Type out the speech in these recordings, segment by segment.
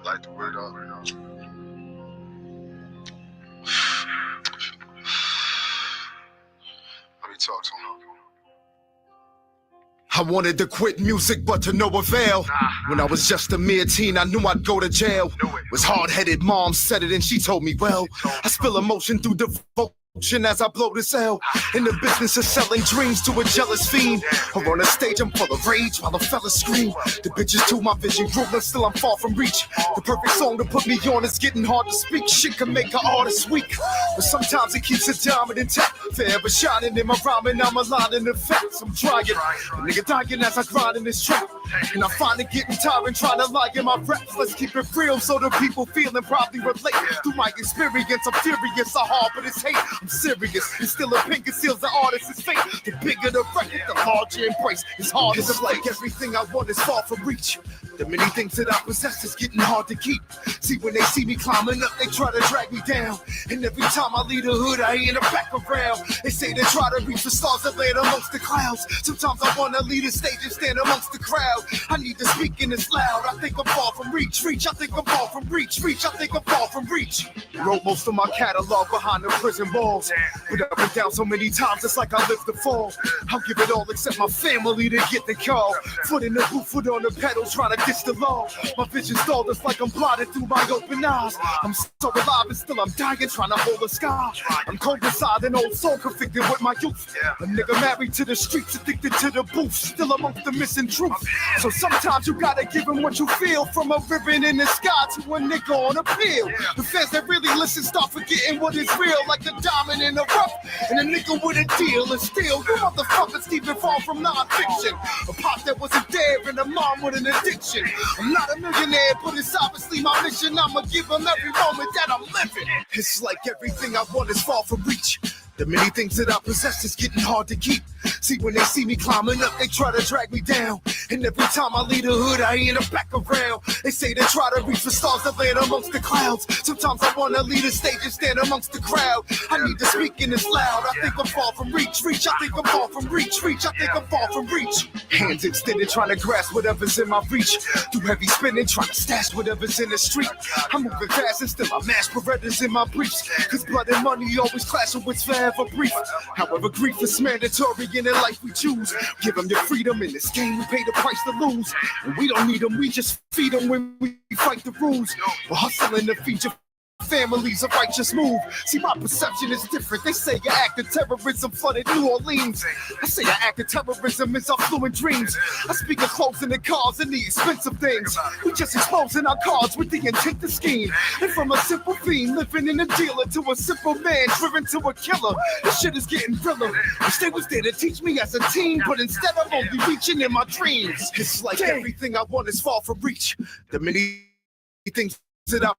Like the word up. Let me talk to him. I wanted to quit music, but to no avail. When I was just a mere teen, I knew I'd go to jail. Was hard-headed, mom said it and she told me, well, I spill emotion through devotion as I blow this L. In the business of selling dreams to a jealous fiend. Or on a stage, I'm full of rage while the fellas scream. The bitches to my vision grew, but still I'm far from reach. The perfect song to put me on is getting hard to speak. Shit can make an artist weak, but sometimes it keeps a diamond intact. Forever shining in my rhyming, I'm aligning the facts. I'm trying, a nigga dying as I grind in this trap. And I find it getting tiring trying to lie in my raps. Let's keep it real so the people feel and probably relate. Through my experience, I'm furious, I harbor this hate. I'm serious, and still a pin conceals the artist's fate. The bigger the record, the larger embrace. It's hard to like everything I want is far from reach. The many things that I possess is getting hard to keep. See, when they see me climbing up, they try to drag me down. And every time I leave the hood, I ain't a back around. They say they try to reach the stars that land amongst the clouds. Sometimes I wanna lead a stage and stand amongst the crowd. I need to speak in this loud. I think I'm far from reach. I think I'm far from reach. I think I'm far from reach. Wrote most of my catalog behind the prison walls. But up and down so many times, it's like I lived to fall. I'll give it all except my family to get the call. Foot in the booth, foot on the pedal, trying to ditch the law. My vision stalled, it's like I'm blinded through my open eyes. I'm so alive and still I'm dying, trying to hold a sky. I'm cold inside, an old soul conflicted with my youth. A nigga married to the streets, addicted to the booth, still amongst the missing truth. So sometimes you gotta give him what you feel, from a ribbon in the sky to a nigga on a pill. The fans that really listen start forgetting what is real, like a diamond in the rough and a nigga with a deal. And still, you motherfuckers keep it far from non-fiction. A pop that wasn't there and a mom with an addiction. I'm not a millionaire, but it's obviously my mission. I'ma give them every moment that I'm living. It's like everything I want is far from reach. The many things that I possess is getting hard to keep. See, when they see me climbing up, they try to drag me down. And every time I leave the hood, I ain't a back around. They say they try to reach the stars that land amongst the clouds. Sometimes I wanna lead a stage and stand amongst the crowd. I need to speak in this loud. I think I'm far from reach. I think I'm far from reach. I think I'm far from reach. Hands extended, trying to grasp whatever's in my reach. Through heavy spinning, trying to stash whatever's in the street. I'm moving fast and still I mash Berettas in my briefs. Cause blood and money always clash with what's forever brief. However, grief is mandatory in the life we choose. Give them your freedom in this game, we pay the price to lose. And we don't need them, we just feed them when we fight the rules. We're hustling to feed your family's a righteous move. See, my perception is different. They say your act of terrorism flooded New Orleans. I say your act of terrorism is affluent dreams. I speak of clothes and the cars and the expensive things. We just exposing our cards with the intent to scheme. And from a simple fiend living in a dealer to a simple man driven to a killer, this shit is getting realer. Wish they was there to teach me as a teen, but instead I'm only reaching in my dreams. It's like everything I want is far from reach. The many things that I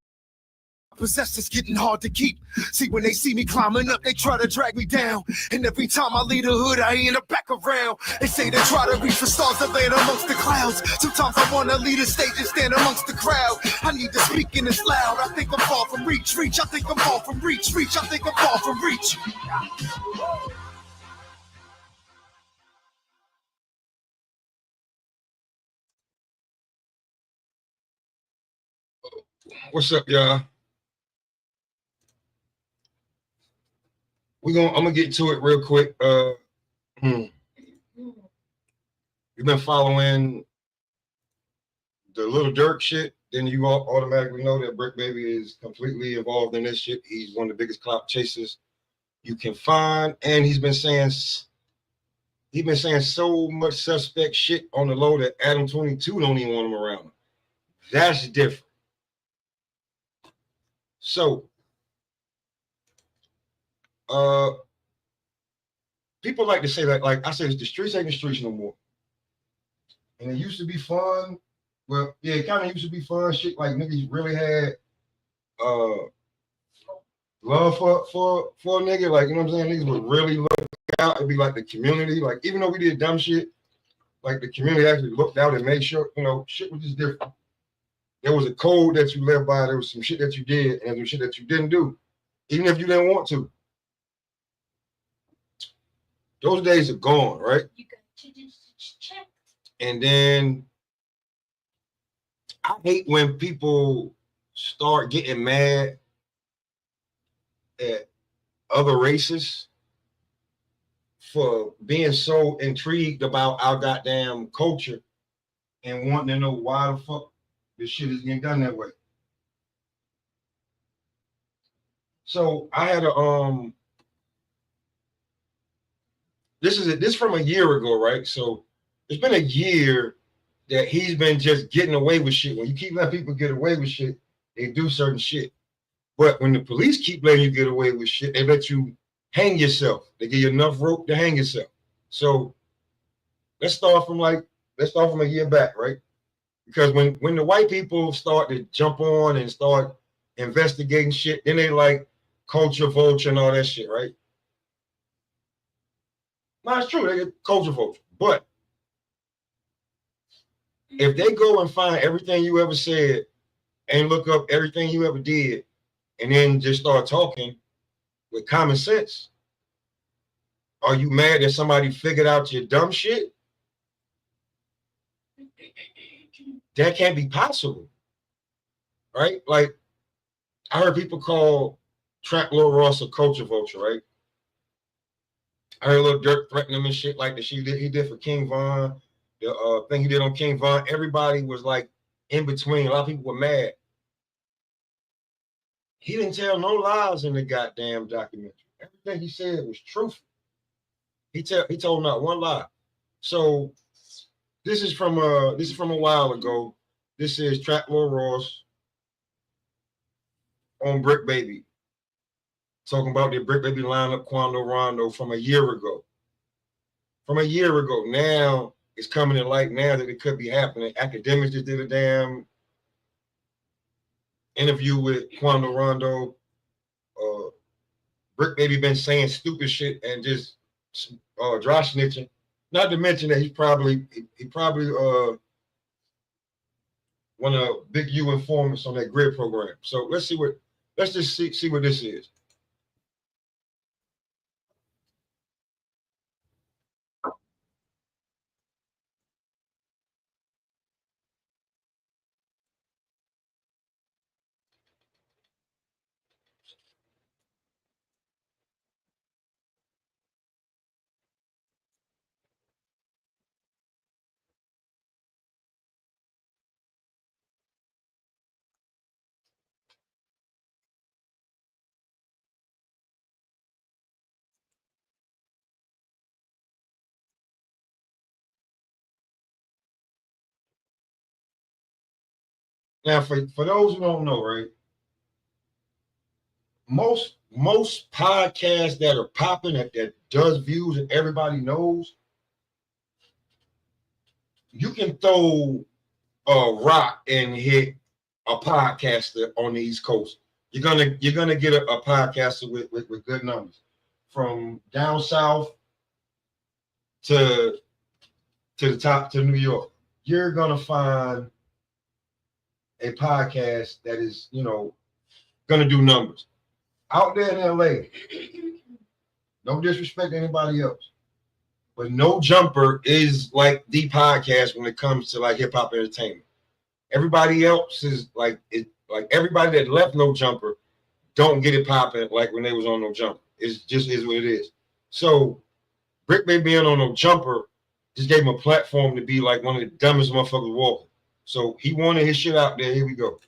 possess is getting hard to keep. See, when they see me climbing up, they try to drag me down. And every time I leave the hood, I ain't a back around. They say they try to reach the stars that land amongst the clouds. Sometimes I wanna lead a stage and stand amongst the crowd. I need to speak in this loud. I think I'm far from reach. I think I'm far from reach. I think I'm far from reach. What's up, y'all? I'm gonna get to it real quick. You've been following the Little Dirk shit, then you automatically know that Bricc Baby is completely involved in this shit. He's one of the biggest clout chasers you can find, and he's been saying so much suspect shit on the low that Adam 22 don't even want him around. That's different. So people like to say that, like I said, the streets ain't the streets no more. And it used to be fun. Well, yeah, it kind of used to be fun. Shit like niggas really had love for a nigga. Like, you know what I'm saying? Niggas would really look out. It'd be like the community. Like, even though we did dumb shit, like the community actually looked out and made sure, you know, shit was just different. There was a code that you lived by. There was some shit that you did and some shit that you didn't do, even if you didn't want to. Those days are gone, right? You got to just check. And then I hate when people start getting mad at other races for being so intrigued about our goddamn culture and wanting to know why the fuck this shit is getting done that way. So I had a this from a year ago, right? So it's been a year that he's been just getting away with shit. When you keep letting people get away with shit, they do certain shit. But when the police keep letting you get away with shit, they let you hang yourself. They give you enough rope to hang yourself. So let's start from a year back, right? Because when the white people start to jump on and start investigating shit, then they like culture vulture and all that shit, right? No, it's true. They get culture vulture. But if they go and find everything you ever said and look up everything you ever did and then just start talking with common sense, are you mad that somebody figured out your dumb shit? That can't be possible, right? Like, I heard people call Trap Lil Ross a culture vulture, right? I heard Lil Durk threaten him and shit like the shit he did for King Von, the thing he did on King Von. Everybody was like in between. A lot of people were mad. He didn't tell no lies in the goddamn documentary. Everything he said was truthful. He told not one lie. So this is from a while ago. This is Trap Lil Ross on Bricc Baby, talking about the Bricc Baby lineup, Quando Rondo from a year ago. From a year ago. Now it's coming to light now that it could be happening. Academics just did a damn interview with Quando Rondo. Bricc Baby been saying stupid shit and just dry snitching. Not to mention that he probably one of Big U informants on that grid program. So let's just see what this is. Now, for those who don't know, right? Most podcasts that are popping that does views and everybody knows, you can throw a rock and hit a podcaster on the East Coast. You're gonna get a podcaster with good numbers. From down south to the top to New York, you're gonna find a podcast that is, gonna do numbers. Out there in LA, no disrespect to anybody else, but No Jumper is like the podcast when it comes to like hip hop entertainment. Everybody else is like everybody that left No Jumper don't get it popping like when they was on No Jumper. It just is what it is. So Bricc Baby being on No Jumper just gave him a platform to be like one of the dumbest motherfuckers walking. So he wanted his shit out there. Here we go.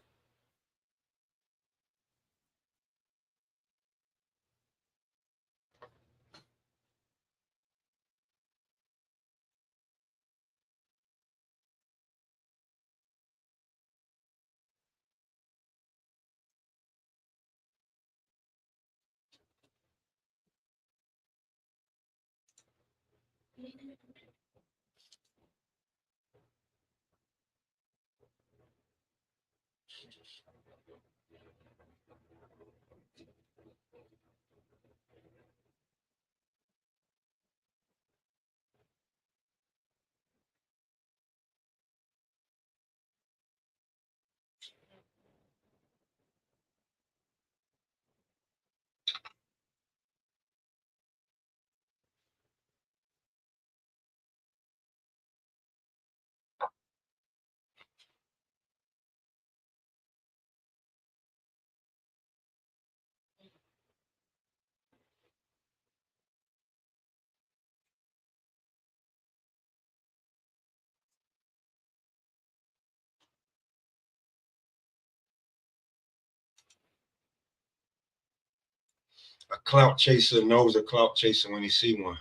A clout chaser knows a clout chaser when he see one.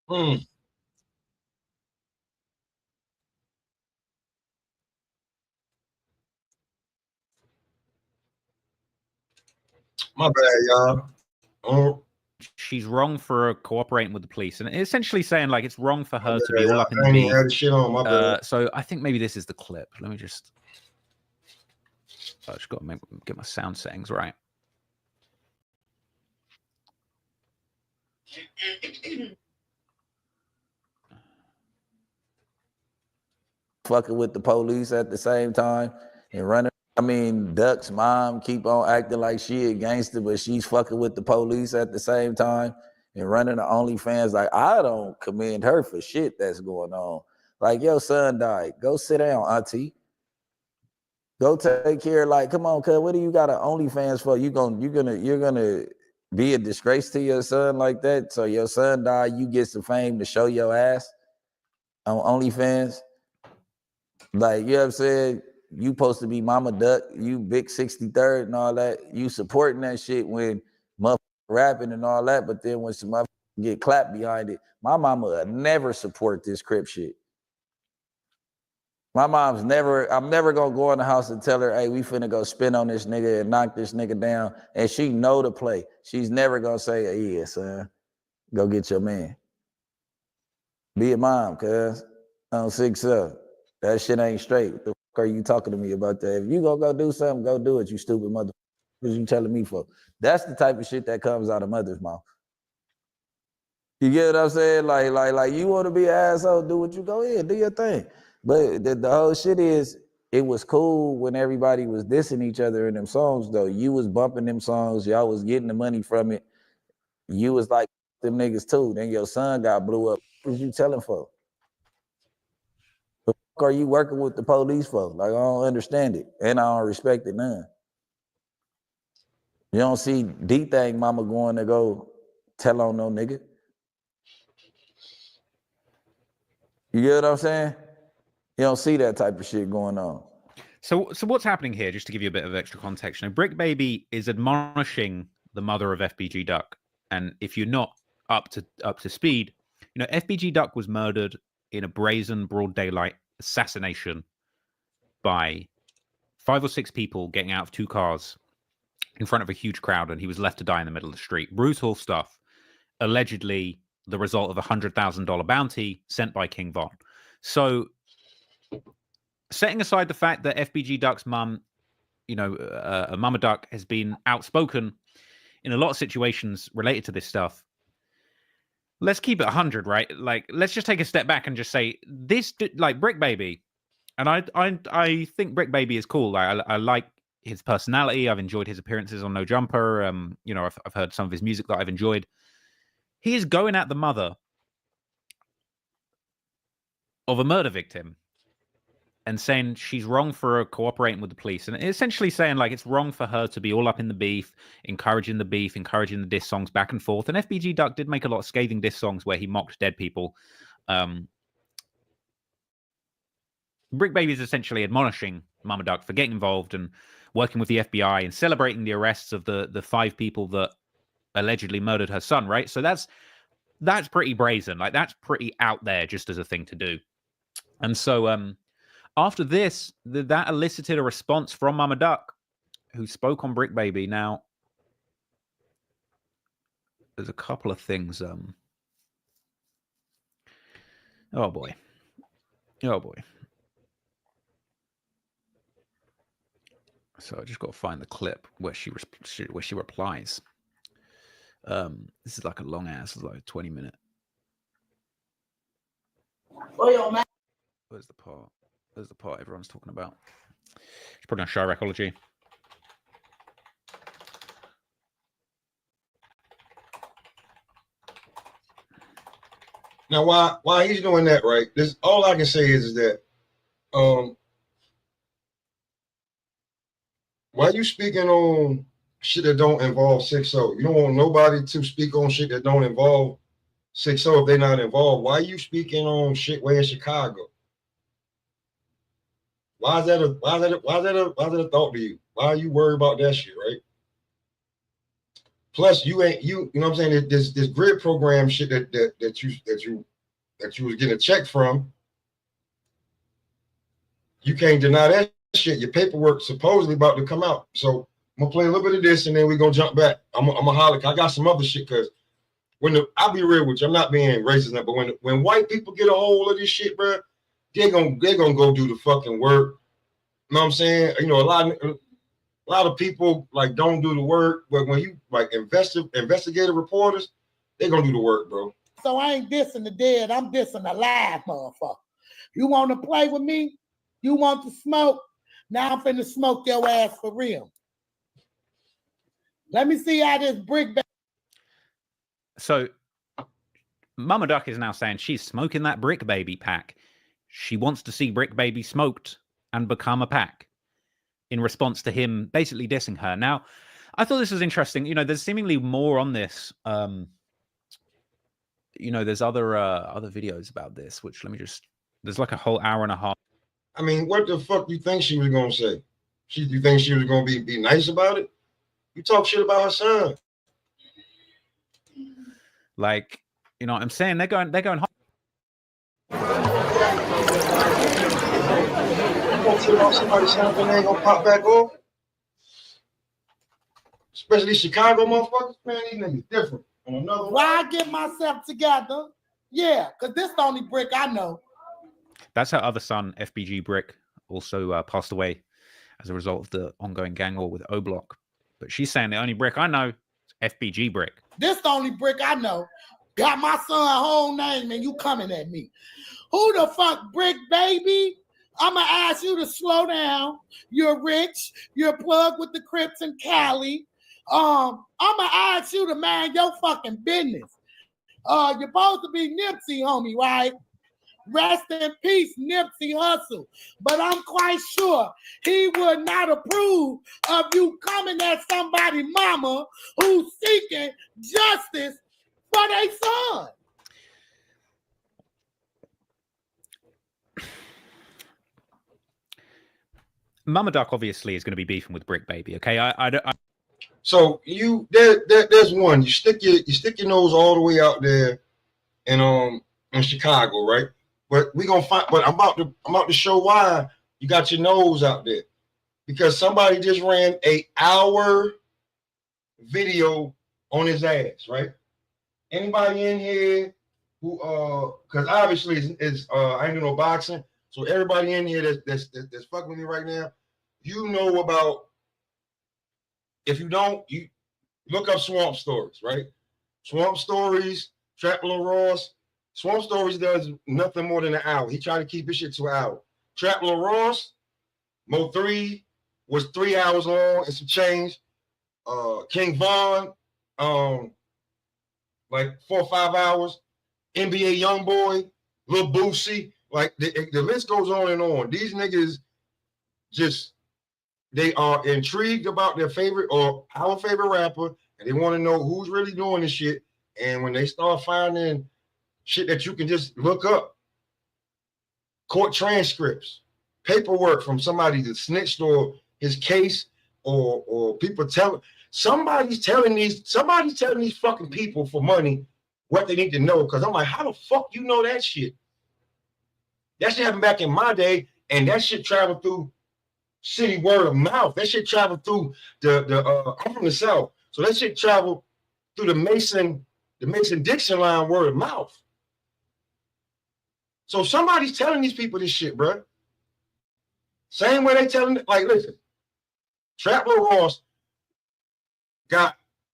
Mm. My bad, y'all. Oh, She's wrong for cooperating with the police, and essentially saying like it's wrong for her to be yeah, all up in I the ain't even beef. had the shit on, my bad. So I think maybe this is the clip. Let me just. I just got to get my sound settings right. Fucking with the police at the same time and running. I mean, Duck's mom keep on acting like she a gangster, but she's fucking with the police at the same time and running the OnlyFans. Like, I don't commend her for shit that's going on. Like, your son died. Go sit down, auntie. Go take care. Like, come on, cuz, what do you got an OnlyFans for? You're gonna be a disgrace to your son like that. So your son died, you get some fame to show your ass on OnlyFans. Like, you know what I'm saying? You supposed to be Mama Duck, you big 63rd and all that. You supporting that shit when motherfuckers rapping and all that, but then when some motherfuckers get clapped behind it, my mama would never support this Crip shit. My mom's never, I'm never gonna go in the house and tell her, hey, we finna go spin on this nigga and knock this nigga down. And she know the play. She's never gonna say, hey, yeah, son, go get your man. Be a mom, cuz. On 6-7. That shit ain't straight. What the fuck are you talking to me about that? If you gonna go do something, go do it, you stupid motherfucker. What you telling me for? That's the type of shit that comes out of mother's mouth. You get what I'm saying? Like you want to be an asshole, do what you go ahead, do your thing. But the whole shit is, it was cool when everybody was dissing each other in them songs, though. You was bumping them songs, y'all was getting the money from it. You was like them niggas too. Then your son got blew up. What was you telling for? The fuck are you working with the police for? Like, I don't understand it. And I don't respect it none. You don't see D-Thang mama going to go tell on no nigga. You get what I'm saying? You don't see that type of shit going on. So what's happening here? Just to give you a bit of extra context, Bricc Baby is admonishing the mother of FBG Duck, and if you're not up to speed, FBG Duck was murdered in a brazen, broad daylight assassination by 5 or 6 people getting out of 2 cars in front of a huge crowd, and he was left to die in the middle of the street. Brutal stuff. Allegedly, the result of a $100,000 bounty sent by King Von. So, setting aside the fact that FBG Duck's mum, Mama Duck, has been outspoken in a lot of situations related to this stuff, let's keep it 100, right? Like, let's just take a step back and just say this, like, Bricc Baby, And I think Bricc Baby is cool. I like his personality. I've enjoyed his appearances on No Jumper. You know, I've heard some of his music that I've enjoyed. He is going at the mother of a murder victim and saying she's wrong for cooperating with the police, and essentially saying like it's wrong for her to be all up in the beef, encouraging the diss songs back and forth. And FBG Duck did make a lot of scathing diss songs where he mocked dead people. Bricc Baby is essentially admonishing Mama Duck for getting involved and working with the FBI and celebrating the arrests of the 5 people that allegedly murdered her son, right? So that's pretty brazen. Like, that's pretty out there just as a thing to do. And so after this, that elicited a response from Mama Duck, who spoke on Bricc Baby. Now, there's a couple of things. Oh boy. So I just got to find the clip where she replies. This is like a long ass, it's like a 20-minute. Where's the part? There's the part everyone's talking about. She's probably on Chiracology. Now, why he's doing that, right? This all I can say is that, why you speaking on shit that don't involve 6-0? You don't want nobody to speak on shit that don't involve 6-0 if they're not involved. Why you speaking on shit way in Chicago? Why is that a thought to you? Why are you worried about that shit, right? Plus, you know what I'm saying? This grid program shit that you was getting a check from, you can't deny that shit. Your paperwork supposedly about to come out. So I'm gonna play a little bit of this and then we're gonna jump back. I'm gonna holler. I got some other shit because I'll be real with you, I'm not being racist now, but when white people get a hold of this shit, bro, they're gonna go do the fucking work. You know what I'm saying? You know, a lot of people like don't do the work, but when you like investigative reporters, they're gonna do the work, bro. So I ain't dissing the dead, I'm dissing the live motherfucker. You want to play with me? You want to smoke? Now I'm finna smoke your ass for real. Let me see how this Bricc Baby. So Mama Duck is now saying she's smoking that Bricc Baby pack. She wants to see Bricc Baby smoked and become a pack in response to him basically dissing her. Now, I thought this was interesting. You know, there's seemingly more on this. You know, there's other videos about this, which there's like a whole hour and a half. I mean, what the fuck you think she was gonna say? You think she was gonna be nice about it? You talk shit about her son. Like, you know what I'm saying? They're going home. Somebody something ain't gonna pop back off. Especially Chicago motherfuckers, man, these niggas different. On another Why I get myself together? Yeah, because this the only Brick I know. That's her other son, FBG Bricc, also passed away as a result of the ongoing gang war with O Block. But she's saying the only Bricc I know is FBG Bricc. This the only Brick I know. Got my son whole name and you coming at me. Who the fuck Bricc Baby? I'ma ask you to slow down. You're rich. You're plugged with the Crips and Cali. I'ma ask you to mind your fucking business. You're supposed to be Nipsey, homie, right? Rest in peace, Nipsey Hussle. But I'm quite sure he would not approve of you coming at somebody mama who's seeking justice for their son. Mama Duck obviously is going to be beefing with Bricc Baby. Okay, So there's one. You stick your nose all the way out there in Chicago, right? But we gonna find. But I'm about to show why you got your nose out there, because somebody just ran an hour video on his ass, right? Anybody in here who because obviously it's I ain't do no boxing, so everybody in here that's fucking with me right now, you know about. If you don't, you look up Swamp Stories, right? Swamp Stories, Trapler Ross. Swamp Stories does nothing more than an hour. He tried to keep his shit to an hour. Trap Lil Ross, Mo 3 was 3 hours long and some change. King Von, like 4 or 5 hours. NBA Youngboy, Lil Boosie, like the list goes on and on. These niggas just, they are intrigued about their favorite or our favorite rapper, and they want to know who's really doing this shit. And when they start finding shit that you can just look up, court transcripts, paperwork from somebody that snitched or his case, or people somebody's telling these fucking people for money what they need to know. Because I'm like, how the fuck you know that shit? That shit happened back in my day, and that shit traveled through city word of mouth. That shit traveled through I'm from the South, so that shit traveled through the Mason-Dixon line word of mouth. So somebody's telling these people this shit, bro. Same way they telling, like, listen, Trap Lil Ross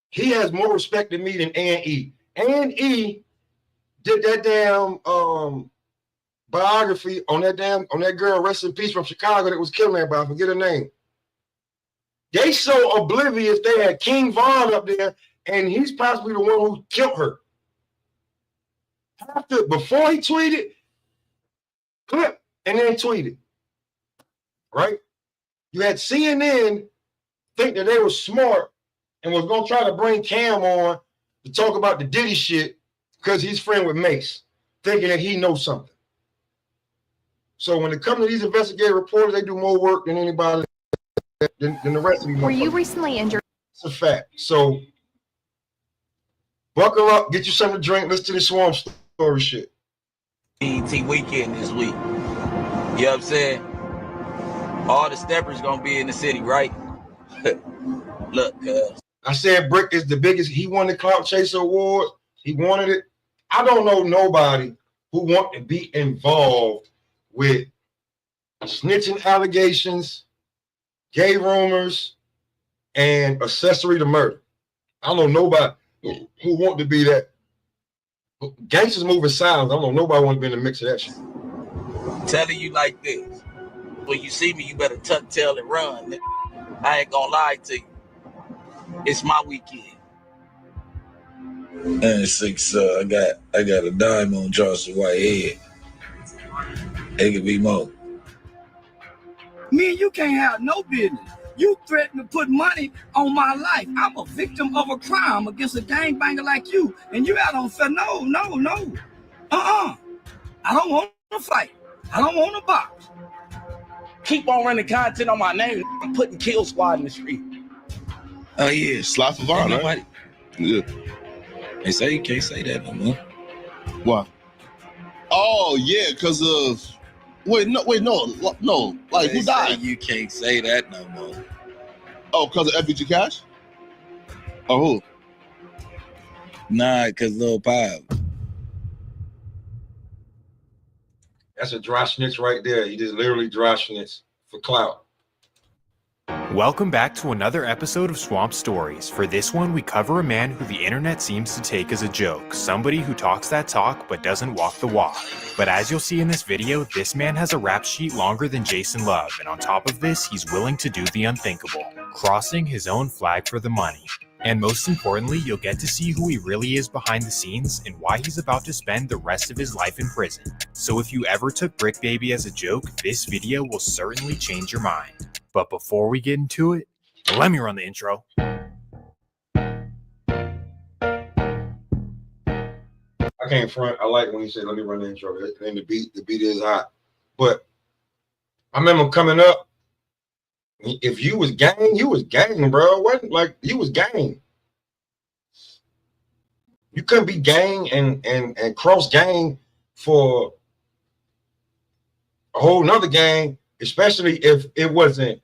he has more respect than me than A&E. A&E did that damn biography on that girl, rest in peace, from Chicago that was killing everybody. I forget her name. They so oblivious. They had King Von up there, and he's possibly the one who killed her. Before he tweeted, clip, and then tweeted. Right? You had CNN think that they were smart and was gonna try to bring Cam on to talk about the Diddy shit because he's friend with Mace, thinking that he knows something. So when it comes to these investigative reporters, they do more work than anybody than the rest of you. Were you recently injured? It's a fact. So buckle up, get you something to drink, listen to this Swamp Story shit. BET weekend this week. You know what I'm saying? All the steppers gonna be in the city, right? Look, I said Bricc is the biggest. He won the Clout Chaser Award. He wanted it. I don't know nobody who want to be involved with snitching allegations, gay rumors, and accessory to murder. I don't know nobody who want to be that. Gangsters moving silence. I don't know nobody want to be in the mix of that shit. telling you like this. When you see me, you better tuck tail and run. I ain't gonna lie to you. It's my weekend. And 6, I got a dime on Charleston Whitehead. It could be more. Me and you can't have no business. You threaten to put money on my life. I'm a victim of a crime against a gangbanger like you. And you out on fair. No. I don't want to fight. I don't want to box. Keep on running content on my name. I'm putting Kill Squad in the street. Oh, yeah. Slap for Vaughn, right? Yeah. They say you can't say that no more. Why? Oh, yeah, because of... Wait, no. Like, They who died? You can't say that no more. Oh, because of FBG Cash? Or who? Nah, because Lil Pop. That's a dry snitch right there. He just literally dry snitch for clout. Welcome back to another episode of Swamp Stories. For this one, we cover a man who the internet seems to take as a joke. Somebody who talks that talk but doesn't walk the walk. But as you'll see in this video, this man has a rap sheet longer than Jason Love, and on top of this, he's willing to do the unthinkable, crossing his own flag for the money. And most importantly, you'll get to see who he really is behind the scenes and why he's about to spend the rest of his life in prison. So if you ever took Bricc Baby as a joke, this video will certainly change your mind. But before we get into it, let me run the intro. I can't front. I like when he said, let me run the intro. And the beat is hot. But I remember coming up, if you was gang, you was gang, bro. It wasn't like you was gang. You couldn't be gang and cross gang for a whole nother gang, especially if it wasn't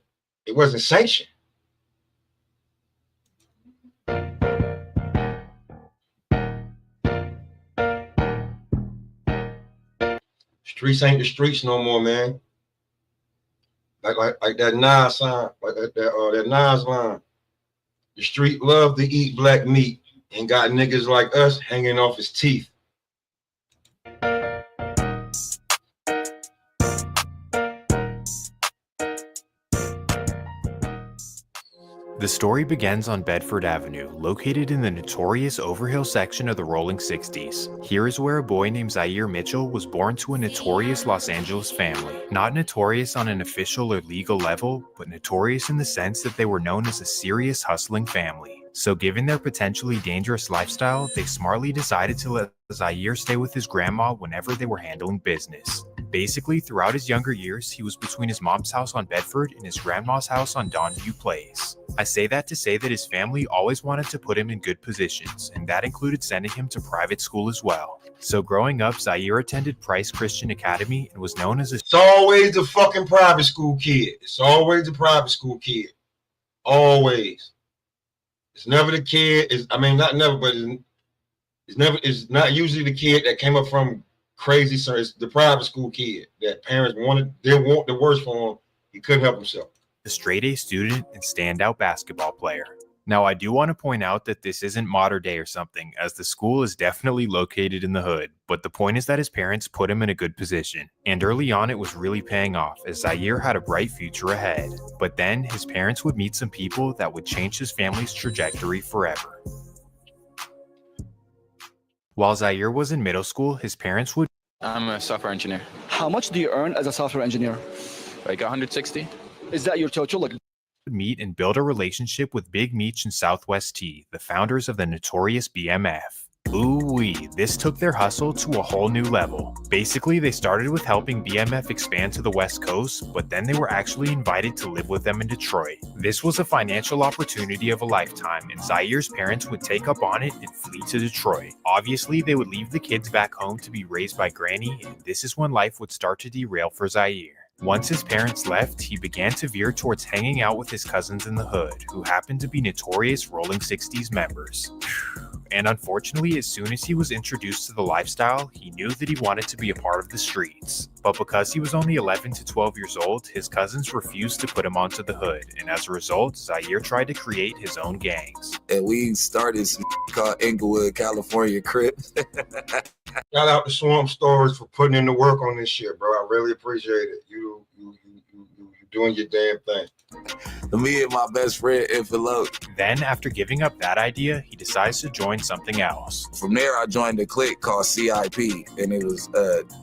sanctioned. Streets ain't the streets no more, man. Like that Nas sign, like that Nas line. The street love to eat black meat and got niggas like us hanging off his teeth. The story begins on Bedford Avenue, located in the notorious Overhill section of the Rolling 60s. Here is where a boy named Zaire Mitchell was born to a notorious Los Angeles family. Not notorious on an official or legal level, but notorious in the sense that they were known as a serious hustling family. So given their potentially dangerous lifestyle, they smartly decided to let Zaire stay with his grandma whenever they were handling business. Basically, throughout his younger years, he was between his mom's house on Bedford and his grandma's house on Donview Place. I say that to say that his family always wanted to put him in good positions, and that included sending him to private school as well. So growing up, Zaire attended Price Christian Academy and was known as a... It's always the fucking private school kid. It's always the private school kid. Always. It's never the kid. Not never, but it's not usually the kid that came up from crazy. So it's the private school kid that parents they want the worst for him. He couldn't help himself. A straight-A student and standout basketball player. Now, I do want to point out that this isn't modern day or something, as the school is definitely located in the hood, but the point is that his parents put him in a good position, and early on it was really paying off, as Zaire had a bright future ahead. But then, his parents would meet some people that would change his family's trajectory forever. While Zaire was in middle school, his parents would... I'm a software engineer. How much do you earn as a software engineer? Like 160? Is that your total? Like, meet and build a relationship with Big Meech and Southwest T, the founders of the notorious BMF. Ooh-wee, this took their hustle to a whole new level. Basically, they started with helping BMF expand to the West Coast, but then they were actually invited to live with them in Detroit. This was a financial opportunity of a lifetime, and Zaire's parents would take up on it and flee to Detroit. Obviously, they would leave the kids back home to be raised by Granny, and this is when life would start to derail for Zaire. Once his parents left, he began to veer towards hanging out with his cousins in the hood, who happened to be notorious Rolling 60s members. And unfortunately, as soon as he was introduced to the lifestyle, he knew that he wanted to be a part of the streets. But because he was only 11 to 12 years old, his cousins refused to put him onto the hood, and as a result, Zaire tried to create his own gangs. And we started some called Inglewood, California Crip. Shout out to Swamp Stories for putting in the work on this shit, bro. I really appreciate it. You doing your damn thing. Me and my best friend, ep551. Then, after giving up that idea, he decides to join something else. From there, I joined a clique called CIP, and it was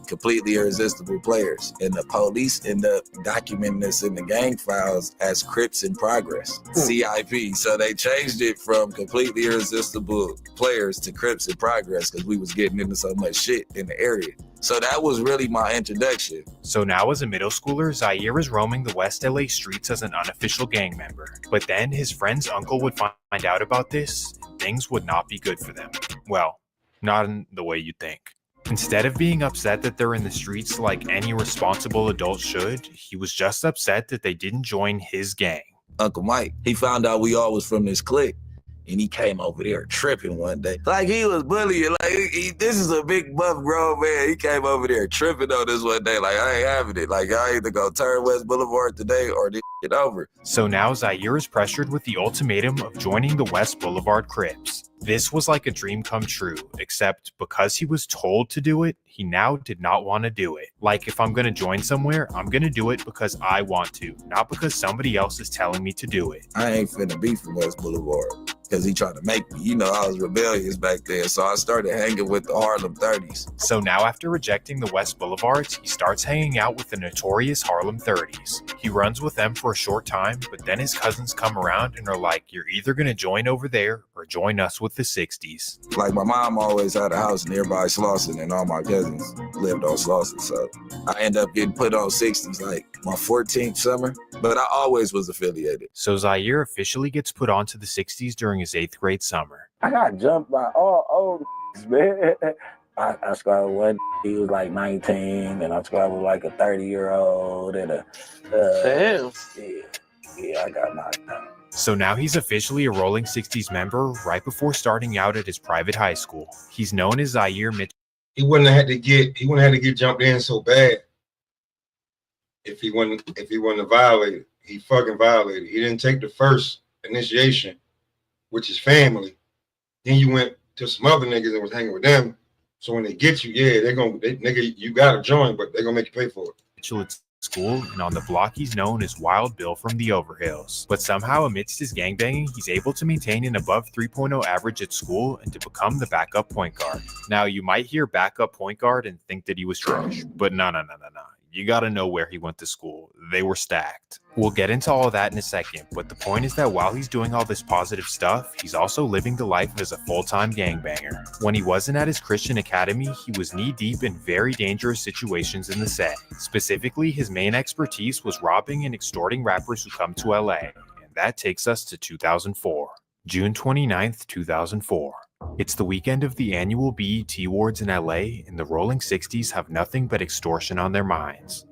completely irresistible players. And the police end up documenting this in the gang files as Crips in Progress, CIP. So they changed it from completely irresistible players to Crips in Progress because we was getting into so much shit in the area. So that was really my introduction. So now as a middle schooler, Zaire is roaming the West LA streets as an unofficial gang member. But then his friend's uncle would find out about this, and things would not be good for them. Well, not in the way you think. Instead of being upset that they're in the streets like any responsible adult should, he was just upset that they didn't join his gang. Uncle Mike, he found out we all was from this clique. And he came over there tripping one day. Like he was bullying. Like this is a big buff grown man. He came over there tripping on this one day. Like I ain't having it. Like I either go turn West Boulevard today or this shit over. So now Zaire is pressured with the ultimatum of joining the West Boulevard Crips. This was like a dream come true, except because he was told to do it, he now did not want to do it. Like if I'm going to join somewhere, I'm going to do it because I want to, not because somebody else is telling me to do it. I ain't finna be from West Boulevard because he tried to make me. You know, I was rebellious back then, so I started hanging with the Harlem 30s. So now after rejecting the West Boulevards, he starts hanging out with the notorious Harlem 30s. He runs with them for a short time, but then his cousins come around and are like, you're either going to join over there or join us with the 60s. Like my mom always had a house nearby Slauson and all my cousins lived on Slauson. So I end up getting put on 60s like my 14th summer, but I always was affiliated. So Zaire officially gets put onto the 60s during his 8th grade summer. I got jumped by all old man. I squad with one, he was like 19, and I squad with like a 30-year-old and a damn. Yeah, I got knocked out. So now he's officially a Rolling 60s member right before starting out at his private high school. He's known as Zaire Mitchell. He wouldn't have had to get jumped in so bad if he wouldn't violated. He fucking violated. He didn't take the first initiation, which is family. Then you went to some other niggas and was hanging with them. So when they get you, yeah, nigga, you gotta join, but they're gonna make you pay for it. Mitchell school, and on the block he's known as Wild Bill from the Overhills. But somehow amidst his gangbanging, he's able to maintain an above 3.0 average at school and to become the backup point guard. Now, you might hear backup point guard and think that he was trash, but no. You gotta know where he went to school. They were stacked. We'll get into all of that in a second, but the point is that while he's doing all this positive stuff, he's also living the life as a full-time gangbanger. When he wasn't at his Christian academy, he was knee-deep in very dangerous situations in the set. Specifically, his main expertise was robbing and extorting rappers who come to LA, and that takes us to 2004. June 29th, 2004. It's the weekend of the annual BET Awards in LA, and the Rolling 60s have nothing but extortion on their minds.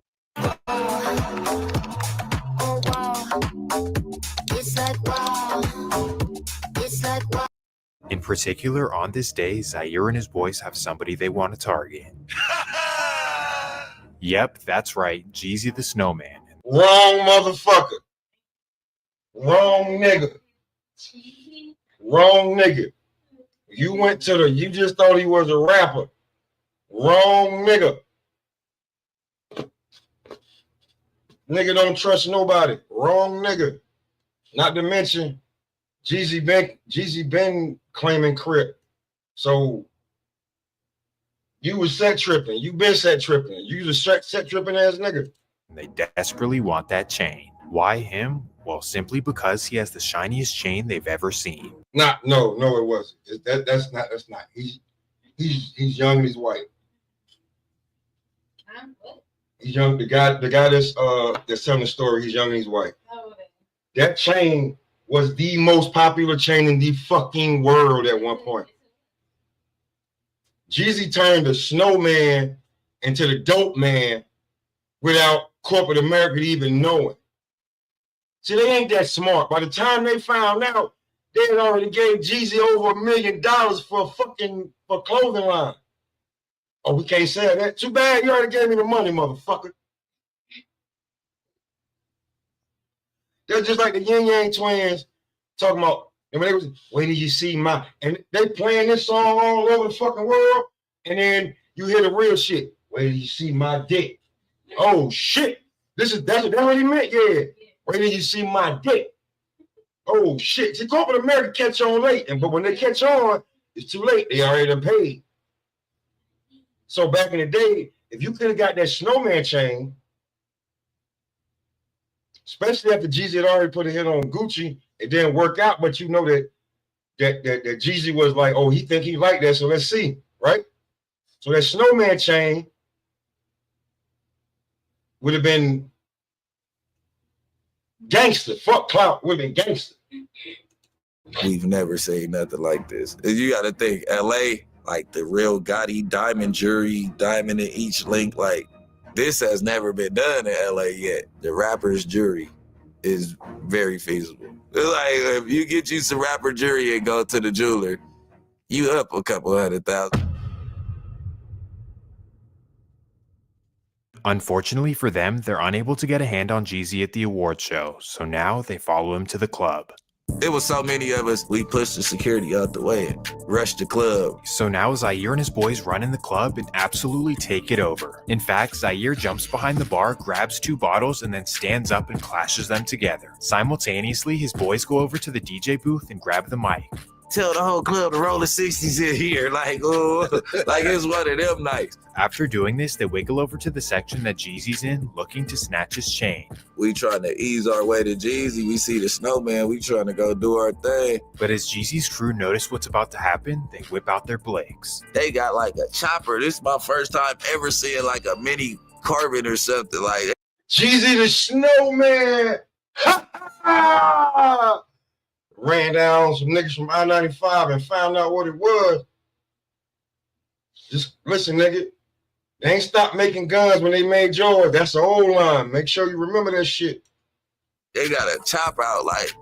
In particular, on this day, Zaire and his boys have somebody they want to target. Yep, that's right, Jeezy the Snowman. Wrong motherfucker. Wrong nigga. Wrong nigga. You just thought he was a rapper. Wrong nigga. Nigga don't trust nobody. Wrong nigga. Not to mention, Jeezy been claiming Crip. So you was set tripping. You been set tripping. You was a set tripping ass nigga. They desperately want that chain. Why him? Well, simply because he has the shiniest chain they've ever seen. No, it wasn't. That's not. He's young and he's white. He's young. The guy that's telling the story, he's young and he's white. That chain was the most popular chain in the fucking world at one point. Jeezy turned the snowman into the dope man without corporate America even knowing. See, they ain't that smart. By the time they found out, they had already gave Jeezy over $1 million for clothing line. Oh, we can't sell that. Too bad you already gave me the money, motherfucker. They're just like the Yin Yang twins talking about, and when they was, wait till you see my, and they playing this song all over the fucking world, and then you hear the real shit. Wait till you see my dick. Oh shit. That's what he meant, yeah. Wait till you see my dick. Oh shit. See, corporate America catch on late, but when they catch on, it's too late. They already done paid. So back in the day, if you could have got that snowman chain, especially after Jeezy had already put a hit on Gucci, it didn't work out, but you know that Jeezy was like, oh, he think he like that, so let's see, right? So that snowman chain would have been gangster. Fuck clout would have been gangster. We've never seen nothing like this. You got to think, LA, like the real Gotti diamond jury, diamond in each link, like this has never been done in LA yet. The rapper's jury is very feasible. It's like if you get you some rapper jury and go to the jeweler, you up a couple $100,000. Unfortunately for them, they're unable to get a hand on Jeezy at the award show, so now they follow him to the club. There was so many of us, we pushed the security out the way and rushed the club. So now Zaire and his boys run in the club and absolutely take it over. In fact, Zaire jumps behind the bar, grabs 2 bottles, and then stands up and clashes them together. Simultaneously, his boys go over to the DJ booth and grab the mic. Tell the whole club to roll the 60s in here, like, oh, like it's one of them nights. After doing this, they wiggle over to the section that Jeezy's in, looking to snatch his chain. We trying to ease our way to Jeezy. We see the snowman. We trying to go do our thing. But as Jeezy's crew notice what's about to happen, they whip out their Blicks. They got like a chopper. This is my first time ever seeing like a mini carbon or something like that. Jeezy the snowman. Ran down some niggas from I-95 and found out what it was. Just listen, nigga. They ain't stopped making guns when they made yours. That's the old line. Make sure you remember that shit. They got a chop out like,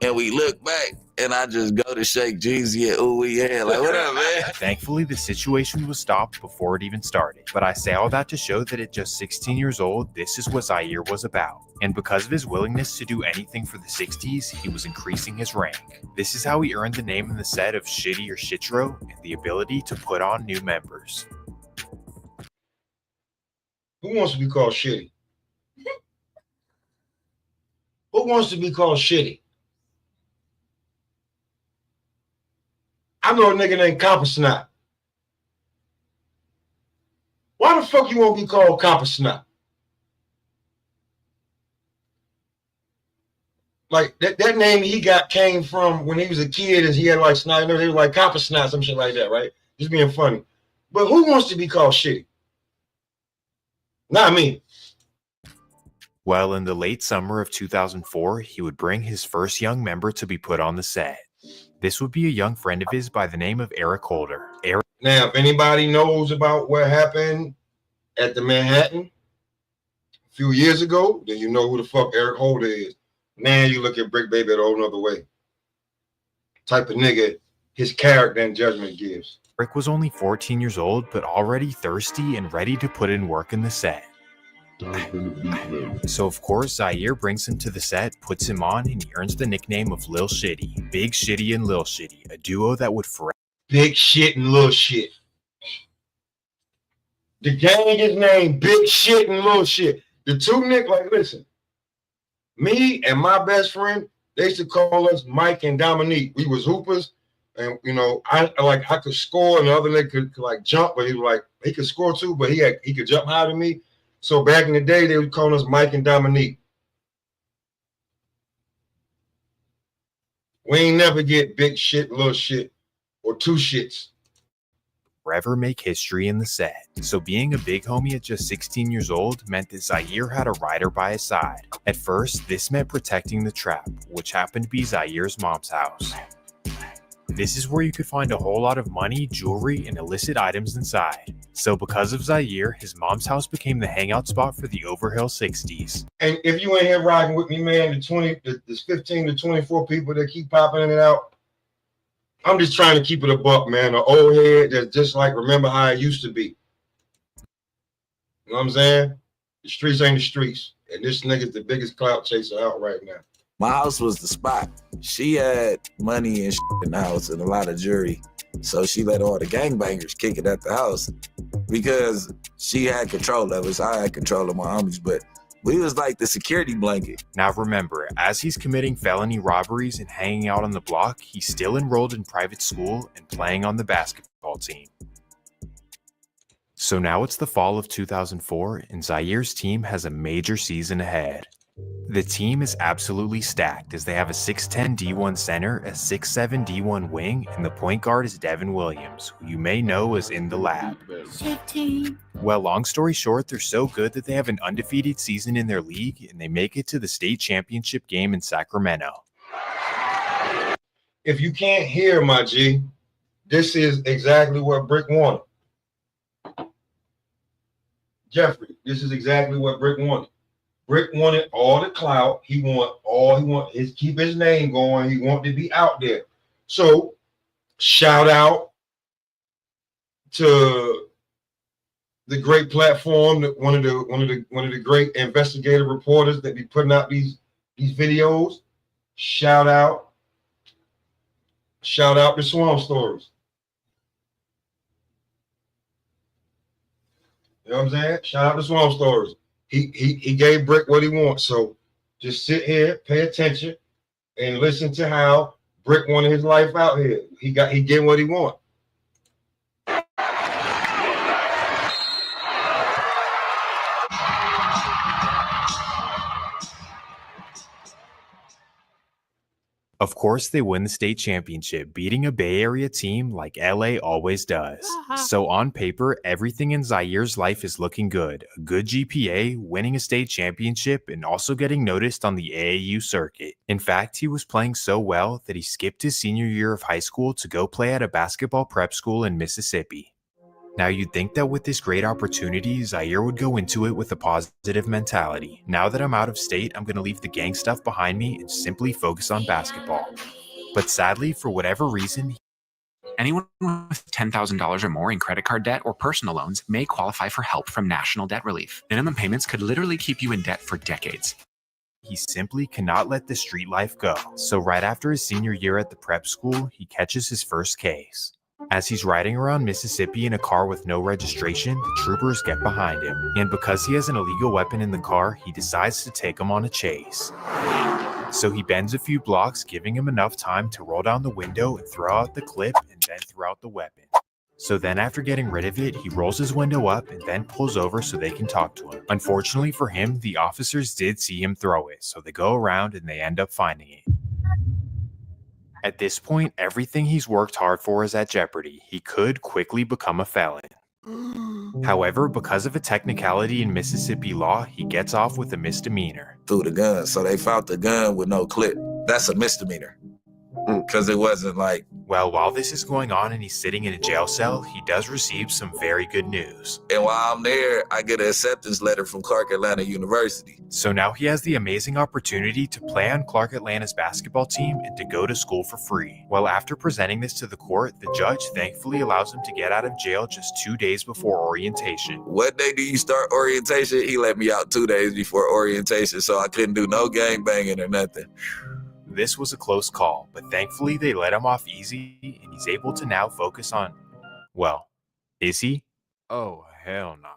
and we look back and I just go to shake Jeezy and ooh, yeah, like, what up, man? Thankfully, the situation was stopped before it even started. But I say all that to show that at just 16 years old, this is what Zaire was about. And because of his willingness to do anything for the 60s, he was increasing his rank. This is how he earned the name in the set of Shitty or Shitro and the ability to put on new members. Who wants to be called shitty? Who wants to be called shitty? I know a nigga named Copper Snot. Why the fuck you won't be called Copper Snot? Like that name he got came from when he was a kid, as he had like snot. They were like Copper Snot, some shit like that, right? Just being funny. But who wants to be called shitty? Not me. Well, in the late summer of 2004, he would bring his first young member to be put on the set. This would be a young friend of his by the name of Eric Holder. Now, if anybody knows about what happened at the Manhattan a few years ago, then you know who the fuck Eric Holder is. Man, you look at Bricc Baby a whole nother way. Type of nigga his character and judgment gives. Rick was only 14 years old, but already thirsty and ready to put in work in the set. So of course, Zaire brings him to the set, puts him on, and he earns the nickname of Lil Shitty. Big Shitty and Lil Shitty, a duo that would forever... Big Shit and Lil Shit. The gang is named Big Shit and Lil Shit. The two niggas, like, listen. Me and my best friend, they used to call us Mike and Dominique. We was hoopers, and you know, I could score, and the other nigga could like jump, but he could score too, but he could jump higher than me. So back in the day, they would call us Mike and Dominique. We ain't never get Big Shit, Little Shit, or two shits. Forever make history in the set. So being a big homie at just 16 years old meant that Zaire had a rider by his side. At first, this meant protecting the trap, which happened to be Zaire's mom's house. This is where you could find a whole lot of money, jewelry, and illicit items inside. So because of Zaire, his mom's house became the hangout spot for the Overhill 60s. And if you ain't here riding with me, man, there's 15 to 24 people that keep popping in and out. I'm just trying to keep it a buck, man. An old head that's just like remember how it used to be. You know what I'm saying? The streets ain't the streets. And this nigga's the biggest clout chaser out right now. My house was the spot. She had money and shit in the house and a lot of jewelry. So she let all the gangbangers kick it at the house because she had control of us. I had control of my homies, but we was like the security blanket. Now remember, as he's committing felony robberies and hanging out on the block, he's still enrolled in private school and playing on the basketball team. So now it's the fall of 2004, and Zaire's team has a major season ahead. The team is absolutely stacked as they have a 6'10 D1 center, a 6'7 D1 wing, and the point guard is Devin Williams, who you may know is in the lab. Well, long story short, they're so good that they have an undefeated season in their league, and they make it to the state championship game in Sacramento. If you can't hear, my G, this is exactly what Bricc wanted. Jeffrey, this is exactly what Bricc wanted. Bricc wanted all the clout. He want is keep his name going. He wanted to be out there. So shout out to the great platform that one of the great investigative reporters that be putting out these videos. Shout out to Swamp Stories. You know what I'm saying? Shout out to Swamp Stories. He gave Bricc what he wants. So just sit here, pay attention, and listen to how Bricc wanted his life out here. He getting what he want. Of course, they win the state championship, beating a Bay Area team like LA always does. So on paper, everything in Zaire's life is looking good. A good GPA, winning a state championship, and also getting noticed on the AAU circuit. In fact, he was playing so well that he skipped his senior year of high school to go play at a basketball prep school in Mississippi. Now you'd think that with this great opportunity, Zaire would go into it with a positive mentality. Now that I'm out of state, I'm going to leave the gang stuff behind me and simply focus on basketball. But sadly, for whatever reason, anyone with $10,000 or more in credit card debt or personal loans may qualify for help from National Debt Relief. Minimum payments could literally keep you in debt for decades. He simply cannot let the street life go. So right after his senior year at the prep school, he catches his first case. As he's riding around Mississippi in a car with no registration, the troopers get behind him. And because he has an illegal weapon in the car, he decides to take him on a chase. So he bends a few blocks, giving him enough time to roll down the window and throw out the clip and then throw out the weapon. So then after getting rid of it, he rolls his window up and then pulls over so they can talk to him. Unfortunately for him, the officers did see him throw it, so they go around and they end up finding it. At this point, everything he's worked hard for is at jeopardy. He could quickly become a felon. However, because of a technicality in Mississippi law, he gets off with a misdemeanor. Threw the gun, so they found the gun with no clip. That's a misdemeanor. Because it wasn't like... Well, while this is going on and he's sitting in a jail cell, he does receive some very good news. And while I'm there, I get an acceptance letter from Clark Atlanta University. So now he has the amazing opportunity to play on Clark Atlanta's basketball team and to go to school for free. Well, after presenting this to the court, the judge thankfully allows him to get out of jail just 2 days before orientation. What day do you start orientation? He let me out 2 days before orientation, so I couldn't do no gang banging or nothing. This was a close call, but thankfully they let him off easy and he's able to now focus on... Well, is he? Oh, hell nah.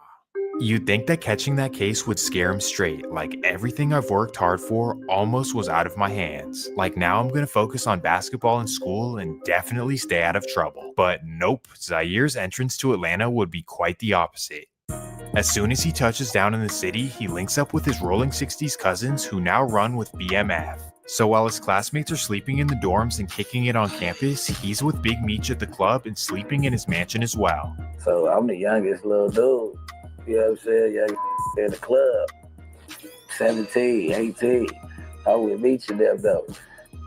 You'd think that catching that case would scare him straight, like everything I've worked hard for almost was out of my hands. Like now I'm gonna focus on basketball and school and definitely stay out of trouble. But nope, Zaire's entrance to Atlanta would be quite the opposite. As soon as he touches down in the city, he links up with his Rolling 60s cousins who now run with BMF. So while his classmates are sleeping in the dorms and kicking it on campus, he's with Big Meech at the club and sleeping in his mansion as well. So I'm the youngest little dude, you know what I'm saying? Young in the club, 17, 18. I with Meech and them though.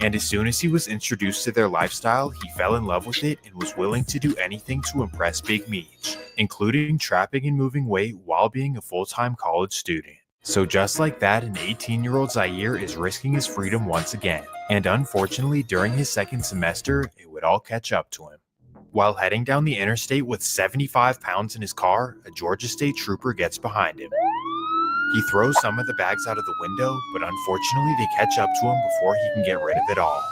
And as soon as he was introduced to their lifestyle, he fell in love with it and was willing to do anything to impress Big Meech, including trapping and moving weight while being a full-time college student. So just like that, an 18-year-old Zaire is risking his freedom once again. And unfortunately, during his second semester, it would all catch up to him. While heading down the interstate with 75 pounds in his car, a Georgia State trooper gets behind him. He throws some of the bags out of the window, but unfortunately they catch up to him before he can get rid of it all.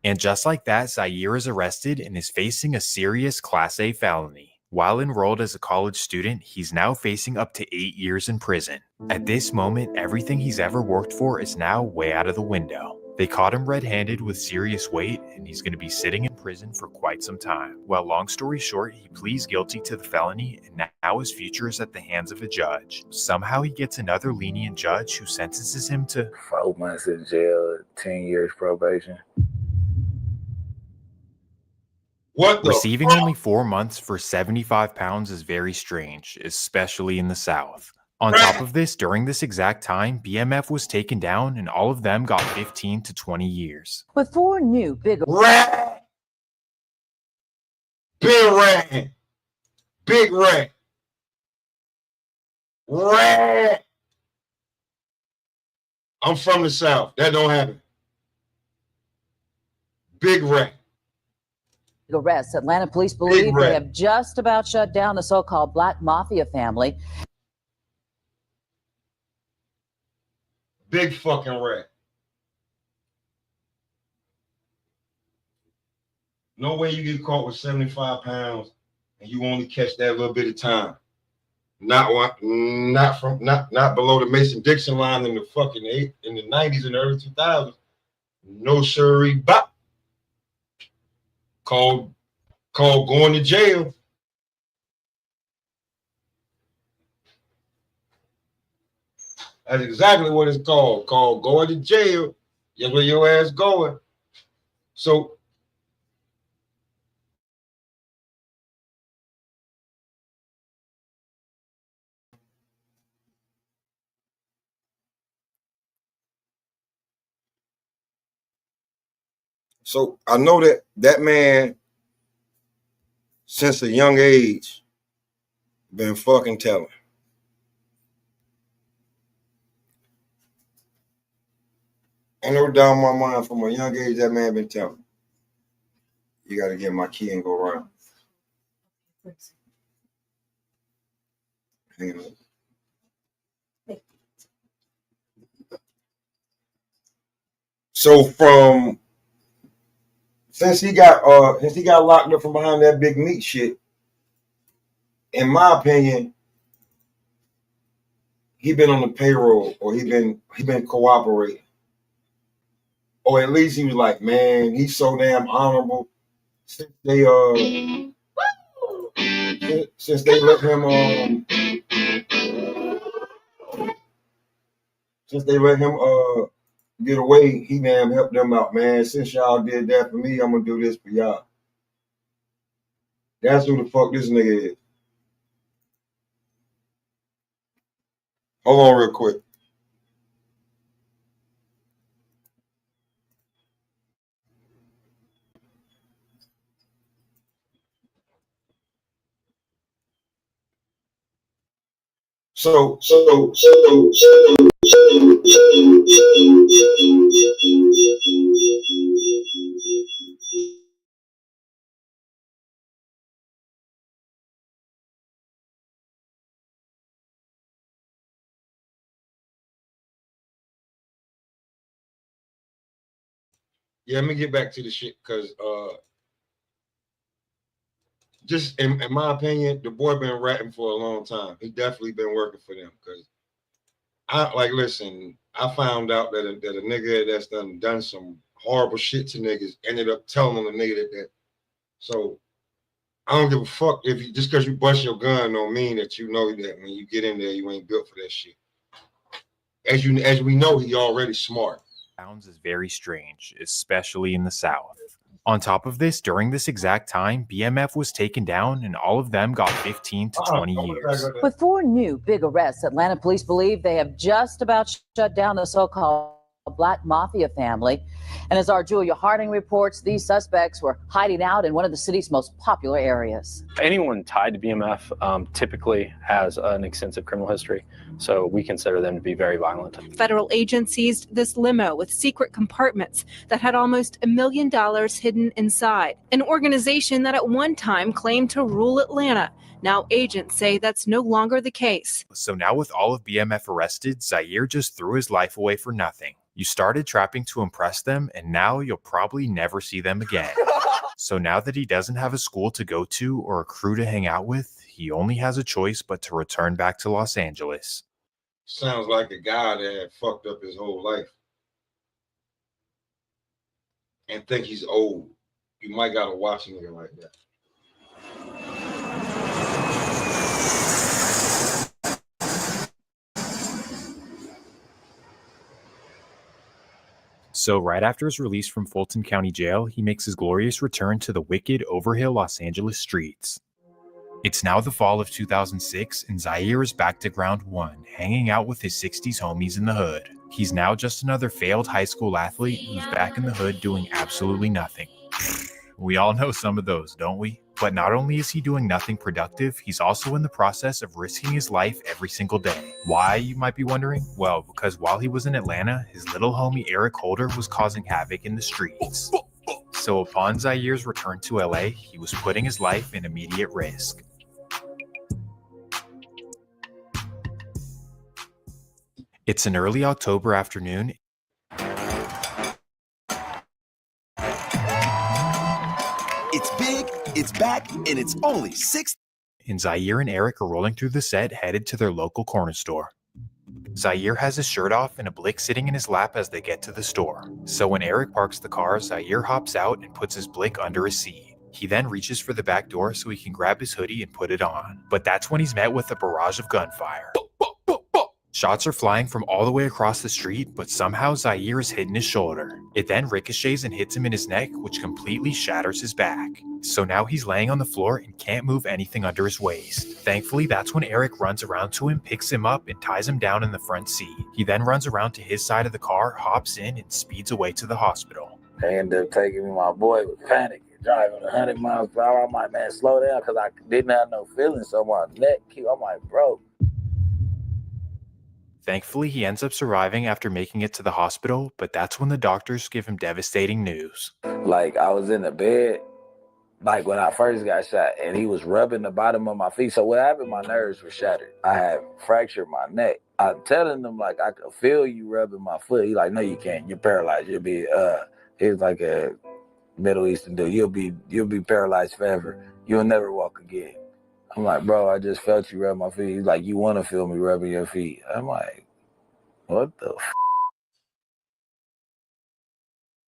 And just like that, Zaire is arrested and is facing a serious Class A felony. While enrolled as a college student, he's now facing up to 8 years in prison. At this moment, everything he's ever worked for is now way out of the window. They caught him red-handed with serious weight, and he's going to be sitting in prison for quite some time. Well, long story short, he pleads guilty to the felony, and now his future is at the hands of a judge. Somehow he gets another lenient judge who sentences him to 4 months in jail, 10 years probation. What the Receiving fuck? only 4 months for 75 pounds is very strange, especially in the South. On top of this, during this exact time, BMF was taken down and all of them got 15 to 20 years. With 4 new big Rat. Big rat. Big rat. Rat. I'm from the South. That don't happen. Big rat. arrests, Atlanta police believe they have just about shut down the so-called Black Mafia family. Big fucking rat. No way you get caught with 75 pounds and you only catch that little bit of time. Not below the Mason-Dixon line in the fucking in the 90s and early 2000s. No siree, bop. Called going to jail. That's exactly what it's called. Called going to jail. Yeah, where your ass going. So I know that man, since a young age, been fucking telling. Ain't no doubt in my mind, from a young age, that man been telling. You got to get my key and go around. Hang on. So from since he got locked up from behind that big meat shit, in my opinion, he been on the payroll, or he been cooperating, or at least he was like, man, he's so damn honorable. Since they let him get away, he damn helped them out, man. Since y'all did that for me, I'm gonna do this for y'all. That's who the fuck this nigga is. Hold on real quick. So yeah, let me get back to the shit, because just in my opinion, the boy been ratting for a long time. He definitely been working for them, because listen, I found out that a nigga that's done some horrible shit to niggas ended up telling on the nigga that. So I don't give a fuck if you, just because you bust your gun don't mean that you know that when you get in there you ain't built for that shit. As we know, he already smart. Sounds is very strange, especially in the South. On top of this, during this exact time, BMF was taken down and all of them got 15 to 20 years. With 4 new big arrests, Atlanta police believe they have just about shut down the so-called Black Mafia family. And as our Julia Harding reports, these suspects were hiding out in one of the city's most popular areas. Anyone tied to BMF typically has an extensive criminal history, so we consider them to be very violent. Federal agents seized this limo with secret compartments that had almost $1 million hidden inside. An organization that at one time claimed to rule Atlanta. Now agents say that's no longer the case. So now with all of BMF arrested, Zaire just threw his life away for nothing. You started trapping to impress them, and now you'll probably never see them again. So now that he doesn't have a school to go to or a crew to hang out with, he only has a choice but to return back to Los Angeles. Sounds like a guy that had fucked up his whole life and think he's old. You might gotta watch a nigga like that. So right after his release from Fulton County Jail, he makes his glorious return to the wicked, overhill Los Angeles streets. It's now the fall of 2006, and Zaire is back to ground one, hanging out with his 60s homies in the hood. He's now just another failed high school athlete who's back in the hood doing absolutely nothing. We all know some of those, don't we? But not only is he doing nothing productive, he's also in the process of risking his life every single day. Why, you might be wondering? Well, because while he was in Atlanta, his little homie Eric Holder was causing havoc in the streets. So upon Zaire's return to LA, he was putting his life in immediate risk. It's an early October afternoon. It's big, it's back, and it's only 6. And Zaire and Eric are rolling through the set, headed to their local corner store. Zaire has his shirt off and a blick sitting in his lap as they get to the store. So when Eric parks the car, Zaire hops out and puts his blick under his seat. He then reaches for the back door so he can grab his hoodie and put it on. But that's when he's met with a barrage of gunfire. Shots are flying from all the way across the street, but somehow Zaire is hitting his shoulder. It then ricochets and hits him in his neck, which completely shatters his back. So now he's laying on the floor and can't move anything under his waist. Thankfully, that's when Eric runs around to him, picks him up, and ties him down in the front seat. He then runs around to his side of the car, hops in, and speeds away to the hospital. They ended up taking me. My boy was panicking, driving 100 miles per hour. I'm like, man, slow down, because I didn't have no feelings, so my neck, I'm like, bro. Thankfully, he ends up surviving after making it to the hospital, but that's when the doctors give him devastating news. Like, I was in the bed, like when I first got shot, and he was rubbing the bottom of my feet. So what happened, my nerves were shattered. I had fractured my neck. I'm telling them, like, I could feel you rubbing my foot. He like, no, you can't. You're paralyzed. You'll be, it was like a Middle Eastern dude. You'll be paralyzed forever. You'll never walk again. I'm like, bro, I just felt you rub my feet. He's like, you want to feel me rubbing your feet? I'm like, what the f?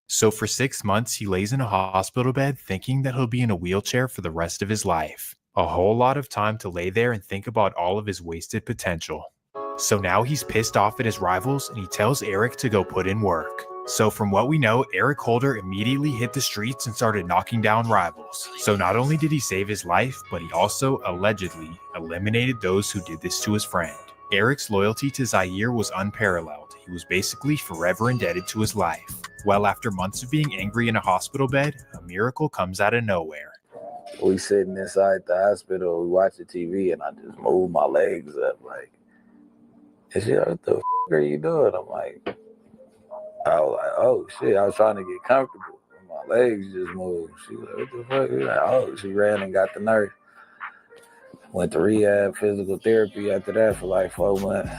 So for 6 months, he lays in a hospital bed thinking that he'll be in a wheelchair for the rest of his life. A whole lot of time to lay there and think about all of his wasted potential. So now he's pissed off at his rivals and he tells Eric to go put in work. So from what we know, Eric Holder immediately hit the streets and started knocking down rivals. So not only did he save his life, but he also allegedly eliminated those who did this to his friend. Eric's loyalty to Zaire was unparalleled. He was basically forever indebted to his life. Well, after months of being angry in a hospital bed, a miracle comes out of nowhere. We sitting inside the hospital, we watching TV, and I just move my legs up like, and she like, what the f*** are you doing? I'm like, I was like, oh shit, I was trying to get comfortable. And my legs just moved. She was like, what the fuck? Like, oh, she ran and got the nurse. Went to rehab, physical therapy after that for like 4 months.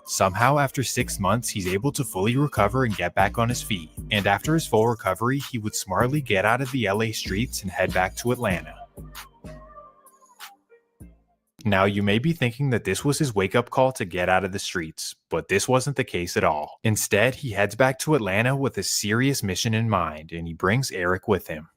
Somehow, after 6 months, he's able to fully recover and get back on his feet. And after his full recovery, he would smartly get out of the LA streets and head back to Atlanta. Now, you may be thinking that this was his wake-up call to get out of the streets, but this wasn't the case at all. Instead, he heads back to Atlanta with a serious mission in mind, and he brings Eric with him.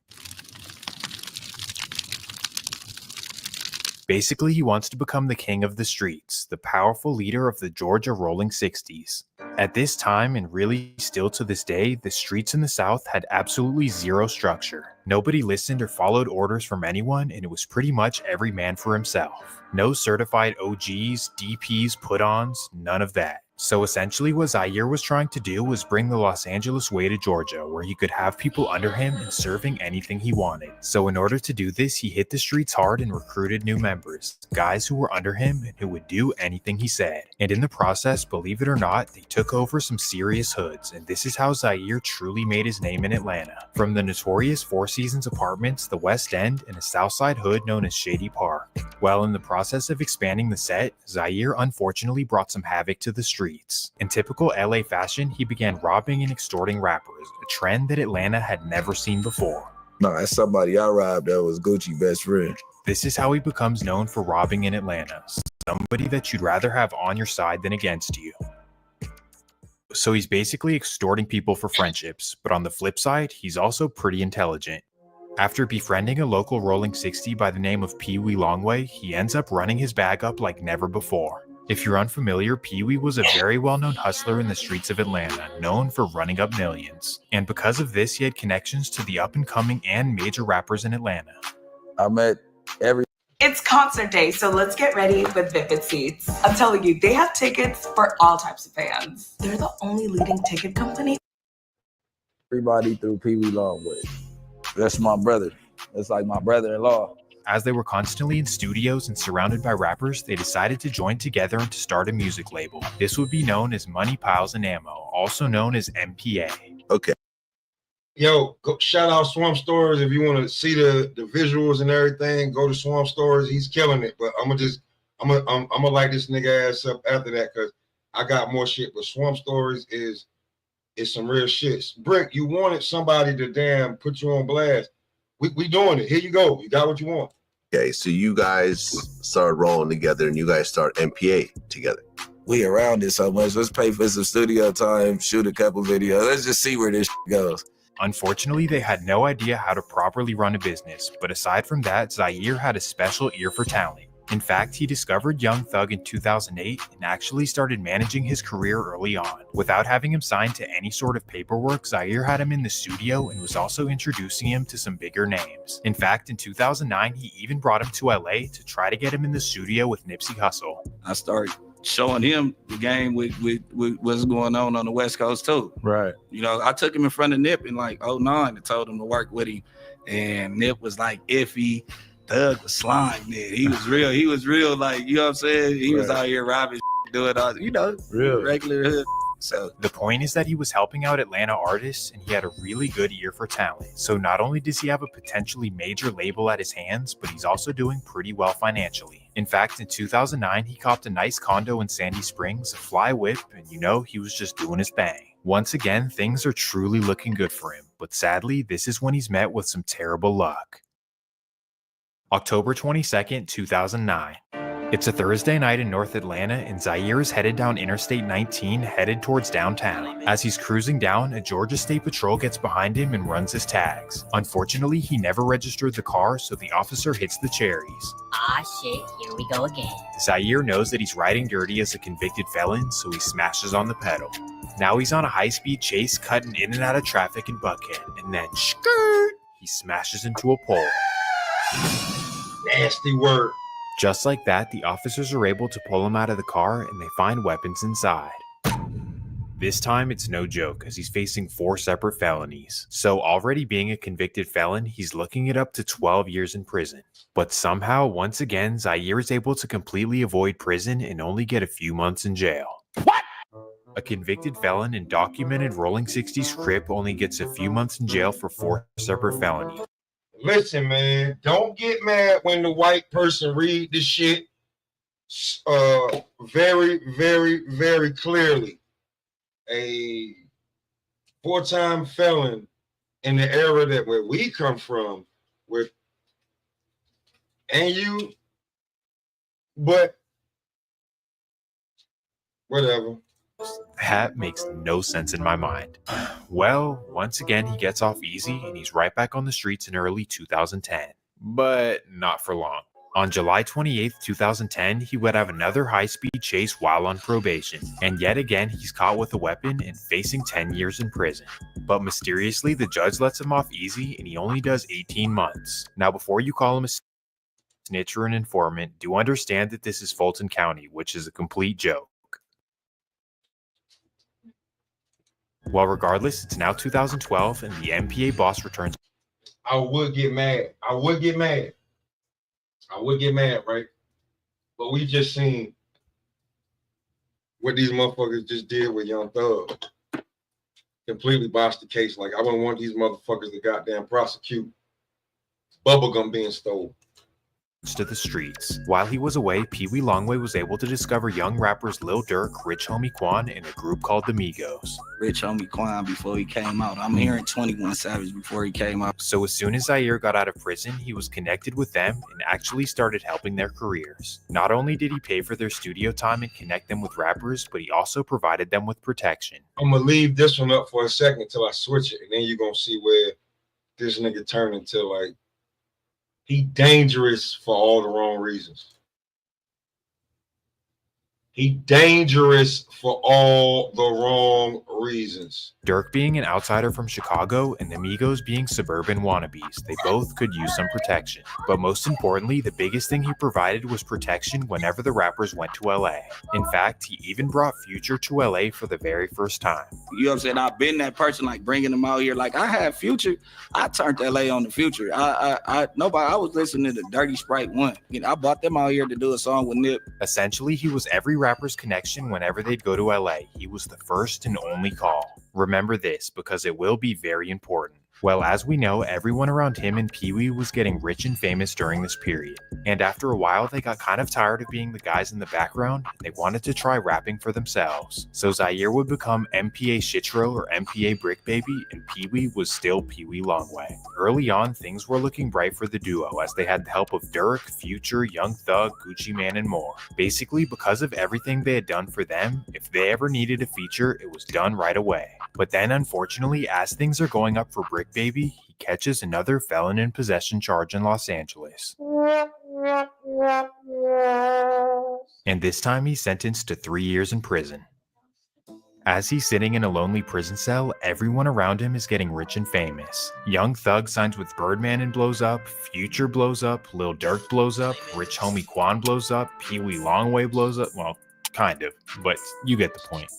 Basically, he wants to become the king of the streets, the powerful leader of the Georgia Rolling 60s. At this time, and really still to this day, the streets in the South had absolutely zero structure. Nobody listened or followed orders from anyone, and it was pretty much every man for himself. No certified OGs, DPs, put-ons, none of that. So essentially what Zaire was trying to do was bring the Los Angeles way to Georgia, where he could have people under him and serving anything he wanted. So in order to do this, he hit the streets hard and recruited new members, guys who were under him and who would do anything he said. And in the process, believe it or not, they took over some serious hoods, and this is how Zaire truly made his name in Atlanta. From the notorious Four Seasons apartments, the West End, and a Southside hood known as Shady Park. While in the process of expanding the set, Zaire unfortunately brought some havoc to the streets. In typical LA fashion, he began robbing and extorting rappers, a trend that Atlanta had never seen before. No, that's somebody I robbed that was Gucci best friend. This is how he becomes known for robbing in Atlanta, somebody that you'd rather have on your side than against you. So he's basically extorting people for friendships, but on the flip side, he's also pretty intelligent. After befriending a local Rolling 60 by the name of Pee Wee Longway, he ends up running his bag up like never before. If you're unfamiliar, Pee Wee was a very well-known hustler in the streets of Atlanta, known for running up millions. And because of this, he had connections to the up-and-coming and major rappers in Atlanta. I met every... It's concert day, so let's get ready with Vivid Seats. I'm telling you, they have tickets for all types of fans. They're the only leading ticket company. Everybody through Pee Wee Longway. That's my brother. That's like my brother-in-law. As they were constantly in studios and surrounded by rappers, they decided to join together and to start a music label. This would be known as Money, Piles, and Ammo, also known as MPA. Okay. Yo, go, shout out Swamp Stories. If you want to see the visuals and everything, go to Swamp Stories. He's killing it. But I'm gonna light this nigga ass up after that because I got more shit. But Swamp Stories is some real shit. Bricc, you wanted somebody to damn put you on blast. We doing it. Here you go. You got what you want. Okay, so you guys started rolling together and you guys start MPA together. We around it so much. Let's pay for some studio time, shoot a couple videos. Let's just see where this goes. Unfortunately, they had no idea how to properly run a business, but aside from that, Zaire had a special ear for talent. In fact, he discovered Young Thug in 2008 and actually started managing his career early on. Without having him signed to any sort of paperwork, Zaire had him in the studio and was also introducing him to some bigger names. In fact, in 2009, he even brought him to LA to try to get him in the studio with Nipsey Hussle. I started showing him the game with what's going on the West Coast too. Right. You know, I took him in front of Nip in like 2009 and told him to work with him. And Nip was like iffy. Thug was slime, man. He was real, like, you know what I'm saying? He was out here robbing, doing all, you know, real regular hood. So the point is that he was helping out Atlanta artists and he had a really good ear for talent. So not only does he have a potentially major label at his hands, but he's also doing pretty well financially. In fact, in 2009, he copped a nice condo in Sandy Springs, a fly whip, and you know, he was just doing his thing. Once again, things are truly looking good for him. but sadly, this is when he's met with some terrible luck. October 22nd, 2009. It's a Thursday night in North Atlanta, and Zaire is headed down Interstate 19, headed towards downtown. As he's cruising down, a Georgia State Patrol gets behind him and runs his tags. Unfortunately, he never registered the car, so the officer hits the cherries. Ah shit, here we go again. Zaire knows that he's riding dirty as a convicted felon, so he smashes on the pedal. Now he's on a high-speed chase, cutting in and out of traffic in Buckhead, and then skirt, he smashes into a pole. Nasty word. Just like that, the officers are able to pull him out of the car and they find weapons inside. This time, it's no joke, as he's facing 4 separate felonies. So already being a convicted felon, he's looking at up to 12 years in prison. But somehow, once again, Zaire is able to completely avoid prison and only get a few months in jail. What? A convicted felon and documented Rolling 60s Crip only gets a few months in jail for 4 separate felonies. Listen, man, don't get mad when the white person read this shit very, very, very clearly. A 4-time felon in the era that where we come from, with and you, but whatever. That makes no sense in my mind. Well, once again, he gets off easy and he's right back on the streets in early 2010. But not for long. On July 28th, 2010, he would have another high-speed chase while on probation. And yet again, he's caught with a weapon and facing 10 years in prison. But mysteriously, the judge lets him off easy and he only does 18 months. Now, before you call him a snitch or an informant, do understand that this is Fulton County, which is a complete joke. Well, regardless, it's now 2012 and the MPA boss returns. I would get mad. I would get mad, right? But we just seen what these motherfuckers just did with Young Thug. Completely botched the case. Like, I wouldn't want these motherfuckers to goddamn prosecute bubblegum being stolen. To the streets. While he was away, Pee Wee Longway was able to discover young rappers Lil Durk, Rich Homie Quan, and a group called the Migos. Rich Homie Quan before he came out. I'm hearing 21 Savage before he came out. So as soon as Zaire got out of prison, he was connected with them and actually started helping their careers. Not only did he pay for their studio time and connect them with rappers, but he also provided them with protection. I'm gonna leave this one up for a second until I switch it, and then you're gonna see where this nigga turned into, like, he dangerous for all the wrong reasons. He dangerous for all the wrong reasons. Durk being an outsider from Chicago and the Migos being suburban wannabes, they both could use some protection. But most importantly, the biggest thing he provided was protection whenever the rappers went to LA. In fact, he even brought Future to LA for the very first time. You know what I'm saying? I've been that person, like bringing them out here. Like, I had Future. I turned LA on the Future. I was listening to Dirty Sprite 1. You know, I brought them out here to do a song with Nip. Essentially, he was every rapper's connection whenever they'd go to LA. He was the first and only call. Remember this, because it will be very important. Well, as we know, everyone around him and Pee Wee was getting rich and famous during this period. And after a while, they got kind of tired of being the guys in the background, and they wanted to try rapping for themselves. So Zaire would become MPA Shitro or MPA Bricc Baby, and Pee Wee was still Pee Wee Longway. Early on, things were looking bright for the duo, as they had the help of Durk, Future, Young Thug, Gucci Mane, and more. Basically, because of everything they had done for them, if they ever needed a feature, it was done right away. But then, unfortunately, as things are going up for Bricc Baby, he catches another felon in possession charge in Los Angeles. And this time he's sentenced to 3 years in prison. As he's sitting in a lonely prison cell, everyone around him is getting rich and famous. Young Thug signs with Birdman and blows up, Future blows up, Lil Durk blows up, Rich Homie Quan blows up, Pee Wee Longway blows up. Well, kind of, but you get the point.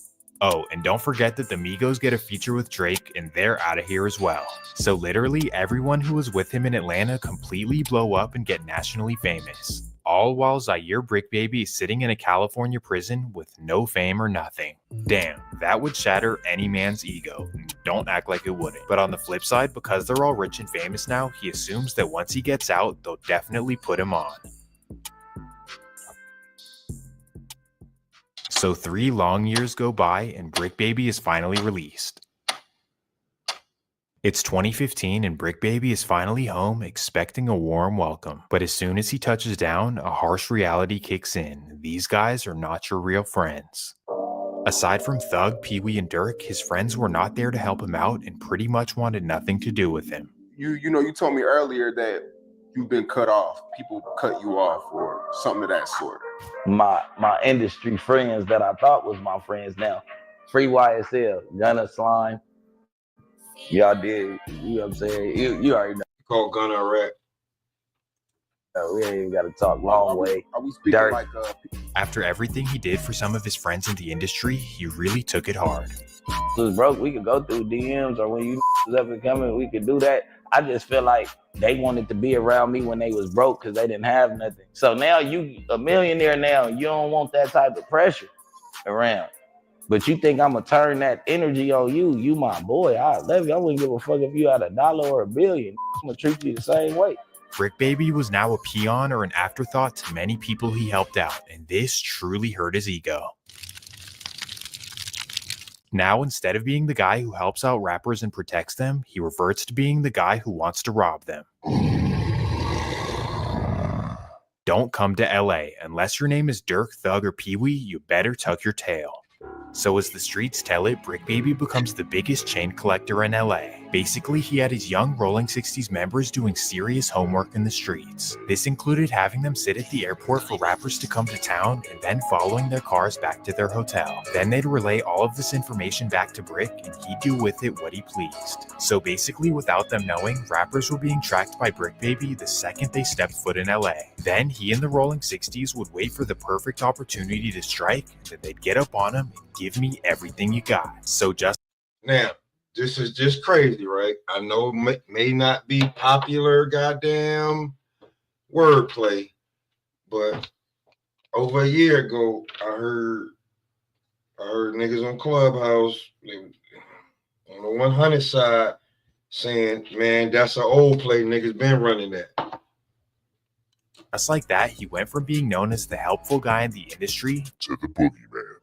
Oh, and don't forget that the Migos get a feature with Drake, and they're out of here as well. So literally everyone who was with him in Atlanta completely blow up and get nationally famous. All while Zaire Bricc Baby is sitting in a California prison with no fame or nothing. Damn, that would shatter any man's ego. Don't act like it wouldn't. But on the flip side, because they're all rich and famous now, he assumes that once he gets out, they'll definitely put him on. So 3 long years go by and Bricc Baby is finally released. It's 2015 and Bricc Baby is finally home expecting a warm welcome. But as soon as he touches down, a harsh reality kicks in. These guys are not your real friends. Aside from Thug, Pee Wee, and Dirk, his friends were not there to help him out and pretty much wanted nothing to do with him. You told me earlier that you've been cut off. People cut you off or something of that sort. My industry friends that I thought was my friends now. Free YSL, Gunna, Slime. Y'all did, you know what I'm saying? You already know. Called Gunna Rap. We ain't even got to talk long way. Are we speaking Dirk. like After everything he did for some of his friends in the industry, he really took it hard. was broke, we could go through DMs, or when you was up and coming, we could do that. I just feel like they wanted to be around me when they was broke because they didn't have nothing. So now you a millionaire now, you don't want that type of pressure around. But you think I'm gonna turn that energy on you? You my boy, I love you. I wouldn't give a fuck if you had $1 or $1 billion. I'm gonna treat you the same way. Bricc Baby was now a peon or an afterthought to many people he helped out, and this truly hurt his ego. Now, instead of being the guy who helps out rappers and protects them, he reverts to being the guy who wants to rob them. Don't come to LA. Unless your name is Dirk, Thug, or Pee Wee, you better tuck your tail. So as the streets tell it, Bricc Baby becomes the biggest chain collector in LA. Basically, he had his young Rolling 60s members doing serious homework in the streets. This included having them sit at the airport for rappers to come to town and then following their cars back to their hotel. Then they'd relay all of this information back to Bricc and he'd do with it what he pleased. So basically, without them knowing, rappers were being tracked by Bricc Baby the second they stepped foot in LA. Then he and the Rolling 60s would wait for the perfect opportunity to strike, and then they'd get up on him and give me everything you got. So just Now, this is just crazy, right? I know it may not be popular goddamn wordplay, but over a year ago, I heard niggas on Clubhouse on the 100 side saying, man, that's an old play. Niggas been running that. just like that, he went from being known as the helpful guy in the industry to the boogeyman.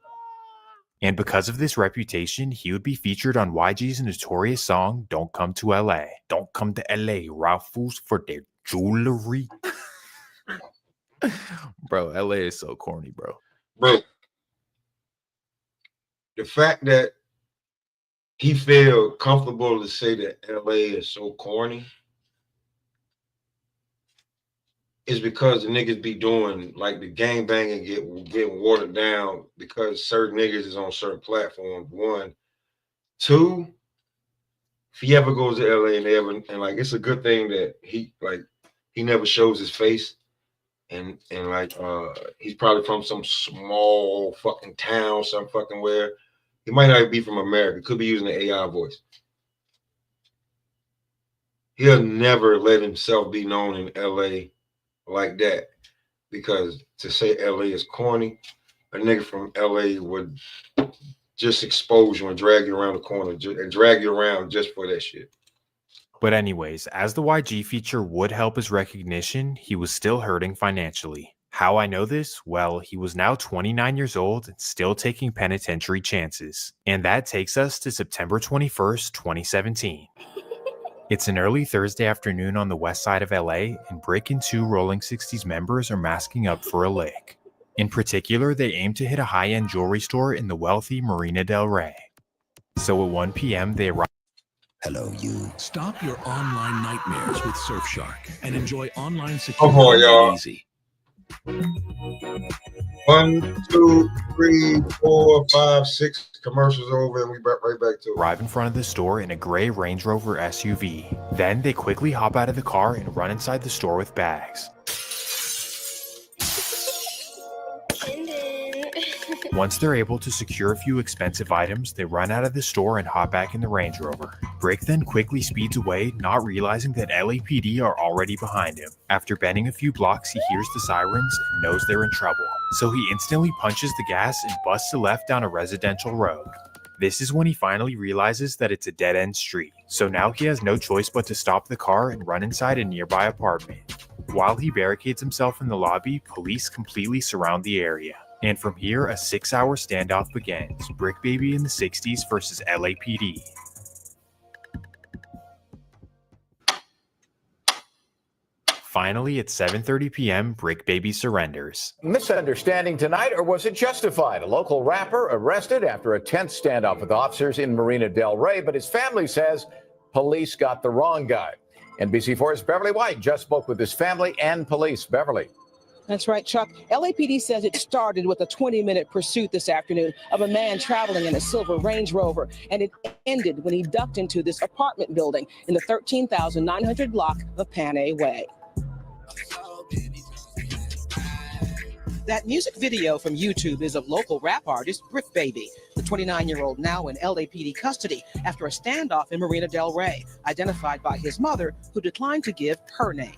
And because of this reputation, he would be featured on YG's notorious song, Don't Come to LA. Don't come to LA, Ralph's for their jewelry. Bro, LA is so corny, bro. Bro, the fact that he felt comfortable to say that LA is so corny is because the niggas be doing like the gang banging getting watered down because certain niggas is on certain platforms. One, two, if he ever goes to LA and like it's a good thing that he never shows his face and he's probably from some small fucking town, some fucking where. He might not be from America, could be using the AI voice. He'll never let himself be known in LA like that, because to say LA is corny, a nigga from LA would just expose you and drag you around the corner and drag you around just for that shit. But anyways, as the YG feature would help his recognition, he was still hurting financially. How I know this? Well, he was now 29 years old and still taking penitentiary chances. And that takes us to September 21st, 2017. It's an early Thursday afternoon on the west side of LA, and Bricc and two Rolling 60s members are masking up for a lick. In particular, they aim to hit a high-end jewelry store in the wealthy Marina del Rey. So at 1 p.m., they arrive. Hello, you. Stop your online nightmares with Surfshark and enjoy online Come on, security y'all. easy. 1, 2, 3, 4, 5, 6 commercials over, and we right back to it. Arrive in front of the store in a gray Range Rover SUV. Then they quickly hop out of the car and run inside the store with bags. Once they're able to secure a few expensive items, they run out of the store and hop back in the Range Rover. Bricc then quickly speeds away, not realizing that LAPD are already behind him. After bending a few blocks, he hears the sirens and knows they're in trouble. So he instantly punches the gas and busts a left down a residential road. This is when he finally realizes that it's a dead-end street. So now he has no choice but to stop the car and run inside a nearby apartment. While he barricades himself in the lobby, police completely surround the area. And from here, a 6-hour standoff begins. Bricc Baby in the 60s versus LAPD. Finally, at 7:30 p.m., Bricc Baby surrenders. Misunderstanding tonight, or was it justified? A local rapper arrested after a tense standoff with officers in Marina Del Rey, but his family says police got the wrong guy. NBC4's Beverly White just spoke with his family and police. Beverly. That's right, Chuck. LAPD says it started with a 20-minute pursuit this afternoon of a man traveling in a silver Range Rover, and it ended when he ducked into this apartment building in the 13,900 block of Panay Way. That music video from YouTube is of local rap artist Bricc Baby, the 29-year-old now in LAPD custody after a standoff in Marina Del Rey, identified by his mother, who declined to give her name.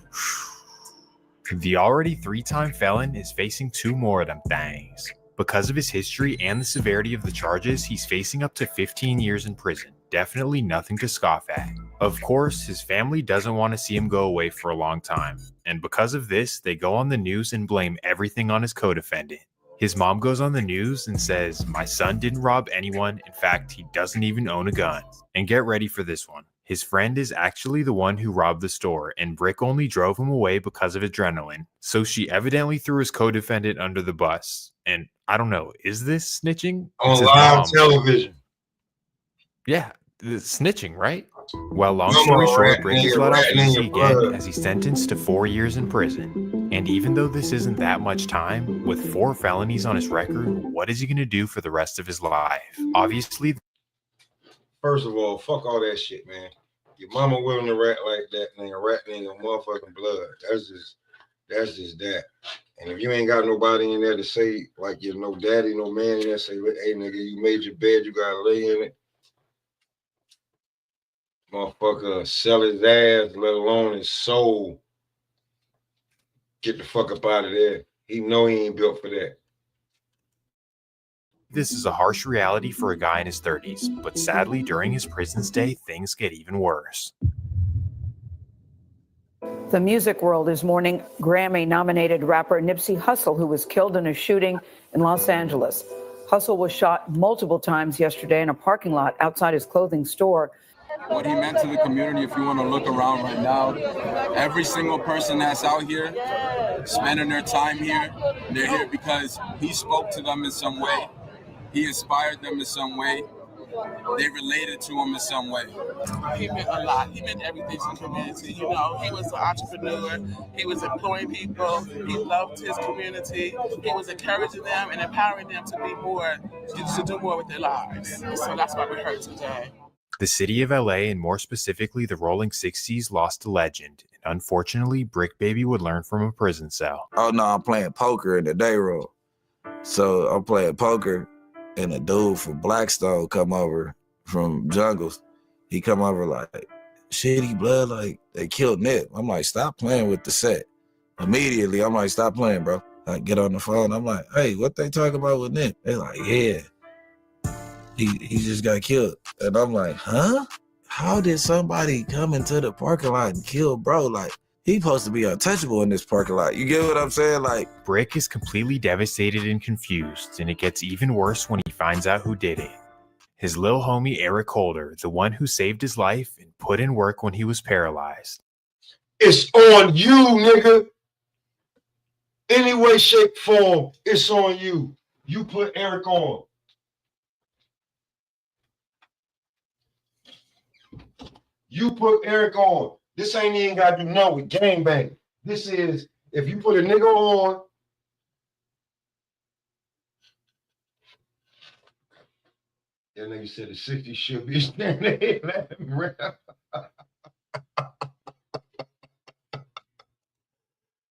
The already 3-time felon is facing 2 more of them things. Because of his history and the severity of the charges, he's facing up to 15 years in prison. Definitely nothing to scoff at. Of course, his family doesn't want to see him go away for a long time. And because of this, they go on the news and blame everything on his co-defendant. His mom goes on the news and says, "My son didn't rob anyone. In fact, he doesn't even own a gun." And get ready for this one. His friend is actually the one who robbed the store, and Bricc only drove him away because of adrenaline. So she evidently threw his co-defendant under the bus. And I don't know, is this snitching? On live television. Yeah, it's snitching, right? Well, long story short, Bricc is let off easy again as he's sentenced to 4 years in prison. And even though this isn't that much time, with 4 felonies on his record, what is he going to do for the rest of his life? Obviously, First of all, fuck all that shit, man. Your mama willing to rat like that, man. A rat in your motherfucking blood. That's just that. And if you ain't got nobody in there to say, like, you're no daddy, no man in there, say, hey, nigga, you made your bed, you gotta lay in it. Motherfucker sell his ass, let alone his soul. Get the fuck up out of there. He know he ain't built for that. this is a harsh reality for a guy in his 30s, but sadly, during his prison stay, things get even worse. The music world is mourning Grammy-nominated rapper Nipsey Hussle, who was killed in a shooting in Los Angeles. Hussle was shot multiple times yesterday in a parking lot outside his clothing store. What he meant to the community, if you want to look around right now, every single person that's out here spending their time here, they're here because he spoke to them in some way. He inspired them in some way. They related to him in some way. He meant a lot. He meant everything to the community. You know, he was an entrepreneur. He was employing people. He loved his community. He was encouraging them and empowering them to be more, to do more with their lives. So that's why we're here today. The city of LA, and more specifically the Rolling 60s, lost a legend. And unfortunately, Bricc Baby would learn from a prison cell. Oh no, I'm playing poker in the day room. So I'm playing poker, and a dude from Blackstone come over from Jungles. He come over like, shitty blood, like they killed Nip. I'm like, stop playing with the set. Immediately, I'm like, stop playing, bro. I get on the phone. I'm like, hey, what they talking about with Nip? They're like, yeah. He just got killed. And I'm like, huh? How did somebody come into the parking lot and kill bro? Like, he supposed to be untouchable in this parking lot. You get what I'm saying? Like, Bricc is completely devastated and confused, and it gets even worse when he finds out who did it. His lil homie Eric Holder, the one who saved his life and put in work when he was paralyzed. It's on you, nigga. Any way, shape, form, it's on you. You put Eric on. You put Eric on. This ain't even got to do nothing with gangbang. This is, if you put a nigga on, that nigga said the 60s should be standing there laughing around.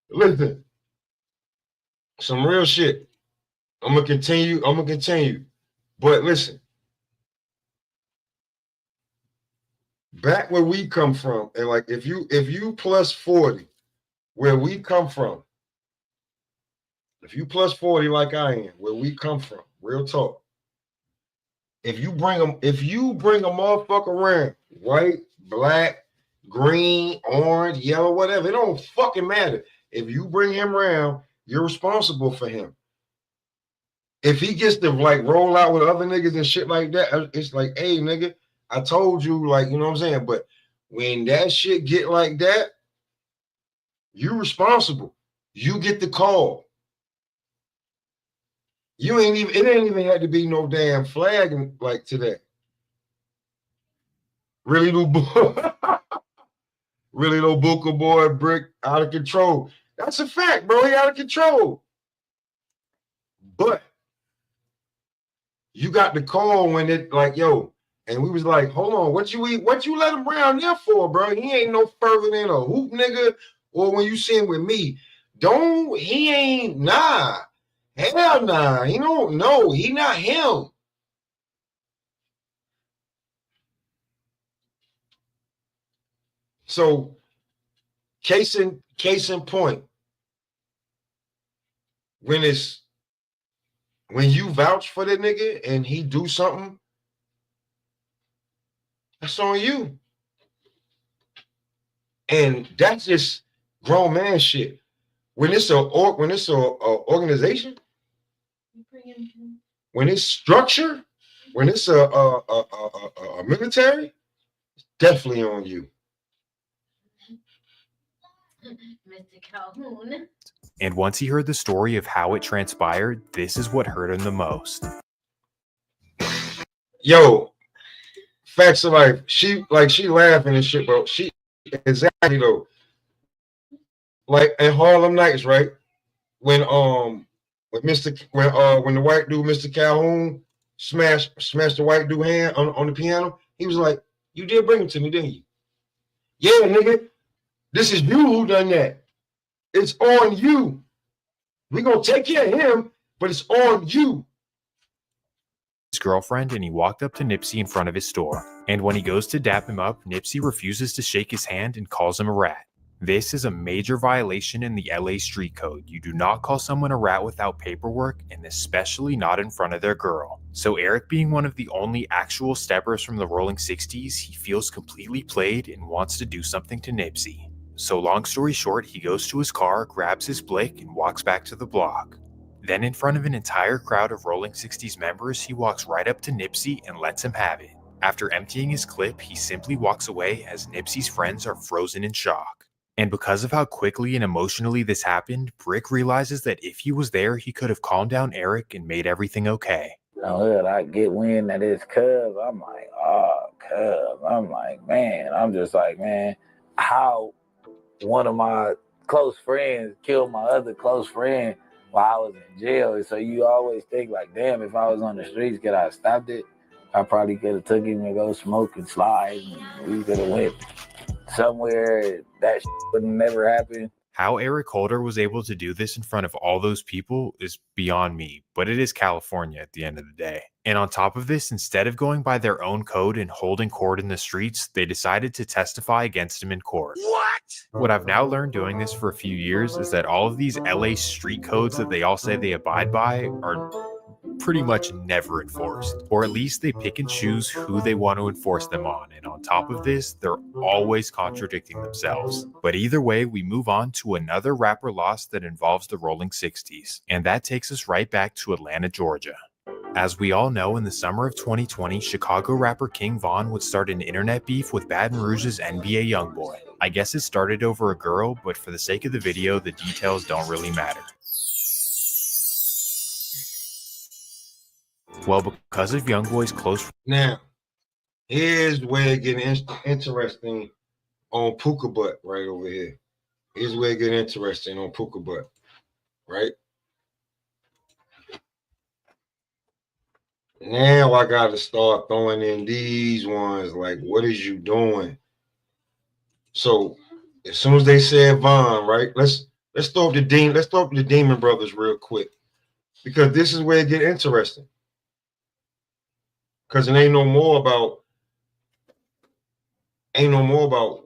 Listen, some real shit. I'm gonna continue. But listen. Back where we come from, and like if you plus 40, where we come from, if you plus 40 like I am, where we come from, real talk. If you bring a motherfucker around, white, black, green, orange, yellow, whatever, it don't fucking matter. If you bring him around, you're responsible for him. If he gets to like roll out with other niggas and shit like that, it's like, hey, nigga, I told you, like, you know what I'm saying? But when that shit get like that, You responsible. You get the call. It ain't even had to be no damn flag like today. Really little boy, really little Booker boy, Bricc out of control. That's a fact, bro. He out of control. But you got the call when it like, yo, and we was like, hold on, what you let him round there for, bro? He ain't no further than a hoop nigga. Or when you see him with me, he ain't, nah. Hell nah. He don't know. He not him. So case in point, when you vouch for the nigga and he do something, that's on you. And that's just grown man shit. When it's a organization, when it's structure, when it's a military, it's definitely on you. Mr. Calhoun. And once he heard the story of how it transpired, this is what hurt him the most. Yo, facts of life. She laughing and shit, bro. She exactly though. Like in Harlem Nights, right? When the white dude, Mr. Calhoun, smashed the white dude hand on the piano, he was like, "You did bring him to me, didn't you?" Yeah, nigga. This is you who done that. It's on you. We gonna take care of him, but it's on you. His girlfriend, and he walked up to Nipsey in front of his store. And when he goes to dap him up, Nipsey refuses to shake his hand and calls him a rat. This is a major violation in the LA street code. You do not call someone a rat without paperwork, and especially not in front of their girl. So Eric, being one of the only actual steppers from the Rolling 60s, he feels completely played and wants to do something to Nipsey. So long story short, he goes to his car, grabs his blick, and walks back to the block. Then in front of an entire crowd of Rolling 60s members, he walks right up to Nipsey and lets him have it. After emptying his clip, he simply walks away as Nipsey's friends are frozen in shock. And because of how quickly and emotionally this happened, Bricc realizes that if he was there, he could have calmed down Eric and made everything okay. Oh, I get wind that it's Cub. I'm like, oh, Cub. I'm like, man, how one of my close friends killed my other close friend while I was in jail. So you always think like, damn, if I was on the streets, could I have stopped it? I probably could have took him and go smoke and slide. And we could have went somewhere that would never happen. How Eric Holder was able to do this in front of all those people is beyond me, but it is California at the end of the day. And on top of this, instead of going by their own code and holding court in the streets, they decided to testify against him in court. What I've now learned doing this for a few years is that all of these LA street codes that they all say they abide by are pretty much never enforced, or at least they pick and choose who they want to enforce them on. And on top of this, they're always contradicting themselves. But either way, we move on to another rapper loss that involves the Rolling 60s, and that takes us right back to Atlanta, Georgia. As we all know, in the summer of 2020, Chicago rapper King Von would start an internet beef with Baton Rouge's NBA YoungBoy. I guess it started over a girl, but for the sake of the video, the details don't really matter. Well, because of YoungBoy's close... Now, here's where it gets interesting on Puka Butt right over here. Here's where it gets interesting on Puka Butt, right? Now I got to start throwing in these ones like, what is you doing? So as soon as they said Von, right? Let's throw up the Demon Brothers real quick, because this is where it get interesting. Because it ain't no more about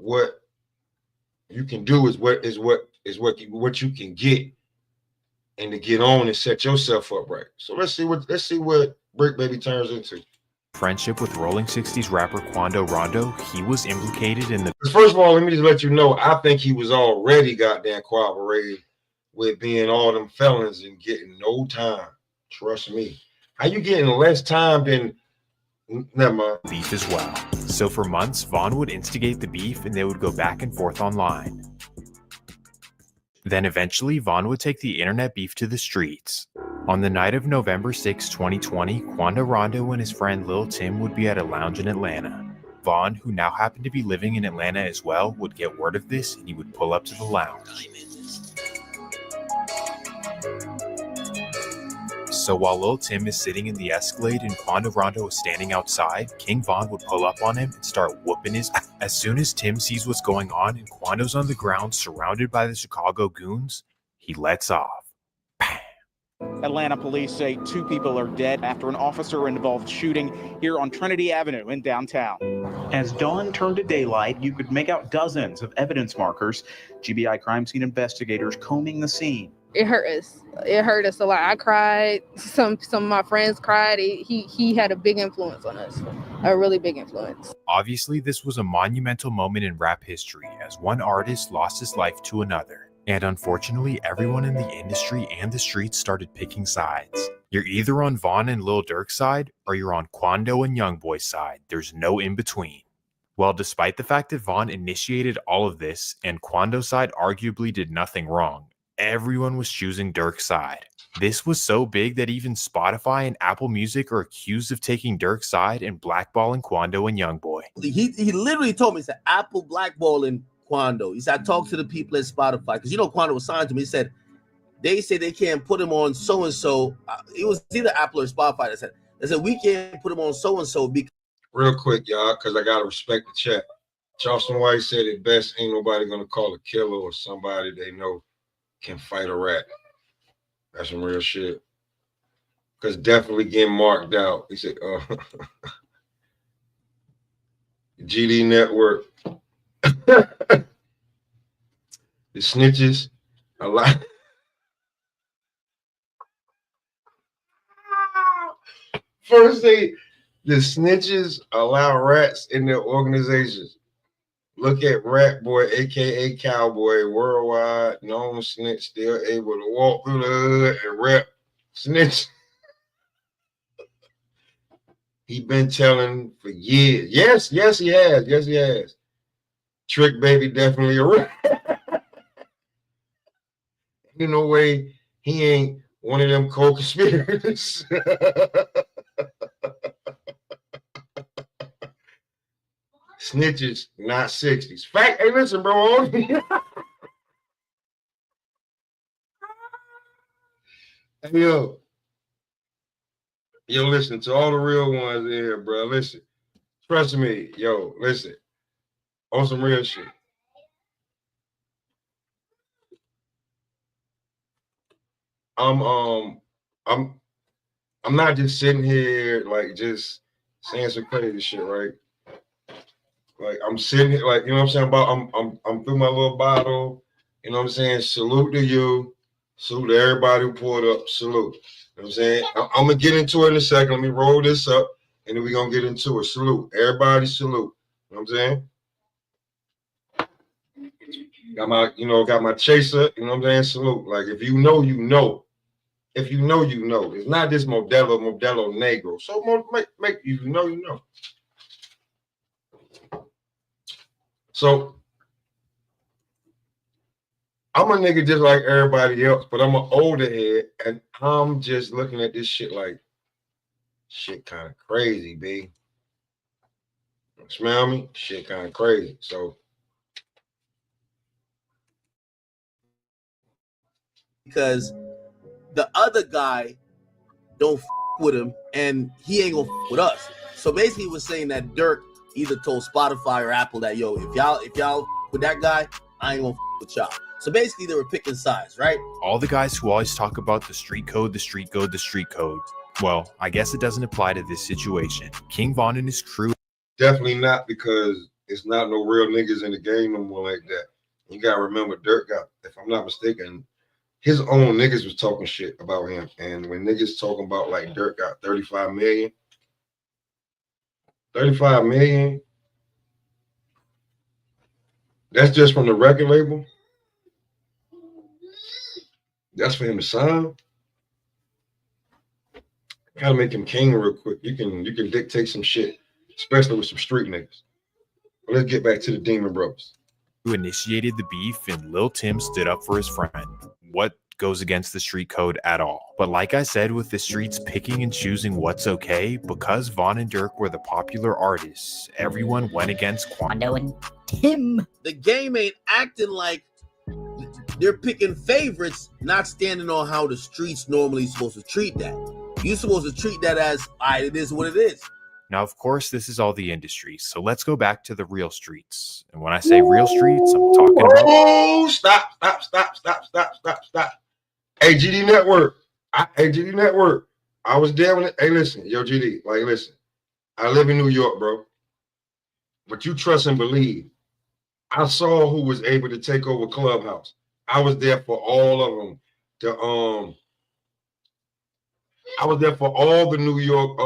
what you can do, is what you can get, and to get on and set yourself up right. So let's see what Bricc Baby turns into. Friendship with Rolling 60s rapper Quando Rondo, he was implicated in the... First of all, let me just let you know, I think he was already goddamn cooperated with being all them felons and getting no time. Trust me. How you getting less time than... Never mind. Beef as well. So for months, Von would instigate the beef and they would go back and forth online. Then eventually, Vaughn would take the internet beef to the streets. On the night of November 6, 2020, Quando Rondo and his friend Lil Tim would be at a lounge in Atlanta. Vaughn, who now happened to be living in Atlanta as well, would get word of this and he would pull up to the lounge. So while Lil Tim is sitting in the Escalade and Quando Rondo is standing outside, King Von would pull up on him and start whooping his ass. As soon as Tim sees what's going on and Quando's on the ground surrounded by the Chicago goons, he lets off. Atlanta police say 2 people are dead after an officer-involved shooting here on Trinity Avenue in downtown. As dawn turned to daylight, you could make out dozens of evidence markers. GBI crime scene investigators combing the scene. It hurt us. It hurt us a lot. I cried. Some of my friends cried. He had a big influence on us, a really big influence. Obviously, this was a monumental moment in rap history as one artist lost his life to another. And unfortunately, everyone in the industry and the streets started picking sides. You're either on Vaughn and Lil Durk's side, or you're on Quando and Youngboy's side. There's no in between. Well, despite the fact that Vaughn initiated all of this, and Quando's side arguably did nothing wrong, everyone was choosing Durk's side. This was so big that even Spotify and Apple Music are accused of taking Durk's side and blackballing Quando and Youngboy. He literally told me, he said, Apple blackballing Quando. He said, I talked to the people at Spotify, because Quando was signed to me. He said, they say they can't put him on so-and-so. It was either Apple or Spotify that said, we can't put him on so-and-so because. Real quick, y'all, because I got to respect the chat. Charleston White said it best, ain't nobody going to call a killer or somebody they know can fight a rat. That's some real shit. Because definitely getting marked out. He said, GD Network. The snitches a lot. First thing, the snitches allow rats in their organizations. Look at Rat Boy, aka Cowboy, worldwide known snitch, still able to walk through the hood and rap snitch. He been telling for years. Yes, he has. Yes, he has. Bricc Baby definitely a rat. Ain't no way he ain't one of them co-conspirators. Snitches, not 60s. Fact, hey, listen, bro. Hey, yo, listen to all the real ones in here, bro. Listen, trust me, yo, listen, on some real shit. I'm not just sitting here like just saying some crazy shit, right? Like I'm sitting here, like, you know what I'm saying? About I'm through my little bottle, you know what I'm saying? Salute to you, salute to everybody who pulled up, salute. You know what I'm saying? I'm gonna get into it in a second. Let me roll this up and then we're gonna get into it. Salute. Everybody salute. You know what I'm saying? Got my chaser, you know what I'm saying? Salute. Like if you know, you know. If you know, you know. It's not this Modelo Negro. So make you know, you know. So I'm a nigga just like everybody else, but I'm an older head, and I'm just looking at this shit like shit kind of crazy, B. Smell me? Shit kind of crazy. So because the other guy don't with him, and he ain't gonna with us. So basically, he was saying that Durk either told Spotify or Apple that, yo, if y'all with that guy, I ain't gonna with y'all. So basically, they were picking sides, right? All the guys who always talk about the street code, the street code, the street code. Well, I guess it doesn't apply to this situation. King Von and his crew. Definitely not, because it's not no real niggas in the game no more like that. You gotta remember, Durk got, if I'm not mistaken, his own niggas was talking shit about him. And when niggas talking about like Durk got 35 million, 35 million, that's just from the record label. That's for him to sign. Gotta make him king real quick. You can dictate some shit, especially with some street niggas. But let's get back to the Demon Brothers. who initiated the beef, and Lil Tim stood up for his friend. What goes against the street code at all? But like I said, with the streets picking and choosing what's okay, because Vaughn and Dirk were the popular artists, everyone went against Quando and Tim. The game ain't acting like they're picking favorites, not standing on how the streets normally supposed to treat that. You're supposed to treat that as, all right, it is what it is. Now, of course, this is all the industry, so let's go back to the real streets. And when I say real streets, I'm talking about... Oh, stop. Hey, GD Network. GD Network. I was there when hey, listen, yo, GD, like, listen. I live in New York, bro. But you trust and believe. I saw who was able to take over Clubhouse. I was there for all of them. I was there for all the New York,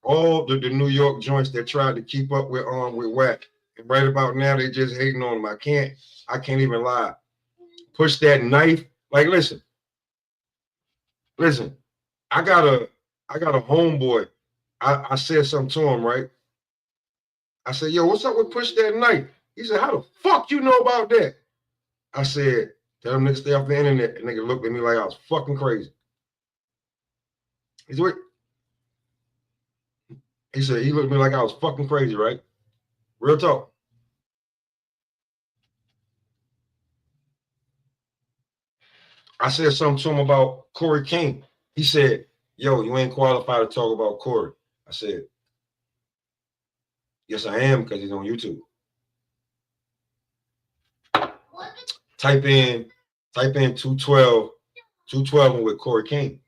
all the New York joints that tried to keep up with Wack. And right about now, they just hating on them. I can't even lie. Push that knife. Like, listen. I got a homeboy. I said something to him, right? I said, yo, what's up with Push That Knife? He said, how the fuck you know about that? I said, tell them niggas stay off the internet. And nigga looked at me like I was fucking crazy. He said, he looked at me like I was fucking crazy, right? Real talk. I said something to him about Corey King. He said, yo, you ain't qualified to talk about Corey. I said, yes, I am, because he's on YouTube. Type in 212 with Corey King.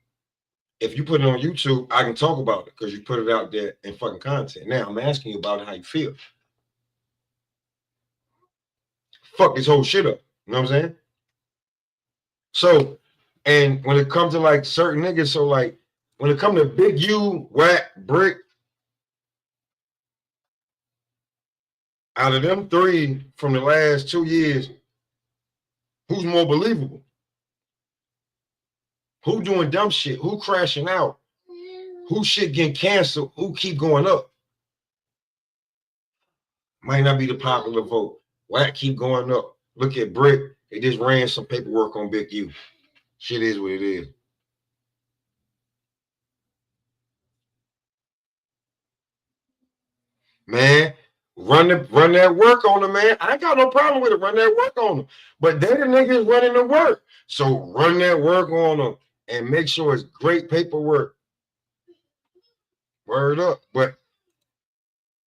If you put it on YouTube, I can talk about it because you put it out there in fucking content. Now I'm asking you about how you feel. Fuck this whole shit up. You know what I'm saying? So, and when it comes to like certain niggas, so like when it comes to Big U, Wack, Bricc, out of them three from the last 2 years, who's more believable? Who doing dumb shit? Who crashing out? Who shit getting canceled? Who keep going up? Might not be the popular vote. Wack keep going up. Look at Bricc. They just ran some paperwork on Big U. Shit is what it is. Man, run that work on them, man. I ain't got no problem with it. Run that work on them. But they're the niggas running the work. So run that work on them and make sure it's great paperwork. Word up. But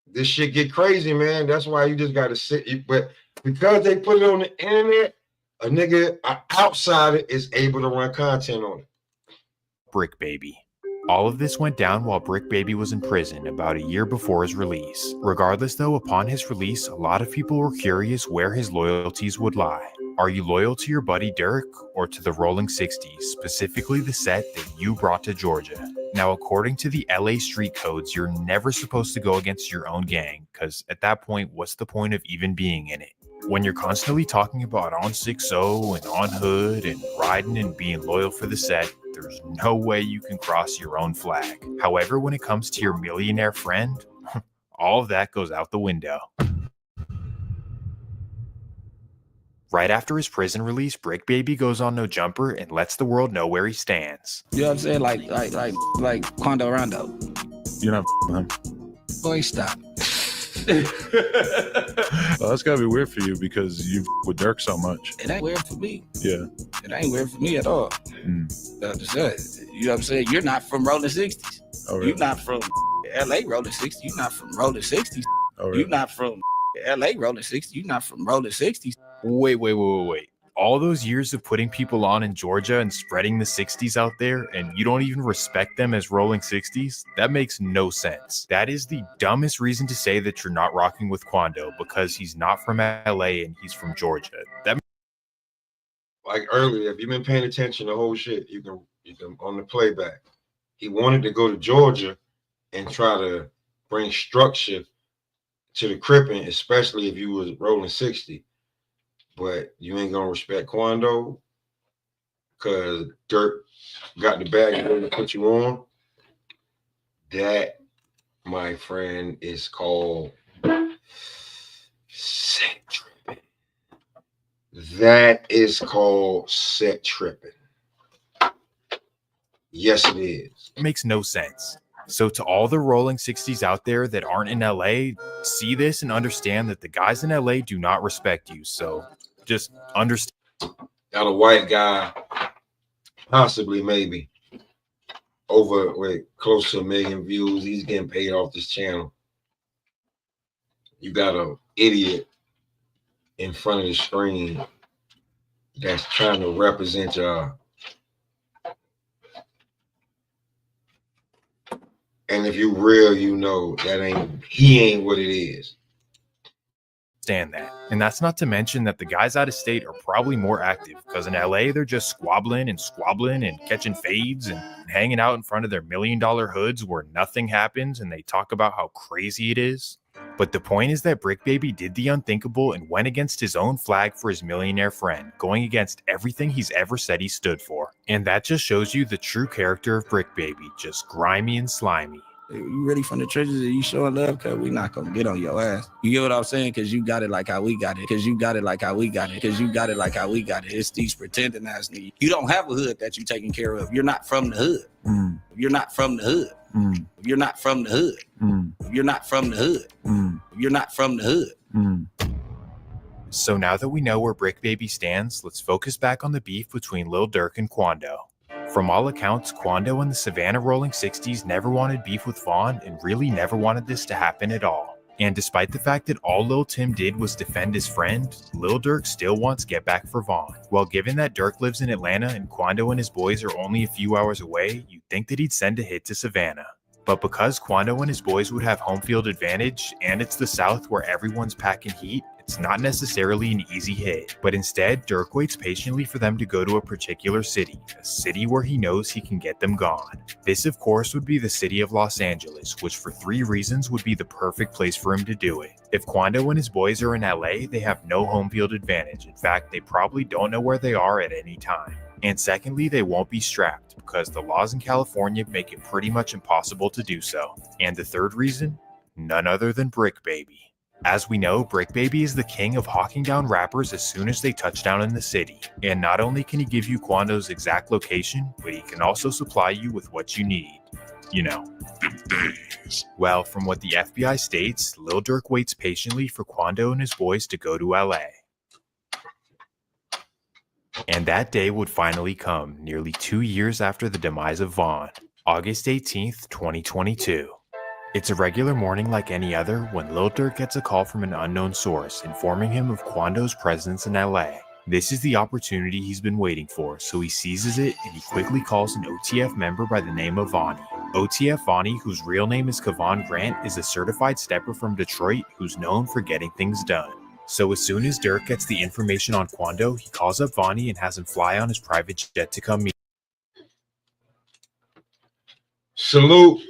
this shit get crazy, man. That's why you just got to sit. But because they put it on the internet, a nigga, an outsider is able to run content on it. Bricc Baby. All of this went down while Bricc Baby was in prison about a year before his release. Regardless though, upon his release, a lot of people were curious where his loyalties would lie. Are you loyal to your buddy Dirk or to the Rolling 60s, specifically the set that you brought to Georgia? Now, according to the LA street codes, you're never supposed to go against your own gang, because at that point, what's the point of even being in it? When you're constantly talking about on 6-0 and on hood and riding and being loyal for the set, there's no way you can cross your own flag. However, when it comes to your millionaire friend, all of that goes out the window. Right after his prison release, Bricc Baby goes on No Jumper and lets the world know where he stands. You know what I'm saying? Like Quando Rondo. You're not with him. Boy, stop. Well, that's gotta be weird for you because you with Dirk so much. It ain't weird for me. Yeah. It ain't weird for me at all. You know what I'm saying? You're not from Rolling 60s. Oh, really? You're not from LA Rolling 60s. You're not from Rolling 60s. Oh, really? You're not from LA Rolling 60s. You're not from Rolling 60s. Wait. All those years of putting people on in Georgia and spreading the 60s out there, and you don't even respect them as Rolling 60s? That makes no sense. That is the dumbest reason to say that you're not rocking with Quando, because he's not from LA and he's from Georgia. Like earlier, if you've been paying attention to the whole shit, you can on the playback. He wanted to go to Georgia and try to bring structure to the Crippin', especially if you was Rolling 60. But you ain't gonna respect Quando because Dirk got the bag to put you on. That, my friend, is called set tripping. That is called set tripping. Yes, it is. It makes no sense. So to all the rolling 60s out there that aren't in LA, see this and understand that the guys in LA do not respect you. So just understand. Got a white guy, possibly maybe, over close to 1 million views. He's getting paid off this channel. You got an idiot in front of the screen that's trying to represent y'all. And if you real, you know he ain't what it is. Understand that. And that's not to mention that the guys out of state are probably more active because in LA they're just squabbling and catching fades and hanging out in front of their $1 million hoods where nothing happens and they talk about how crazy it is. But the point is that Bricc Baby did the unthinkable and went against his own flag for his millionaire friend, going against everything he's ever said he stood for. And that just shows you the true character of Bricc Baby, just grimy and slimy. You really from the trenches and you showing love, cause we not gonna get on your ass. You get what I'm saying? Cause you got it like how we got it. Cause you got it like how we got it. Cause you got it like how we got it. It's these pretending ass niggas. You don't have a hood that you taking care of. You're not from the hood. You're not from the hood. You're not from the hood. You're not from the hood. You're not from the hood. So now that we know where Bricc Baby stands, let's focus back on the beef between Lil Durk and Quando. From all accounts, Quando and the Savannah Rolling 60s never wanted beef with Vaughn and really never wanted this to happen at all. And despite the fact that all Lil Tim did was defend his friend, Lil Durk still wants get back for Vaughn. Well, given that Durk lives in Atlanta and Quando and his boys are only a few hours away, you'd think that he'd send a hit to Savannah. But because Quando and his boys would have home field advantage, and it's the South where everyone's packing heat, it's not necessarily an easy hit. But instead, Durk waits patiently for them to go to a particular city, a city where he knows he can get them gone. This, of course, would be the city of Los Angeles, which for 3 reasons would be the perfect place for him to do it. If Quando and his boys are in LA, they have no home field advantage. In fact, they probably don't know where they are at any time. And secondly, they won't be strapped because the laws in California make it pretty much impossible to do so. And the third reason? None other than Bricc Baby. As we know, Bricc Baby is the king of hawking down rappers as soon as they touch down in the city. And not only can he give you Quando's exact location, but he can also supply you with what you need. You know, the days. Well, from what the FBI states, Lil Durk waits patiently for Quando and his boys to go to LA. And that day would finally come, nearly 2 years after the demise of Vaughn, August 18th, 2022. It's a regular morning like any other when Lil Durk gets a call from an unknown source informing him of Quando's presence in LA. This is the opportunity he's been waiting for, so he seizes it and he quickly calls an OTF member by the name of Vonnie. OTF Vonnie, whose real name is Kevon Grant, is a certified stepper from Detroit who's known for getting things done. So as soon as Durk gets the information on Quando, he calls up Vonnie and has him fly on his private jet to come meet. Salute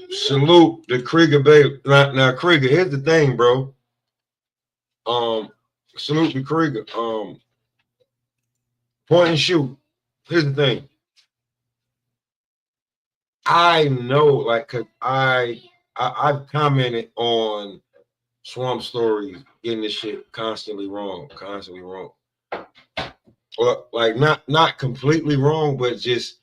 the Krieger Baby. Now Krieger, here's the thing, bro. Salute the Krieger. Point and shoot. Here's the thing. I know, like, cause I've commented on Swamp Stories getting this shit constantly wrong. Well, like not completely wrong, but just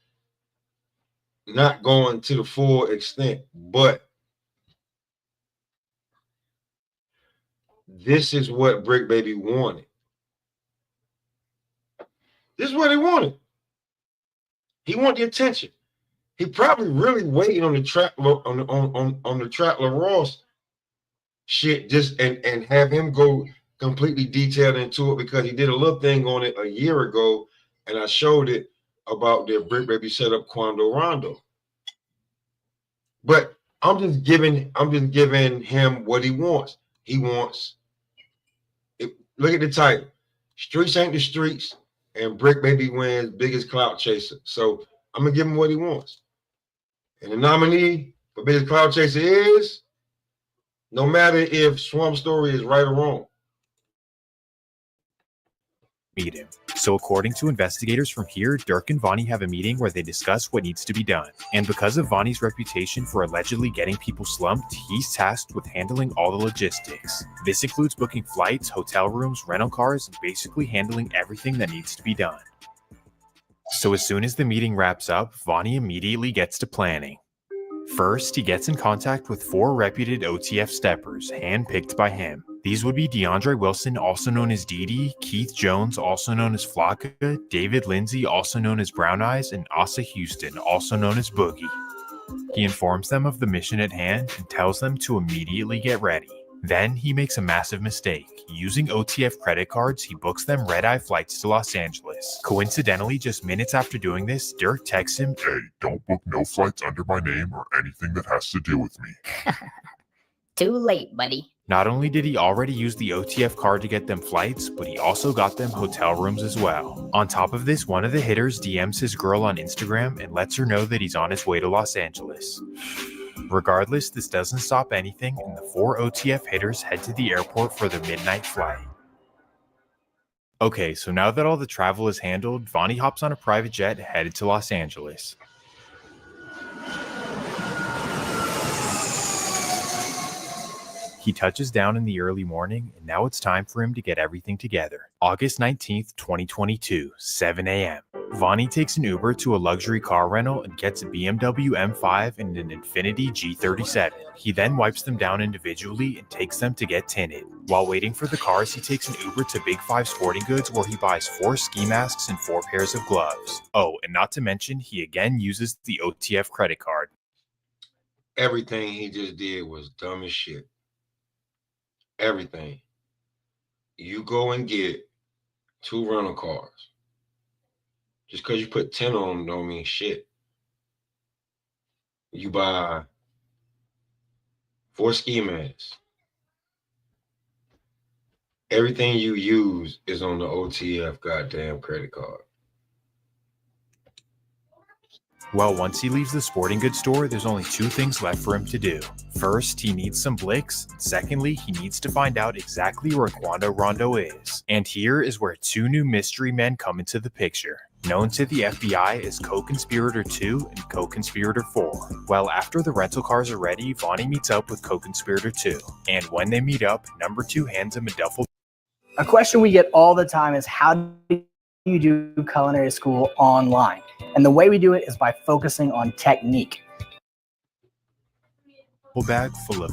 not going to the full extent. But this is what Bricc Baby wanted. This is what he wanted. He wanted the attention. He probably really waiting on the trap on the Trap Ross shit, just and have him go completely detailed into it, because he did a little thing on it a year ago, and I showed it about their Bricc Baby set up Quando Rondo. But I'm just giving him what he wants. He wants it. Look at the title. Streets Ain't the Streets, and Bricc Baby wins Biggest Clout Chaser. So I'm gonna give him what he wants. And the nominee for Biggest Clout Chaser is, no matter if Swamp Story is right or wrong, meet him. So according to investigators from here, Dirk and Vonnie have a meeting where they discuss what needs to be done. And because of Vonnie's reputation for allegedly getting people slumped, he's tasked with handling all the logistics. This includes booking flights, hotel rooms, rental cars, and basically handling everything that needs to be done. So as soon as the meeting wraps up, Vonnie immediately gets to planning. First, he gets in contact with 4 reputed OTF steppers, handpicked by him. These would be DeAndre Wilson, also known as Didi, Keith Jones, also known as Flocka, David Lindsay, also known as Brown Eyes, and Asa Houston, also known as Boogie. He informs them of the mission at hand and tells them to immediately get ready. Then he makes a massive mistake. Using OTF credit cards, he books them red-eye flights to Los Angeles. Coincidentally, just minutes after doing this, Dirk texts him, "Hey, don't book no flights under my name or anything that has to do with me." Too late, buddy. Not only did he already use the OTF card to get them flights, but he also got them hotel rooms as well. On top of this, one of the hitters DMs his girl on Instagram and lets her know that he's on his way to Los Angeles. Regardless, this doesn't stop anything, and the 4 OTF hitters head to the airport for the midnight flight. Okay, so now that all the travel is handled, Vonnie hops on a private jet headed to Los Angeles. He touches down in the early morning, and now it's time for him to get everything together. August 19th, 2022, 7 a.m. Vonnie takes an Uber to a luxury car rental and gets a BMW M5 and an Infiniti G37. He then wipes them down individually and takes them to get tinted. While waiting for the cars, he takes an Uber to Big 5 Sporting Goods where he buys 4 ski masks and 4 pairs of gloves. Oh, and not to mention, he again uses the OTF credit card. Everything he just did was dumb as shit. Everything. You go and get 2 rental cars. Just because you put 10 on them don't mean shit. You buy 4 ski masks. Everything you use is on the OTF goddamn credit card. Well, once he leaves the sporting goods store, there's only 2 things left for him to do. First, he needs some blicks. Secondly, he needs to find out exactly where Quando Rondo is. And here is where 2 new mystery men come into the picture. Known to the FBI as Co-Conspirator 2 and Co-Conspirator 4. Well, after the rental cars are ready, Vonnie meets up with Co-Conspirator 2. And when they meet up, number 2 hands him a duffel. A question we get all the time is, how do you do culinary school online? And the way we do it is by focusing on technique. Bag full of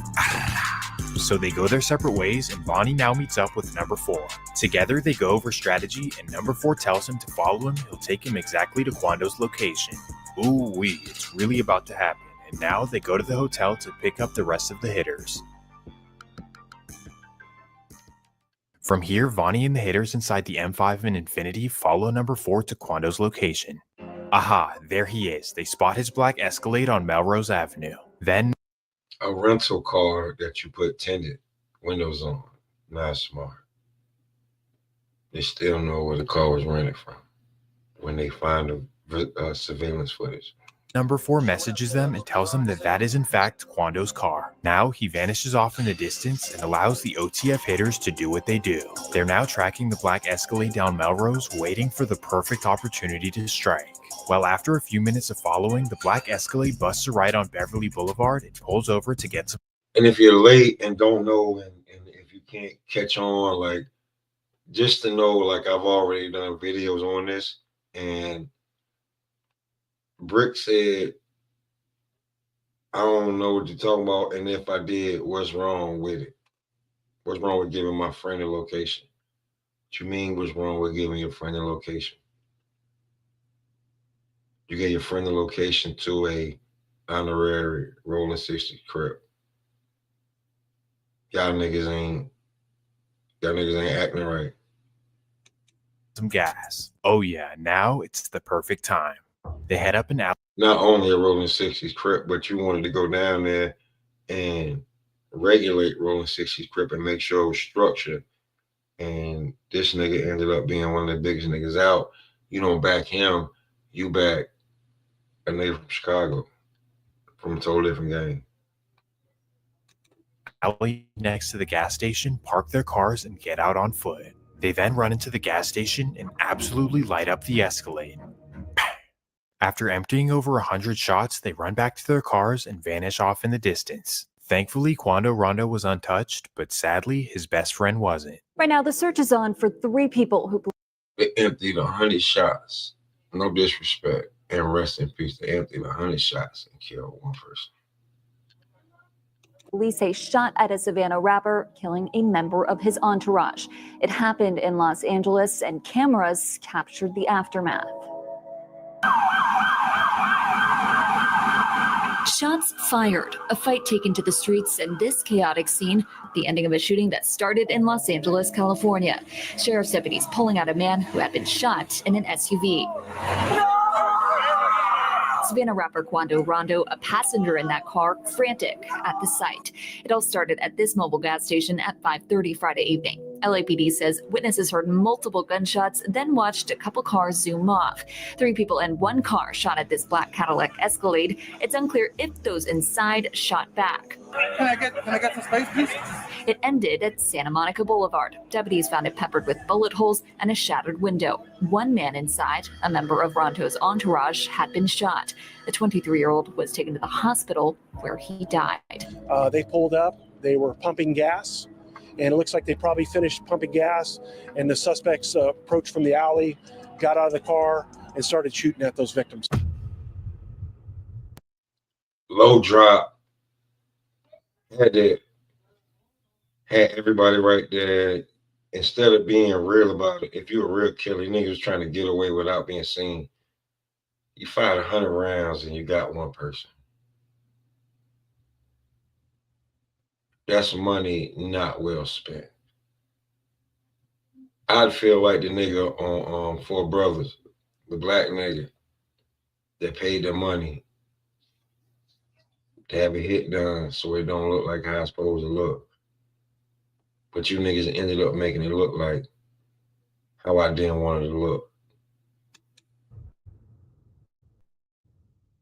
so they go their separate ways, and Vonnie now meets up with number 4. Together they go over strategy, and number 4 tells him to follow him. He'll take him exactly to Quando's location. Ooh wee, it's really about to happen. And now they go to the hotel to pick up the rest of the hitters. From here, Vonnie and the hitters inside the M5 and Infiniti follow number 4 to Quando's location. Aha, there he is. They spot his black Escalade on Melrose Avenue. Then a rental car that you put tinted windows on. Not smart. They still know where the car was rented from when they find the surveillance footage. number 4 messages them and tells them that that is in fact Quando's car. Now he vanishes off in the distance and allows the OTF hitters to do what they do. They're now tracking the black Escalade down Melrose, waiting for the perfect opportunity to strike. Well, after a few minutes of following, the black Escalade busts a right on Beverly Boulevard and pulls over to get some. And if you're late and don't know, and if you can't catch on, like, just to know, like, I've already done videos on this, and Bricc said, I don't know what you're talking about, and if I did, what's wrong with it? What's wrong with giving my friend a location? What you mean, what's wrong with giving your friend a location? You gave your friend a location to a honorary Rolling 60 crib. Y'all niggas ain't acting right. Some gas. Oh yeah, now it's the perfect time. They head up and out. Not only a Rolling 60s crib, but you wanted to go down there and regulate Rolling 60s crib and make sure it was structured. And this nigga ended up being one of the biggest niggas out. You don't back him, you back a nigga from Chicago from a totally different game. Alley next to the gas station, park their cars and get out on foot. They then run into the gas station and absolutely light up the Escalade. After emptying over 100 shots, they run back to their cars and vanish off in the distance. Thankfully, Quando Rondo was untouched, but sadly, his best friend wasn't. Right now, the search is on for 3 people who... They emptied 100 shots. No disrespect. And rest in peace. They emptied 100 shots and killed one person. Police say shot at a Savannah rapper, killing a member of his entourage. It happened in Los Angeles, and cameras captured the aftermath. Shots fired, a fight taken to the streets, and this chaotic scene, the ending of a shooting that started in Los Angeles, California. Sheriff's deputies pulling out a man who had been shot in an SUV. Savannah rapper Quando Rondo, a passenger in that car, frantic at the sight. It all started at this mobile gas station at 5:30 Friday evening. LAPD says witnesses heard multiple gunshots, then watched a couple cars zoom off. 3 people in one car shot at this black Cadillac Escalade. It's unclear if those inside shot back. Can I get some space, please? It ended at Santa Monica Boulevard. Deputies found it peppered with bullet holes and a shattered window. One man inside, a member of Rondo's entourage, had been shot. The 23-year-old was taken to the hospital where he died. They pulled up. They were pumping gas, and it looks like they probably finished pumping gas, and the suspects approached from the alley, got out of the car, and started shooting at those victims. Low drop. Had everybody right there. Instead of being real about it, if you're a real killer, niggas trying to get away without being seen. You fired 100 rounds and you got one person. That's money not well spent. I'd feel like the nigga on 4 Brothers, the black nigga that paid the money to have a hit done so it don't look like how it's supposed to look. But you niggas ended up making it look like how I didn't want it to look.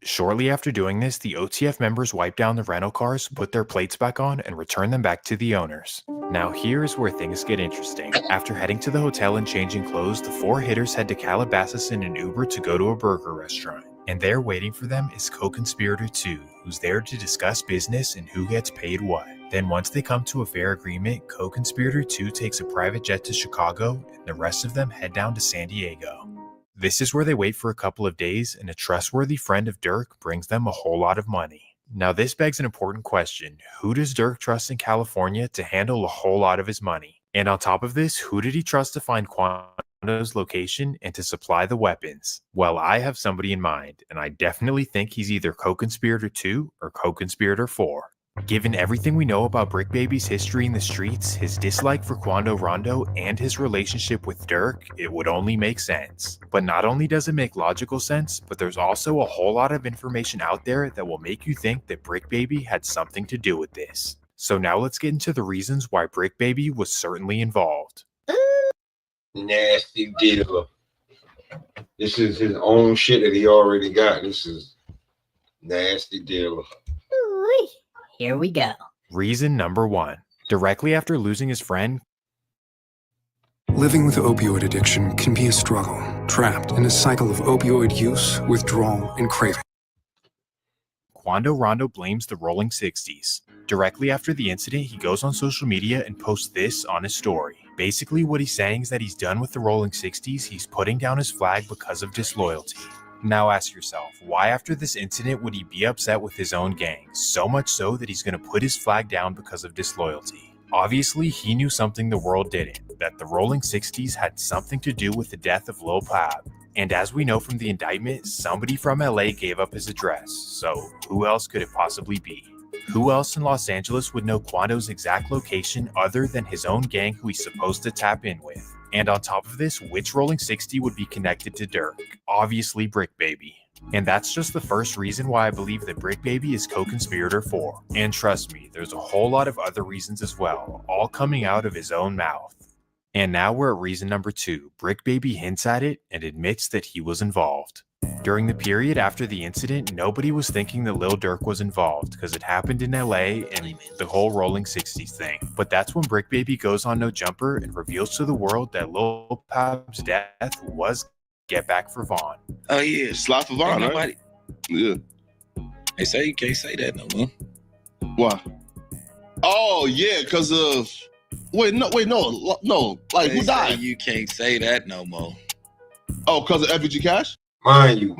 Shortly after doing this, the OTF members wiped down the rental cars, put their plates back on, and returned them back to the owners. Now here's where things get interesting. After heading to the hotel and changing clothes, the 4 hitters head to Calabasas in an Uber to go to a burger restaurant. And there waiting for them is co-conspirator 2, who's there to discuss business and who gets paid what. Then once they come to a fair agreement, co-conspirator 2 takes a private jet to Chicago, and the rest of them head down to San Diego. This is where they wait for a couple of days, and a trustworthy friend of Dirk brings them a whole lot of money. Now this begs an important question. Who does Dirk trust in California to handle a whole lot of his money? And on top of this, who did he trust to find Quando's location and to supply the weapons? Well, I have somebody in mind, and I definitely think he's either co-conspirator 2 or co-conspirator 4. Given everything we know about Bricc Baby's history in the streets, his dislike for Quando Rondo, and his relationship with Dirk, it would only make sense. But not only does it make logical sense, but there's also a whole lot of information out there that will make you think that Bricc Baby had something to do with this. So now let's get into the reasons why Bricc Baby was certainly involved. Nasty dealer. This is his own shit that he already got. This is nasty dealer. Here we go. Reason number 1. Directly after losing his friend, Living with opioid addiction can be a struggle, trapped in a cycle of opioid use, withdrawal, and craving. Quando Rondo blames the Rolling 60s. Directly after the incident, he goes on social media and posts this on his story. Basically, what he's saying is that he's done with the Rolling 60s, he's putting down his flag because of disloyalty. Now ask yourself, why after this incident would he be upset with his own gang? So much so that he's going to put his flag down because of disloyalty. Obviously, he knew something the world didn't, that the Rolling 60s had something to do with the death of Lil Pab. And as we know from the indictment, somebody from LA gave up his address, so who else could it possibly be? Who else in Los Angeles would know Quando's exact location other than his own gang who he's supposed to tap in with? And on top of this, which Rolling 60 would be connected to Dirk? Obviously Bricc Baby. And that's just the first reason why I believe that Bricc Baby is co-conspirator 4. And trust me, there's a whole lot of other reasons as well, all coming out of his own mouth. And now we're at reason number 2. Bricc Baby hints at it and admits that he was involved. During the period after the incident, nobody was thinking that Lil Durk was involved because it happened in LA and the whole Rolling 60s thing. But that's when Bricc Baby goes on No Jumper and reveals to the world that Lil Pop's death was get back for Vaughn. Oh yeah, slap for Vaughn, right? Yeah. They say you can't say that no more. Why? Oh yeah, because of no. Like They who say died? you can't say that no more. Oh, because of FBG Cash? Mind you.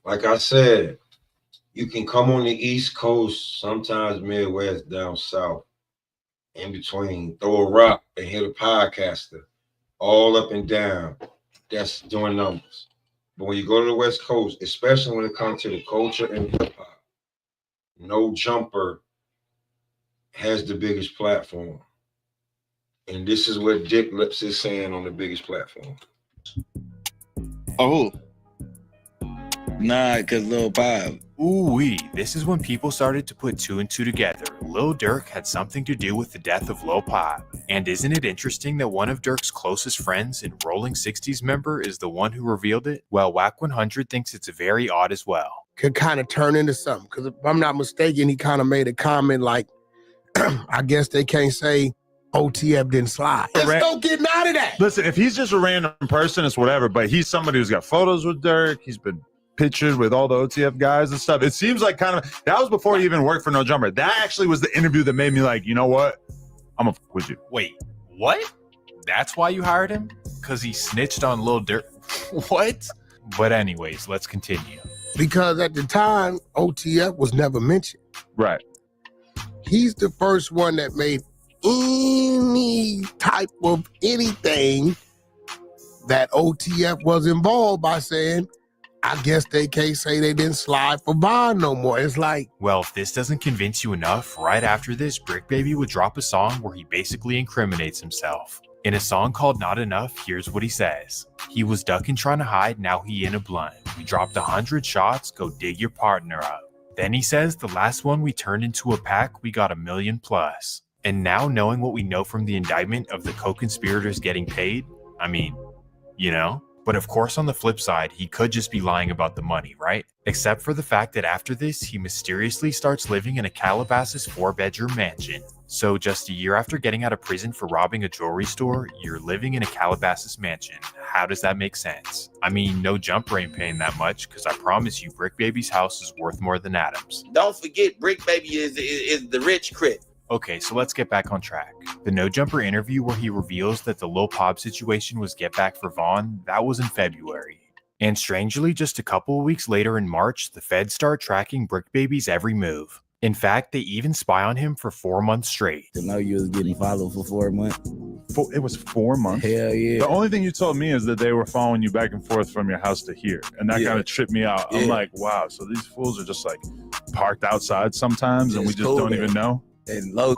Like I said, you can come on the East Coast, sometimes Midwest, down south, in between, throw a rock and hit a podcaster, all up and down. That's doing numbers. But when you go to the West Coast, especially when it comes to the culture and hip hop, No Jumper has the biggest platform. And this is what Dick Lips is saying on the biggest platform. Oh, Nah, because Lil Pop. Ooh-wee, this is when people started to put two and two together. Lil Durk had something to do with the death of Lil Pop. And isn't it interesting that one of Durk's closest friends and Rolling 60s member is the one who revealed it? Well, Wack 100 thinks it's very odd as well. Could kind of turn into something. Because if I'm not mistaken, he kind of made a comment like, I guess they can't say OTF didn't slide. There's no getting out of that. Listen, if he's just a random person, it's whatever. But he's somebody who's got photos with Durk. He's been pictured with all the OTF guys and stuff. It seems like kind of that was before he even worked for No Jumper. That actually was the interview that made me like, you know what? I'm gonna fuck with you. Wait, what? That's why you hired him? Because he snitched on Lil Durk? What? But anyways, let's continue. Because at the time, OTF was never mentioned. Right. He's the first one that made any type of anything that OTF was involved by saying, I guess they can't say they didn't slide for Vaughn no more. It's like, well, if this doesn't convince you enough, right after this, Bricc Baby would drop a song where he basically incriminates himself. In a song called Not Enough, here's what he says. He was ducking trying to hide, now he in a blunt. We dropped 100 shots, go dig your partner up. Then he says the last one we turned into a pack, we got 1 million plus. And now knowing what we know from the indictment of the co-conspirators getting paid, I mean, you know? But of course, on the flip side, he could just be lying about the money, right? Except for the fact that after this, he mysteriously starts living in a Calabasas 4-bedroom mansion. So just a year after getting out of prison for robbing a jewelry store, you're living in a Calabasas mansion. How does that make sense? I mean, No Jumper ain't paying that much, because I promise you, Bricc Baby's house is worth more than Adam's. Don't forget, Bricc Baby is the rich crit. Okay, so let's get back on track. The No Jumper interview where he reveals that the Lil Pop situation was get back for Vaughn, that was in February. And strangely, just a couple of weeks later in March, the feds start tracking Bricc Baby's every move. In fact, they even spy on him for 4 months straight. To know you was getting followed for 4 months. It was 4 months? Hell yeah. The only thing you told me is that they were following you back and forth from your house to here. And that kind of tripped me out. I'm like, wow, so these fools are just like parked outside sometimes and we just don't even know? And low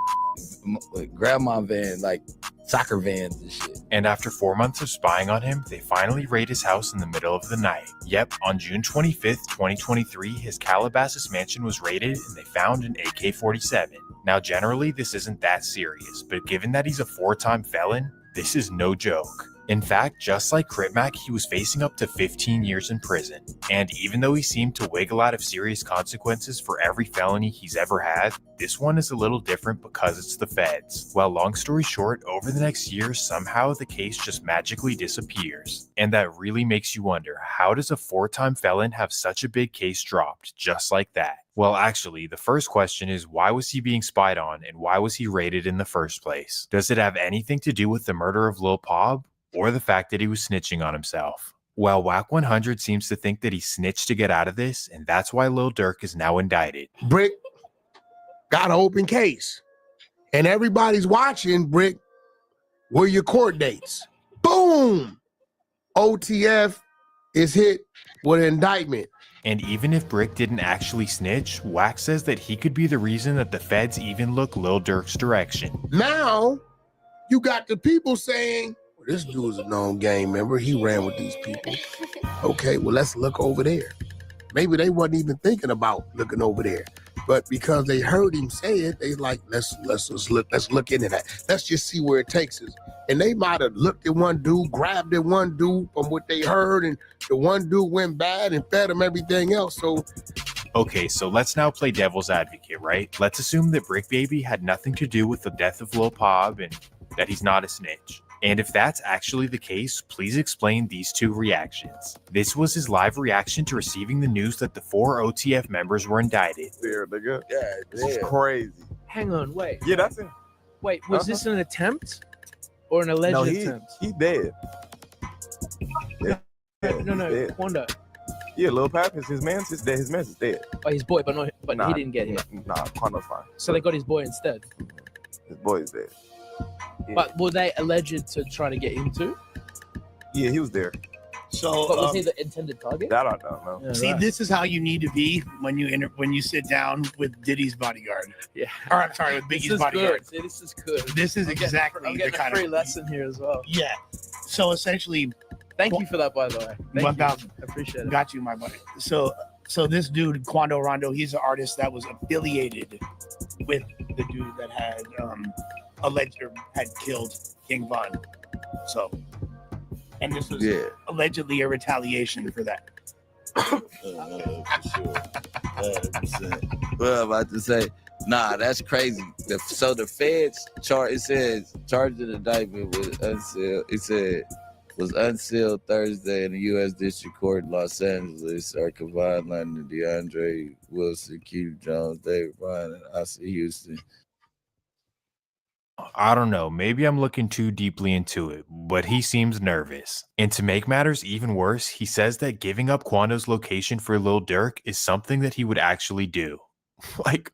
like grandma van, like soccer vans and shit. And after 4 months of spying on him, they finally raid his house in the middle of the night. Yep, on June 25th, 2023, his Calabasas mansion was raided and they found an AK-47. Now, generally, this isn't that serious, but given that he's a 4-time felon, this is no joke. In fact, just like Crip Mac, he was facing up to 15 years in prison. And even though he seemed to wiggle out of serious consequences for every felony he's ever had, this one is a little different because it's the feds. Well, long story short, over the next year, somehow the case just magically disappears. And that really makes you wonder, how does a 4-time felon have such a big case dropped just like that? Well, actually, the first question is, why was he being spied on and why was he raided in the first place? Does it have anything to do with the murder of Lil Pop? Or the fact that he was snitching on himself? Well, Wack 100 seems to think that he snitched to get out of this, and that's why Lil Durk is now indicted. Bricc got an open case. And everybody's watching, Bricc, where your court dates? Boom! OTF is hit with an indictment. And even if Bricc didn't actually snitch, Wack says that he could be the reason that the feds even look Lil Durk's direction. Now, you got the people saying, this dude's a known gang member. He ran with these people. Okay, well, let's look over there. Maybe they wasn't even thinking about looking over there. But because they heard him say it, they like, let's look into that. Let's just see where it takes us. And they might have looked at one dude, grabbed at one dude from what they heard, and the one dude went bad and fed him everything else. So Okay, so let's now play devil's advocate, right? Let's assume that Bricc Baby had nothing to do with the death of Lil Pop and that he's not a snitch. And if that's actually the case, please explain these two reactions. This was his live reaction to receiving the news that the 4 OTF members were indicted. There, nigga. Yeah, this is crazy. Hang on, wait. Yeah, that's it. Wait, was this an attempt or an alleged attempt? He dead. Yeah. No, Quando. Yeah, Lil Pap is his man's is dead. His man's is dead. Oh, his boy, but Nah, he didn't get hit. Nah, Quando's fine. So they got his boy instead. His boy is dead. Yeah. But were they alleged to try to get him too? Yeah, he was there. So, but was he the intended target? That I don't know. Yeah, see, right. this is how you need to be when you sit down with Diddy's bodyguard. Yeah. Or I'm sorry, with Biggie's bodyguard. Good. See, this is good. This is I'm exactly getting the a kind free of lesson here as well. Yeah. So essentially, thank you for that, by the way. Thank 1,000. you. I appreciate it. Got you, my buddy. So this dude, Quando Rondo, he's an artist that was affiliated with the dude that had alleged or had killed King Von. So, and this was allegedly a retaliation for that. For sure. 100%. Well, I'm about to say, nah, that's crazy. So the feds charged an indictment with unsealed. It said was unsealed Thursday in the U.S. District Court in Los Angeles. Are Kevon London, DeAndre Wilson, Q Jones, David Bryan, and Ossie Houston. I don't know, maybe I'm looking too deeply into it, but he seems nervous. And to make matters even worse, he says that giving up Quando's location for Lil Durk is something that he would actually do. Like,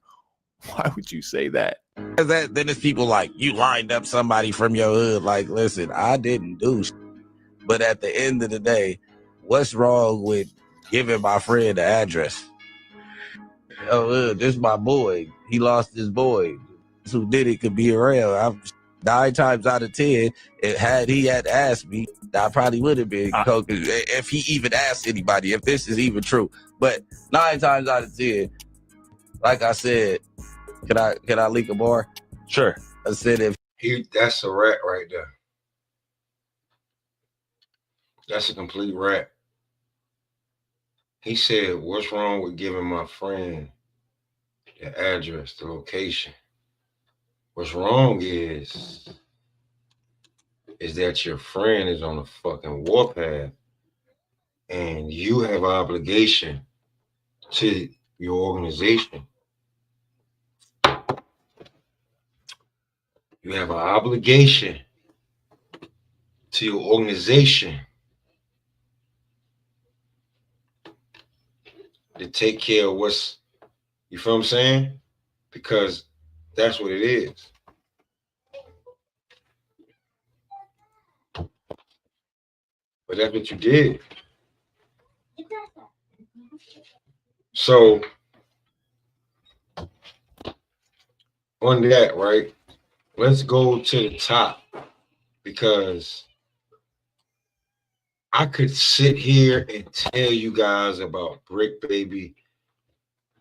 why would you say that? Then there's people like, you lined up somebody from your hood. Like, listen, I didn't do shit. But at the end of the day, what's wrong with giving my friend the address? Oh, this is my boy. He lost his boy. Who did it could be around. 9 times out of 10, had he asked me, I probably would have been if he even asked anybody, if this is even true. But 9 times out of 10, like I said, can I leak a bar? Sure. I said that's a rat right there. That's a complete rat. He said, what's wrong with giving my friend the address, the location? What's wrong is that your friend is on a fucking warpath and you have an obligation to your organization. You have an obligation to your organization to take care of what's, you feel what I'm saying? Because that's what it is. But that's what you did. So on that, right? Let's go to the top, because I could sit here and tell you guys about Bricc Baby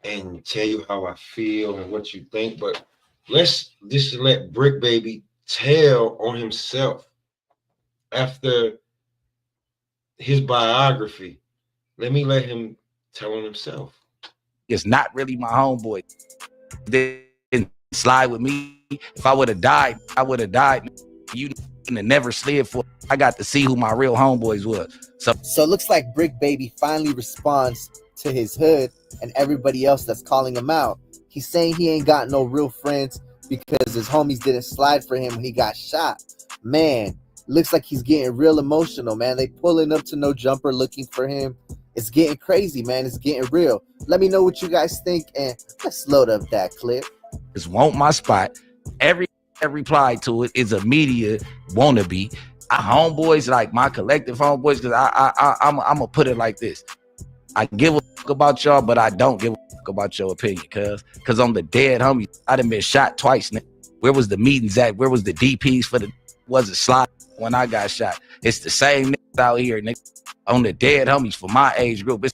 and tell you how I feel and what you think, but let's just let Bricc Baby tell on himself after his biography. Let me let him tell on himself. It's not really my homeboy. Didn't slide with me. If I would have died, I would have died. You never slid for. I got to see who my real homeboys was. So it looks like Bricc Baby finally responds to his hood and everybody else that's calling him out. He's saying he ain't got no real friends because his homies didn't slide for him when he got shot. Man, looks like he's getting real emotional, man. They pulling up to No Jumper looking for him. It's getting crazy, man. It's getting real. Let me know what you guys think, and let's load up that clip. Just want my spot. Every reply to it is a media wannabe. Homeboys, like my collective homeboys, because I'm gonna put it like this. I give a fuck about y'all, but I don't give a fuck about your opinion, cause I'm the dead homie. I done been shot twice. Where was the meetings at? Where was the DPs for the wasn't slide when I got shot? It's the same niggas out here, niggas, on the dead homies for my age group.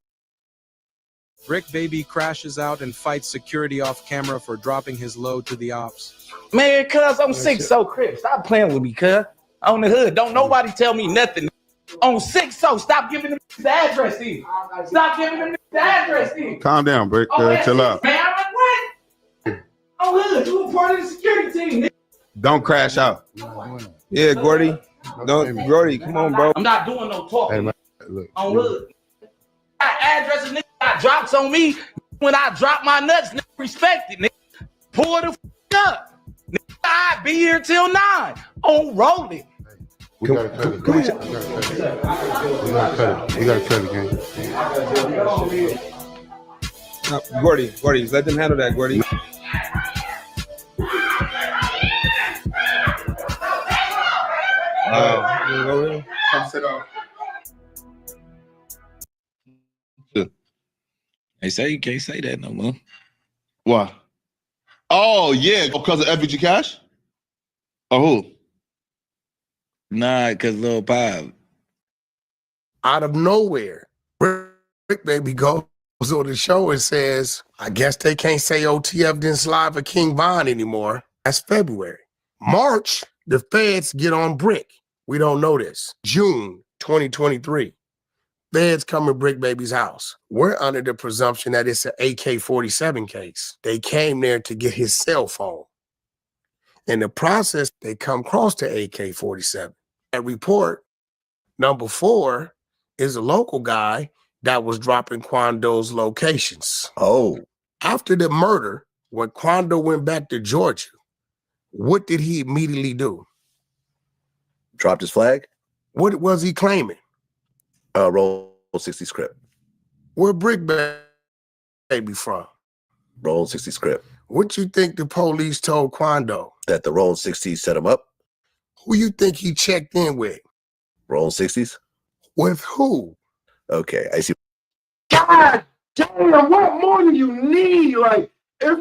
Bricc Baby crashes out and fights security off camera for dropping his load to the ops. Man, cuz I'm sick, so crip. Stop playing with me, cuz. On the hood. Don't nobody tell me nothing. On 6, so stop giving them the address then. Stop giving them the address then. Calm down, Bricc. Chill out. Man, I'm like, what? On hood, you a part of the security team, nigga. Don't crash out. Yeah, Gordy. Gordy, come on, bro. I'm not doing no talking. Hey, man, look. On hood. Addresses, nigga, got drops on me. When I drop my nuts, nigga, respect it, nigga. Pull the up. Nigga, I be here till 9. On rolling. We gotta cut it. We gotta cut it, gang. Gordy, let them handle that, Gordy. Come sit down. They say you can't say that no more. Why? Oh, yeah, because of FBG Cash? Or who? Nah, because Lil Pop. Out of nowhere, Bricc Baby goes on the show and says, I guess they can't say OTF didn't slide for King Von anymore. That's February. March, the feds get on Bricc. We don't know this. June 2023. Feds come to Bricc Baby's house. We're under the presumption that it's an AK-47 case. They came there to get his cell phone. In the process, they come across the AK-47. That report, number 4, is a local guy that was dropping Quando's locations. Oh. After the murder, when Quando went back to Georgia, what did he immediately do? Dropped his flag? What was he claiming? Roll 60 script. Where Bricc Baby from? Roll 60 script. What you think the police told Quando? That the Roll 60s set him up? Who you think he checked in with? Roll 60s? With who? Okay, I see. God damn, what more do you need? Like, if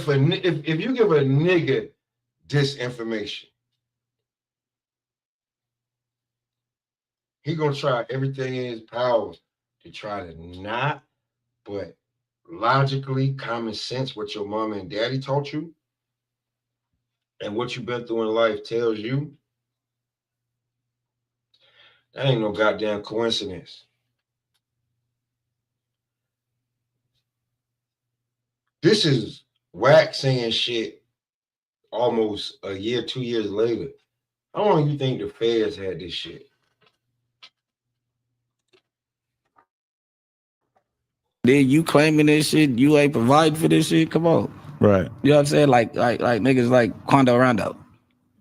you give a nigga disinformation, he gonna try everything in his power to try to not, but logically, common sense, what your mama and daddy taught you and what you've been through in life tells you, that ain't no goddamn coincidence. This is whack saying shit almost a year, 2 years later. How long you think the feds had this shit? Then you claiming this shit, you ain't providing for this shit. Come on, Right. you know what I'm saying? Like niggas like Quando Rondo.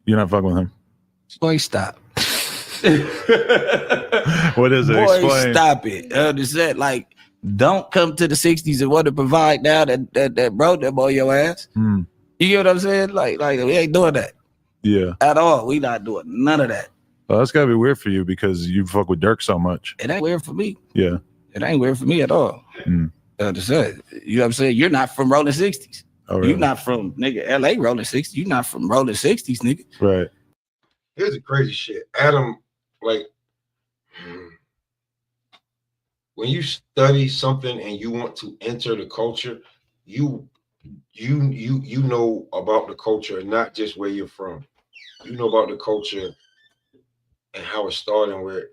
You're not fucking with him. Boy, stop. What is it? Boy, Explain. stop it. Understand? Like, don't come to the 60s and want to provide now that bro them on your ass. Hmm. You get what I'm saying? Like we ain't doing that Yeah. at all. We not doing none of that. Well, that's gotta be weird for you because you fuck with Dirk so much. It ain't weird for me. Yeah. It ain't weird for me at all. Understand? You know what I'm saying? You're not from rolling 60s. Oh, really? You're not from nigga LA rolling 60s. You're not from rolling 60s, nigga. Right. Here's the crazy shit. Adam, like, when you study something and you want to enter the culture, you know about the culture and not just where you're from. You know about the culture and how it started and where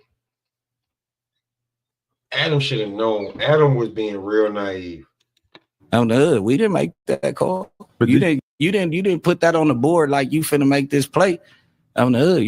Adam should have known. Adam was being real naive. On the hood, we didn't make that call. But you didn't put that on the board like you finna make this play. On the hood.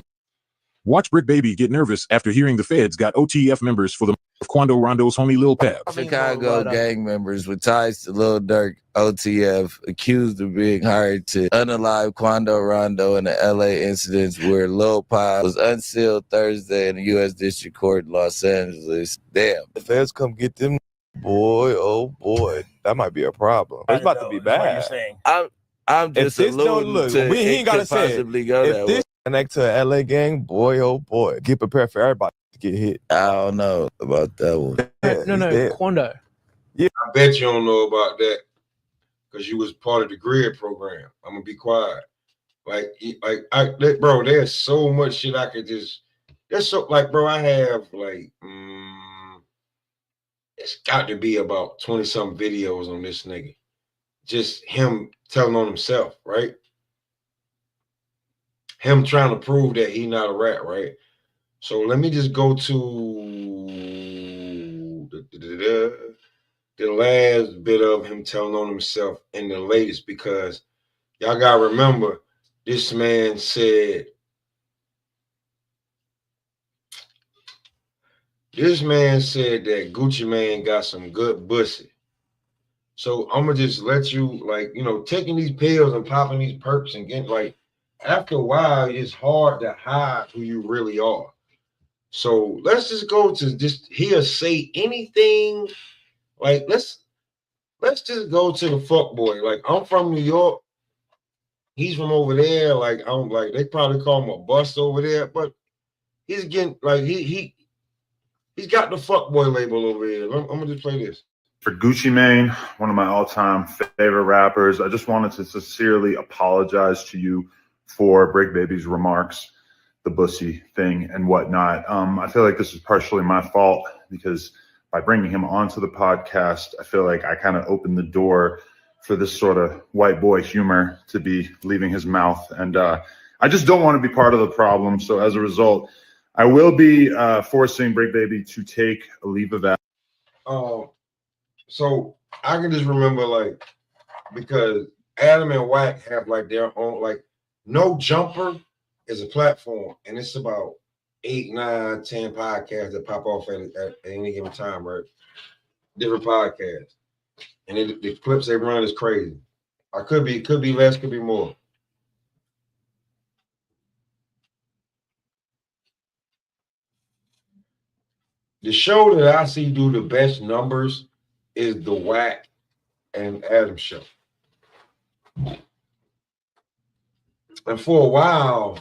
Watch Bricc Baby get nervous after hearing the feds got OTF members for the of Quando Rondo's homie Lil Pap. Chicago gang members with ties to Lil Durk, OTF, accused of being hired to unalive Quando Rondo in the LA incidents where Lil Pop was unsealed Thursday in the U.S. District Court in Los Angeles. Damn. The feds come get them, boy, oh boy, that might be a problem. It's about to be bad. I'm just alluding to we ain't gotta say possibly go if that this way. connect to an LA gang, boy, oh boy, get prepared for everybody to get hit. I don't know about that one. No, Quando. Yeah, I bet you don't know about that because you was part of the grid program. I'm gonna be quiet. Bro, there's so much shit I could just. There's so bro, I have it's got to be about 20 some videos on this nigga. just him telling on himself, right? Him trying to prove that he's not a rat, right? So let me just go to the last bit of him telling on himself in the latest, because y'all gotta remember, this man said that Gucci Mane got some good pussy. So I'm gonna just let you, like, you know, taking these pills and popping these perks and getting, like, after a while, it's hard to hide who you really are. So let's just go to just he'll say anything. Like, let's just go to the fuck boy. Like, I'm from New York. He's from over there. Like, I'm like, they probably call him a bust over there, but he's getting like he's got the fuck boy label over here. I'm gonna just play this. For Gucci Mane, one of my all-time favorite rappers, I just wanted to sincerely apologize to you for Bricc Baby's remarks, the bussy thing and whatnot. I feel like this is partially my fault because by bringing him onto the podcast, I feel like I kind of opened the door for this sort of white boy humor to be leaving his mouth. And I just don't want to be part of the problem. So as a result, I will be forcing Bricc Baby to take a leave of absence. So I can just remember, like, because Adam and Wack have like their own, like, No Jumper is a platform, and it's about 8, 9, 10 podcasts that pop off at any given time, right? Different podcasts, and the clips they run is crazy. I could be less, could be more. The show that I see do the best numbers is the Wack and Adam show. And for a while,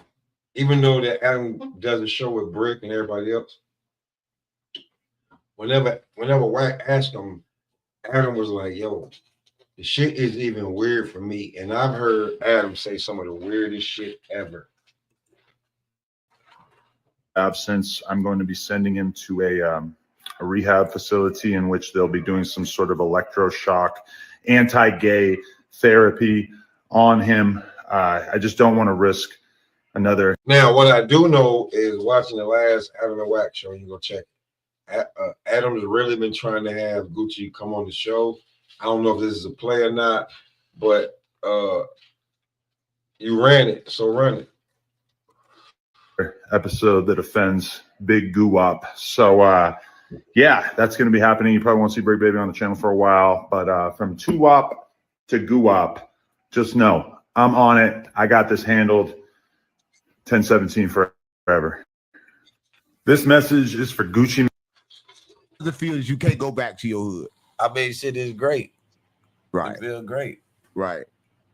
even though that Adam does a show with Bricc and everybody else, whenever Wack asked him, Adam was like, yo, the shit is even weird for me. And I've heard Adam say some of the weirdest shit ever. Absence, I'm going to be sending him to a rehab facility in which they'll be doing some sort of electroshock, anti-gay therapy on him. I just don't want to risk another. Now, what I do know is watching the last Adam and Wack show, you go check it. Adam's really been trying to have Gucci come on the show. I don't know if this is a play or not, but you ran it, so run it. Episode that offends Big Goo-Wop. So yeah, that's going to be happening. You probably won't see Bricc Baby on the channel for a while, but from Two-Wop to Goo-Wop, just know I'm on it. I got this handled. 1017 forever. This message is for Gucci. The feels you can't go back to your hood. I mean, shit is great. Right. It feels great. Right.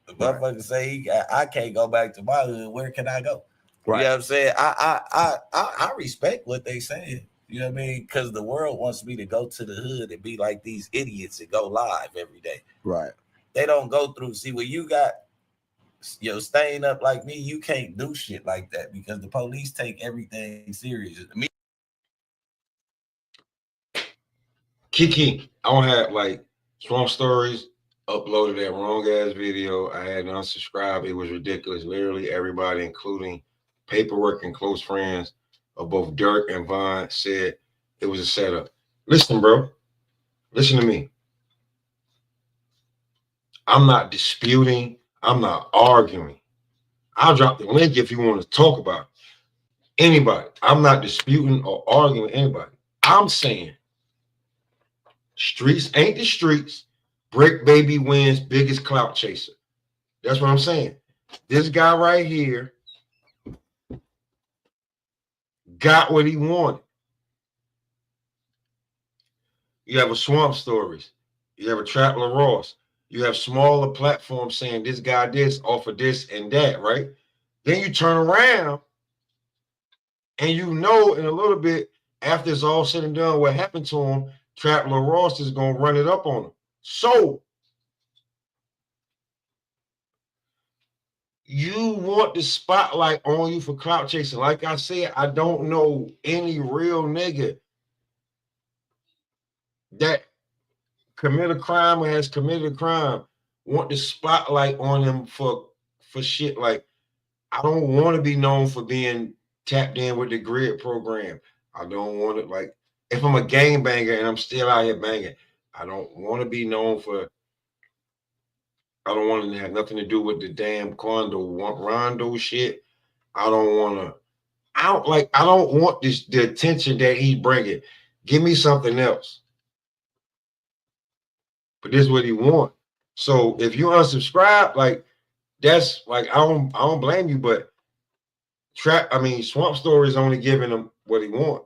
The motherfucker say I can't go back to my hood. Where can I go? Right. You know what I'm saying? I respect what they saying. You know what I mean? Because the world wants me to go to the hood and be like these idiots and go live every day. Right. They don't go through. See, when you got staying up like me, you can't do shit like that because the police take everything serious. Kiki, I don't have like Swamp Stories uploaded that wrong ass video. I had to unsubscribe. It was ridiculous. Literally everybody, including Paperwork and close friends of both Dirk and Von, said it was a setup. Listen, bro. Listen to me. I'm not disputing. I'm not arguing. I'll drop the link if you want to talk about it. Anybody. I'm not disputing or arguing with anybody. I'm saying streets ain't the streets. Bricc Baby wins biggest clout chaser. That's what I'm saying. This guy right here got what he wanted. You have a Swamp Stories. You have a Trapler Ross. You have smaller platforms saying this guy this, offer this and that, right? Then you turn around and you know in a little bit after it's all said and done what happened to him, Trapler Ross is going to run it up on him. So you want the spotlight on you for clout chasing. Like I said, I don't know any real nigga that commit a crime or has committed a crime want the spotlight on him for shit. Like, I don't want to be known for being tapped in with the grid program. I don't want to, like, if I'm a gangbanger and I'm still out here banging, I don't want to be known for, I don't want to have nothing to do with the damn Rondo shit. I don't want the attention that he's bringing. Give me something else. But this is what he want. So if you unsubscribe, like, that's like, I don't blame you, but Swamp Story is only giving him what he want.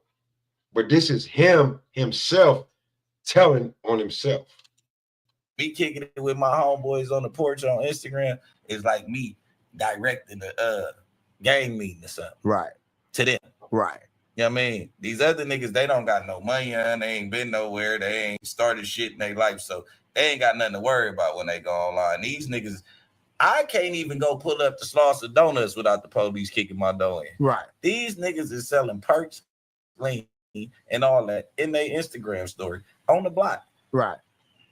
But this is himself telling on himself. Me kicking it with my homeboys on the porch on Instagram is like me directing the gang meeting or something. Right. To them. Right. You know what I mean? These other niggas, they don't got no money and they ain't been nowhere. They ain't started shit in their life. So they ain't got nothing to worry about when they go online. These niggas, I can't even go pull up the Slaughter Donuts without the police kicking my door in. Right. These niggas is selling perks, lean, and all that in their Instagram story on the block. Right.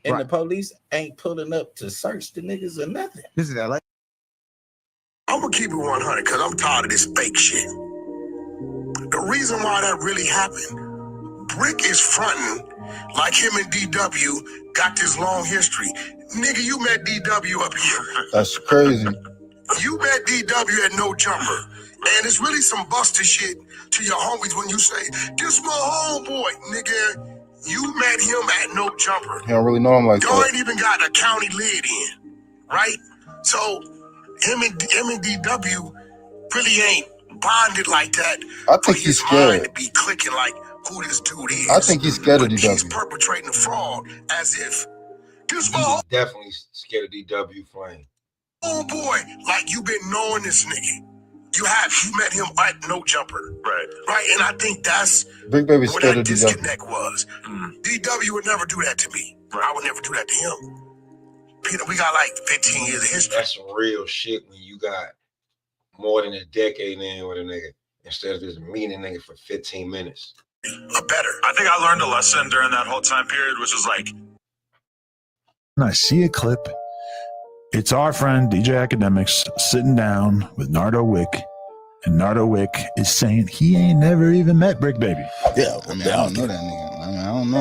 And the police ain't pulling up to search the niggas or nothing. This is LA. I'm gonna keep it 100 because I'm tired of this fake shit. The reason why that really happened, Bricc is fronting like him and DW got this long history. Nigga, you met DW up here. That's crazy. You met DW at No Jumper. And it's really some buster shit to your homies when you say, this my homeboy, nigga. You met him at No Jumper. He don't really know him like Y'all that. ain't even got a county lid in, right? So him and DW really ain't bonded like that. I think he's scared. To be clicking like who this dude is. I think he's scared of He's DW. perpetrating a fraud as if this my He's definitely scared of DW Flame. homeboy. Like you been knowing this nigga. You met him at No Jumper. Right. And I think that's Bricc Baby where scared that of DW. disconnect was. DW would never do that to me. I would never do that to him. Peter, we got like 15 years of history. That's some real shit when you got more than a decade in with a nigga instead of just meeting a nigga for 15 minutes. I think I learned a lesson during that whole time period, which was like, And I see a clip. It's our friend DJ Academics sitting down with Nardo Wick, and Nardo Wick is saying he ain't never even met Bricc Baby. Yeah, I mean, I don't know that nigga. I mean, I don't know.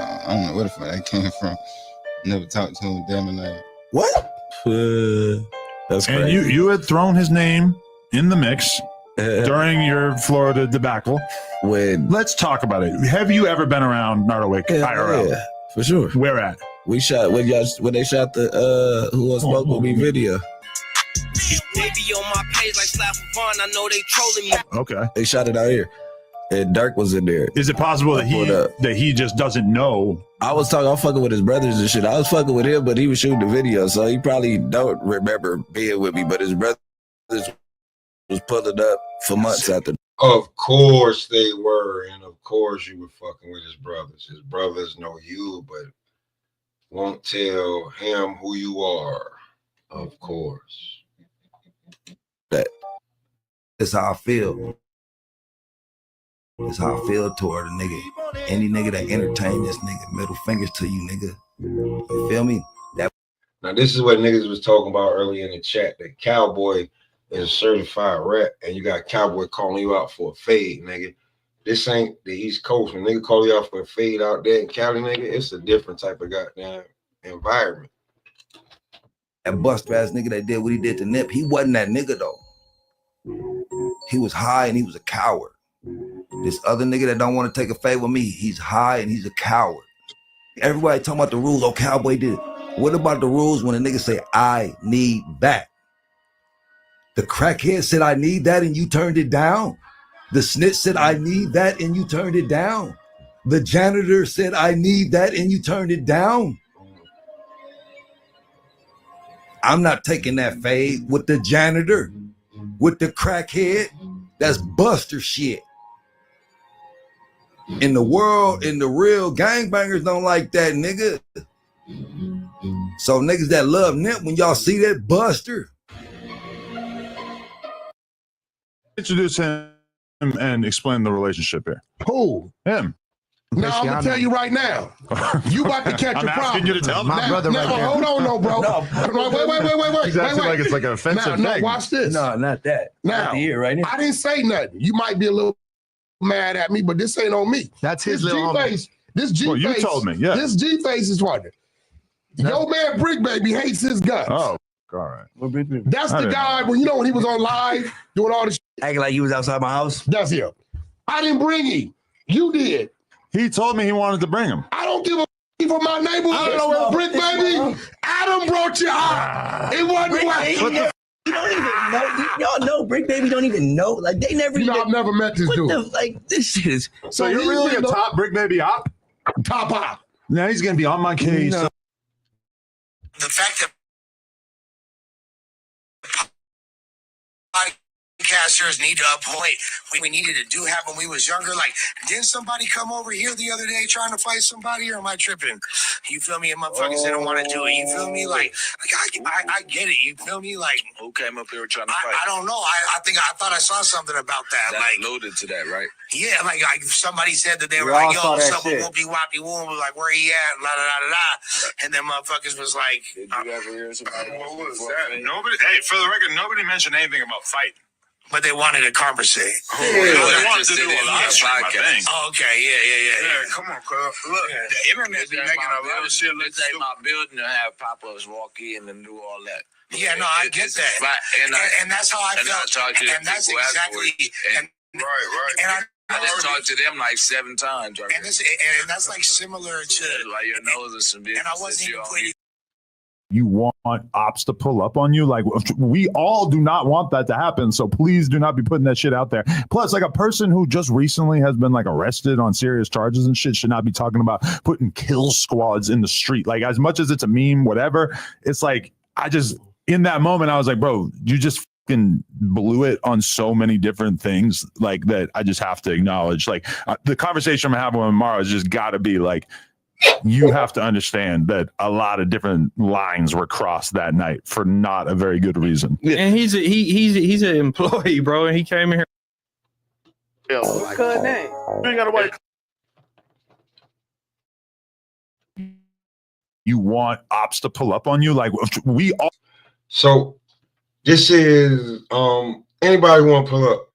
I don't know where the fuck that came from. Never talked to him. Damn it, like what? That's and crazy. you had thrown his name in the mix during your Florida debacle. Let's talk about it. Have you ever been around Nardo Wick IRL? Yeah, for sure. Where at? We shot when they shot the Who Wants Smoke With Me video. Baby on my page like Slap Vaughn, I know they trolling me. Okay. They shot it out here. And Dirk was in there. Is it possible that he just doesn't know? I'm fucking with his brothers and shit. I was fucking with him, but he was shooting the video, so he probably don't remember being with me. But his brothers was pulling up for months after. Of course they were, and of course you were fucking with his brothers. His brothers know you, but won't tell him who you are. Of course. That's how I feel. That's how I feel toward a nigga. Any nigga that entertain this nigga, middle fingers to you, nigga. You feel me? Now this is what niggas was talking about earlier in the chat. That Cowboy is a certified rep, and you got Cowboy calling you out for a fade, nigga. This ain't the East Coast. When nigga call you out for a fade out there in Cali, nigga, it's a different type of goddamn environment. That buster ass nigga that did what he did to Nip, he wasn't that nigga though. He was high and he was a coward. This other nigga that don't want to take a fade with me, he's high and he's a coward. Everybody talking about the rules. Oh, Cowboy did. What about the rules when a nigga say, I need that? The crackhead said, I need that, and you turned it down. The snitch said, I need that, and you turned it down. The janitor said, I need that, and you turned it down. I'm not taking that fade with the janitor, with the crackhead. That's buster shit. In the world, in the real, gangbangers don't like that, nigga. So niggas that love Nip, when y'all see that buster. Introduce him and explain the relationship here. Who? Him. No, I'm gonna tell you right now. You about to catch I'm a asking problem. you to tell me. My brother right there. Hold on, no, bro. No. Wait. He's acting like it's like an offensive now, thing. Watch this. No, not that. Now, right now. I didn't say nothing. You might be a little mad at me, but this ain't on me. That's his this little G-face. This G-face. Well, you told me, yeah. This G-face is what? Your man Bricc Baby hates his guts. Oh, all right. That's the guy when when he was on live doing all this. Acting like you was outside my house. That's him. I didn't bring him. You did. He told me he wanted to bring him. I don't give a for my neighborhood. I don't know where Bricc Baby. Adam brought you out. It wasn't right. You don't even know. Y'all know Bricc Baby don't even know. Like they never. I've never met this dude. This shit is. So you're really a top Bricc Baby op? Top op. Now he's gonna be on my case. The fact that podcasters need to uphold we needed to do have when we was younger. Like, didn't somebody come over here the other day trying to fight somebody, or am I tripping? You feel me? And motherfuckers didn't want to do it. You feel me? Like I get it. You feel me? Like, who came up here trying to fight? I don't know. I thought I saw something about that. That like alluded to that, right? Yeah, like somebody said that they were We all like, saw yo, that something shit. whoopie woppy woom was like, where he at? La da da da da. And then motherfuckers was like, Did you ever hear somebody? What was that? Nobody. Hey, for the record, nobody mentioned anything about fight. but they wanted to conversate. They wanted to do a live stream, I think. Oh, okay, yeah. Come on, cuz. Look, the internet be making a lot of shit look This ain't my building to have pop-ups walk in and do all that. Yeah, no, I get that. And that's how I felt. And that's exactly. Right. And I just talked to them like 7 times. And that's like similar to. Like your nose is some business. And I wasn't even putting. You want ops to pull up on you? Like, we all do not want that to happen. So please do not be putting that shit out there. Plus, like, a person who just recently has been like arrested on serious charges and shit should not be talking about putting kill squads in the street. Like, as much as it's a meme, whatever, it's like, in that moment, I was like, bro, you just fucking blew it on so many different things, like, that I just have to acknowledge. Like, the conversation I'm having with Mara has just got to be like, you have to understand that a lot of different lines were crossed that night for not a very good reason. And he's an employee, bro, and he came in here. What's cuz name? You ain't gotta wait. You want ops to pull up on you? Like, we all. So this is anybody want to pull up?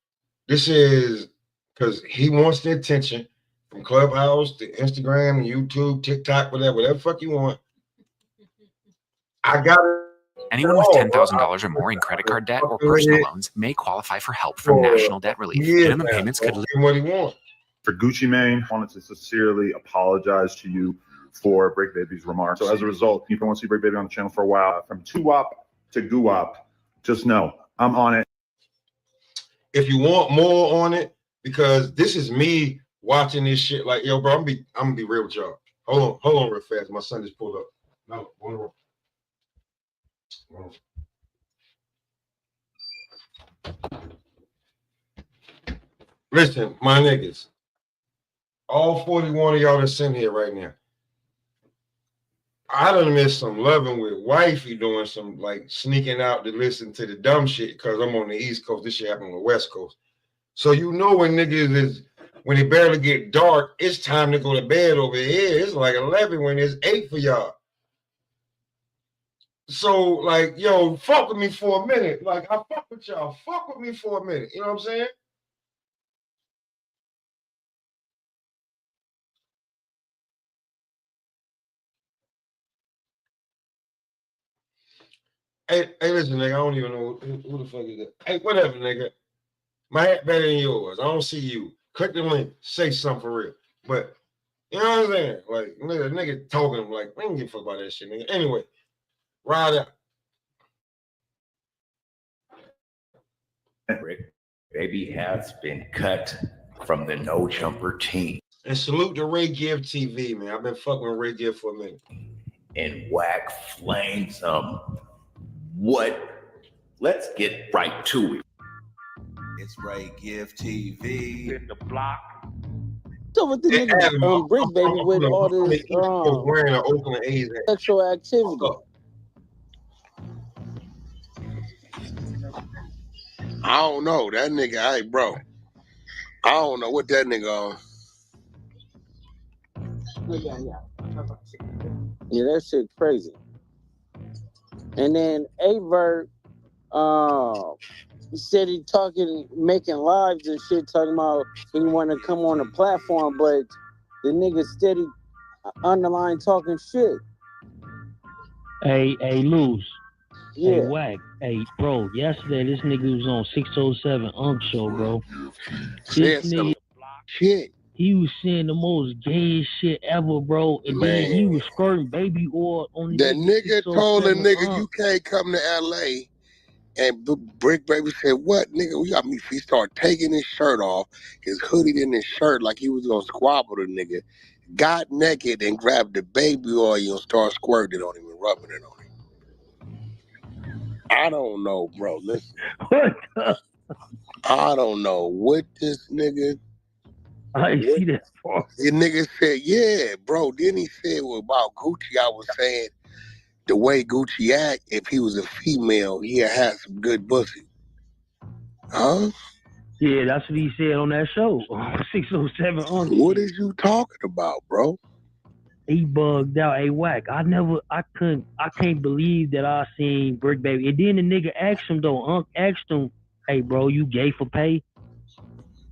This is because he wants the attention from Clubhouse to Instagram, YouTube, TikTok, whatever the fuck you want. I got it. Anyone with $10,000 or more in credit card debt or personal loans may qualify for help from National Debt Relief. Minimum payments could. What he want? For Gucci Mane, I wanted to sincerely apologize to you for Bricc Baby's remarks. So as a result, if you want to see Bricc Baby on the channel for a while, from 2-op to Goo-op, just know I'm on it. If you want more on it, because this is me watching this shit, like, yo, bro, I'm gonna be real with y'all. Hold on real fast. My son just pulled up. No, hold on. Listen, my niggas, all 41 of y'all that's in here right now, I done missed some loving with wifey doing some like sneaking out to listen to the dumb shit because I'm on the East Coast. This shit happened on the West Coast. So you know when niggas is, when it barely get dark, it's time to go to bed over here. It's like 11 when it's 8 for y'all. So like, yo, fuck with me for a minute. Like, I fuck with y'all. Fuck with me for a minute. You know what I'm saying? Hey, listen, nigga, I don't even know who the fuck is that. Hey, whatever, nigga. My hat better than yours. I don't see you. Click the link. Say something for real. But, you know what I'm saying? Like, nigga talking, like, I don't give a fuck about that shit, nigga. Anyway, ride out. Bricc Baby has been cut from the No Jumper team. And salute to Ray Give TV, man. I've been fucking with Ray Give for a minute. And whack flames what? Let's get right to it. It's Ray Give TV. In the block. So with the nigga Bricc Baby with all this wearing an Oakland A's hat. sexual activity. I don't know. That nigga, hey, bro. I don't know what that nigga on. Yeah, that shit crazy. And then Avert, he said he making lives and shit, talking about he want to come on the platform, but the nigga steady underline talking shit. Hey, Luz. Yeah. Hey, Wack. Hey, bro, yesterday this nigga was on 607 Unk Show, bro. This nigga, shit. he was saying the most gayest shit ever, bro. And then he was squirting baby oil on The nigga told the 607 nigga, Unk. you can't come to LA. And Bricc Baby said, what, nigga? We got me. He started taking his shirt off, his hoodie in his shirt, like he was going to squabble the nigga. Got naked and grabbed the baby oil and started squirting on him and rubbing it on him. I don't know, bro. Listen. What the? I don't know what this nigga. I see that part. The nigga said, yeah, bro. Then he said about Gucci, I was saying, the way Gucci act, if he was a female, he'd have some good pussy. Huh? Yeah, that's what he said on that show. 607 Unk. What is you talking about, bro? He bugged out. Hey, Wack, I can't believe that I seen Bricc Baby. And then the nigga asked him though, Unk asked him, hey bro, you gay for pay?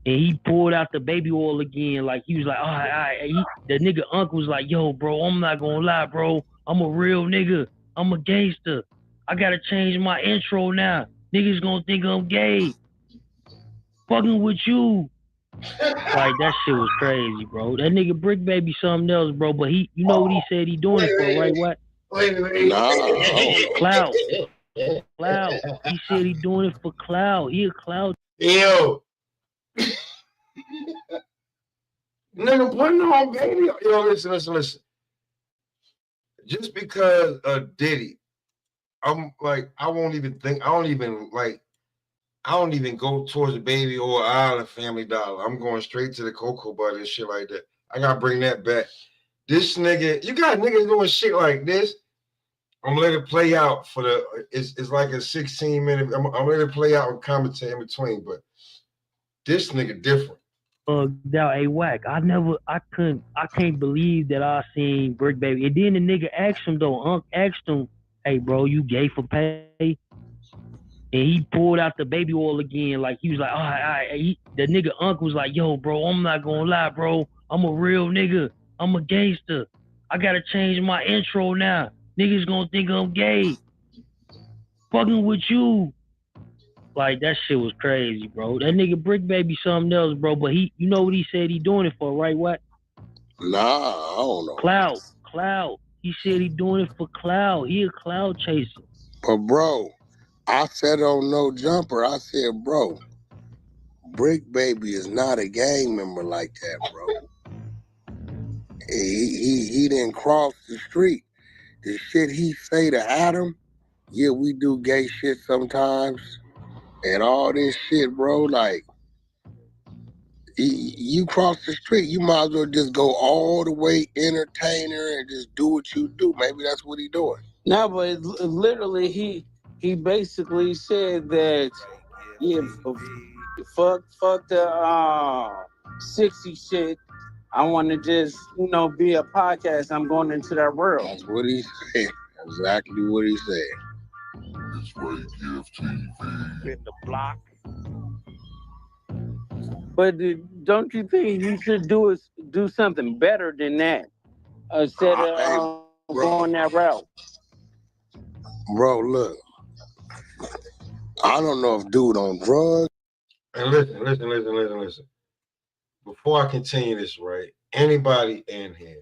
And he pulled out the baby oil again, like he was like, all right. The nigga Unk was like, yo, bro, I'm not gonna lie, bro. I'm a real nigga. I'm a gangster. I gotta change my intro now. Niggas gonna think I'm gay. Fucking with you. Like, that shit was crazy, bro. That nigga Bricc Baby something else, bro. But you know what he said he doing it for, right? What? Clout. Clout. He said he doing it for clout. He a clout. Yo. Nigga, putting on baby. Yo, listen. Just because Diddy, I'm like, I don't even go towards the baby or Island Family Dollar. I'm going straight to the cocoa butter and shit like that. I gotta bring that back. This nigga, you got niggas doing shit like this. I'm gonna let it play out for it's like a 16-minute. I'm gonna let it play out and commentate in between, but this nigga different. Out, hey, Wack, I can't believe that I seen Bricc Baby. And then the nigga asked him though, Unk asked him, hey bro, you gay for pay? And he pulled out the baby oil again, like he was like, all right. The nigga Unk was like, yo, bro, I'm not gonna lie, bro. I'm a real nigga. I'm a gangster. I gotta change my intro now. Niggas gonna think I'm gay. Fucking with you. Like, that shit was crazy, bro. That nigga Bricc Baby something else, bro. But you know what he said he doing it for, right? What? Nah, I don't know. Clout. He said he doing it for clout. He a clout chaser. But bro, I said on No Jumper, I said, bro, Bricc Baby is not a gang member like that, bro. He didn't cross the street. The shit he say to Adam, yeah, we do gay shit sometimes. And all this shit, bro, like, you cross the street, you might as well just go all the way entertainer and just do what you do. Maybe that's what he doing. No, but literally he basically said that, yeah, fuck the 60 shit. I want to just, be a podcast. I'm going into that world. That's what he said. Exactly what he said. It's right, GFTV. In the block. But don't you think you should do something better than that instead of going that route? Bro, look. I don't know if dude on drugs. And listen. Before I continue this, right? Anybody in here?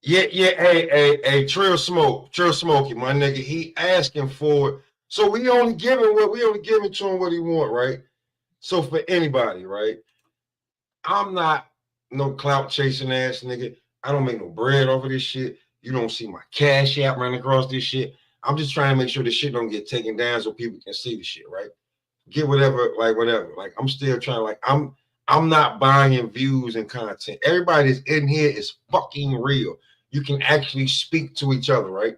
Yeah. Hey, Trill Smokey, my nigga. He asking for it. So we only giving to him what he want, right? So for anybody, right? I'm not no clout chasing ass nigga. I don't make no bread off of this shit. You don't see my cash app running across this shit. I'm just trying to make sure this shit don't get taken down so people can see the shit, right? Get whatever. Like, I'm still trying, like, I'm not buying views and content. Everybody that's in here is fucking real. You can actually speak to each other, right?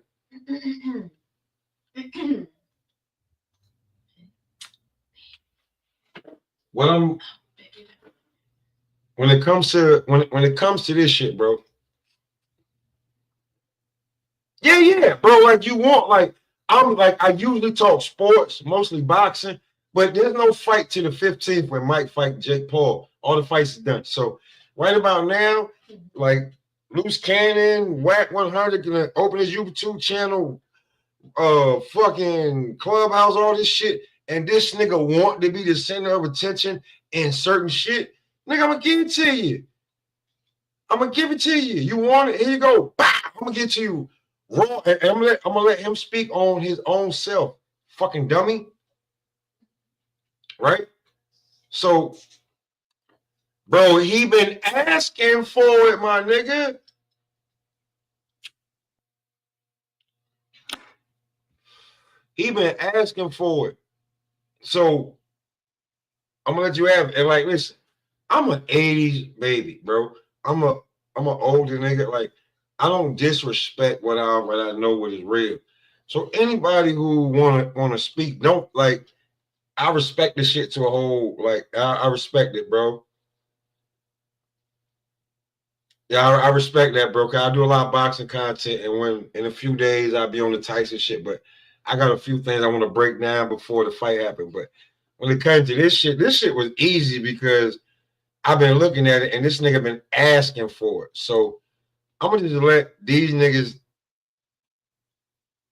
when it comes to this shit, bro. Yeah, bro. Like you want, like I usually talk sports, mostly boxing, but there's no fight to the 15th when Mike fight Jake Paul. All the fights are done. So right about now, like Loose Cannon, Whack 100 gonna open his YouTube channel, fucking Clubhouse, all this shit, and this nigga want to be the center of attention in certain shit. Nigga, I'm gonna give it to you. I'm gonna give it to you. You want it? Here you go. Bah! I'm gonna get to you raw, and I'm gonna let him speak on his own self. Fucking dummy. Right? So, bro, he been asking for it, my nigga. He been asking for it. So, I'm gonna let you have it. And like, listen, I'm an 80s baby, bro. I'm an older nigga. Like, I don't disrespect what I know what is real. So anybody who wanna speak, don't like. I respect this shit to a whole. Like, I respect it, bro. Yeah, I respect that, bro. Cause I do a lot of boxing content, and when in a few days I'll be on the Tyson shit. But I got a few things I want to break down before the fight happened. But when it comes to this shit was easy because I've been looking at it, and this nigga been asking for it. So I'm gonna just let these niggas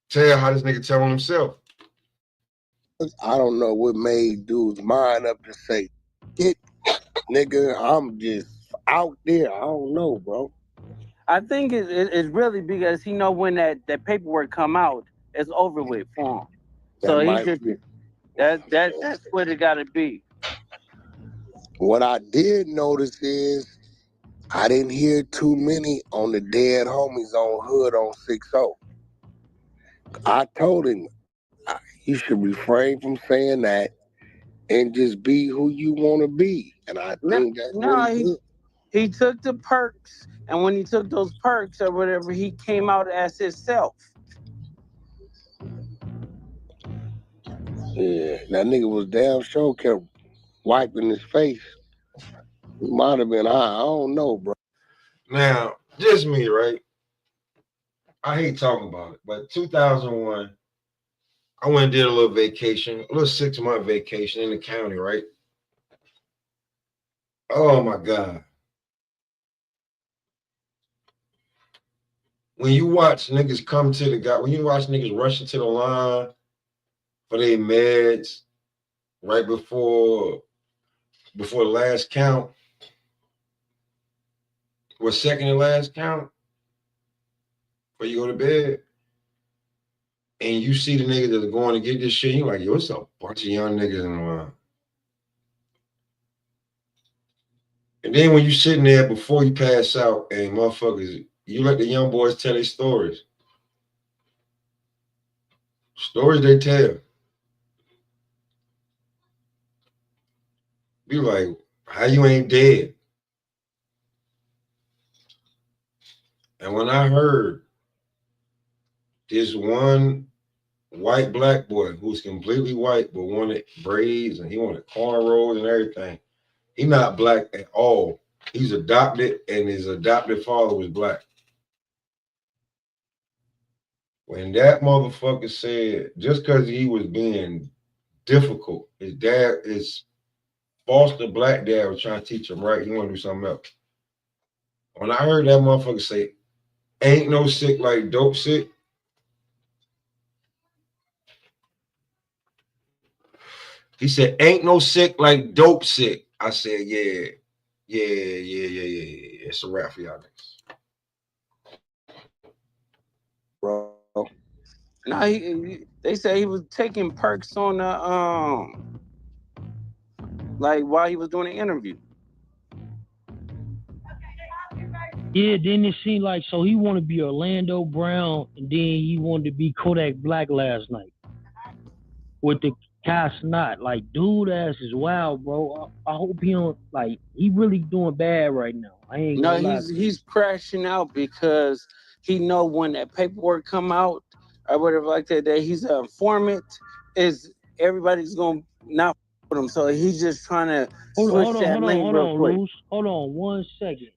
tell how this nigga telling himself. I don't know what made dude's mind up to say, "Get, nigga, I'm just out there." I don't know, bro. I think it's really because he know when that paperwork come out, it's over with for him. So he just that's what it gotta be. What I did notice is I didn't hear too many on the dead homies on Hood on 6-0. I told him you should refrain from saying that and just be who you want to be. And I think that's what he did. He took the perks, and when he took those perks or whatever, he came out as himself. Yeah, that nigga was damn sure kept wiping his face. He might have been high. I don't know, bro. Now, just me, right? I hate talking about it, but 2001, I went and did a little vacation, a little 6-month vacation in the county, right? Oh my God. When you watch niggas come to the guy, when you watch niggas rushing to the line for their meds right before the last count, or second to last count, before you go to bed, and you see the niggas that are going to get this shit, you're like, yo, it's a bunch of young niggas in the line. And then when you sitting there before you pass out, and motherfuckers, you let the young boys tell their stories. Stories they tell. Be like, how you ain't dead? And when I heard this one white black boy who's completely white but wanted braids and he wanted cornrows and everything, he not black at all. He's adopted, and his adopted father was black. When that motherfucker said, just because he was being difficult, his foster black dad was trying to teach him right, he want to do something else. When I heard that motherfucker say, ain't no sick like dope sick, he said, ain't no sick like dope sick. I said, yeah. It's a wrap for y'all niggas. Bro. No, they say he was taking perks on the like while he was doing the interview. Yeah, then it seemed like so he wanted to be Orlando Brown, and then he wanted to be Kodak Black last night with the Kai Snot. Like, dude, ass is wild, bro. I hope he don't like. He really doing bad right now. I ain't gonna lie. He's crashing out because he know when that paperwork come out or whatever like that, that he's an informant. Is everybody's gonna not him. So he's just trying to Hold switch on, that lane real quick. Luce. Hold on 1 second.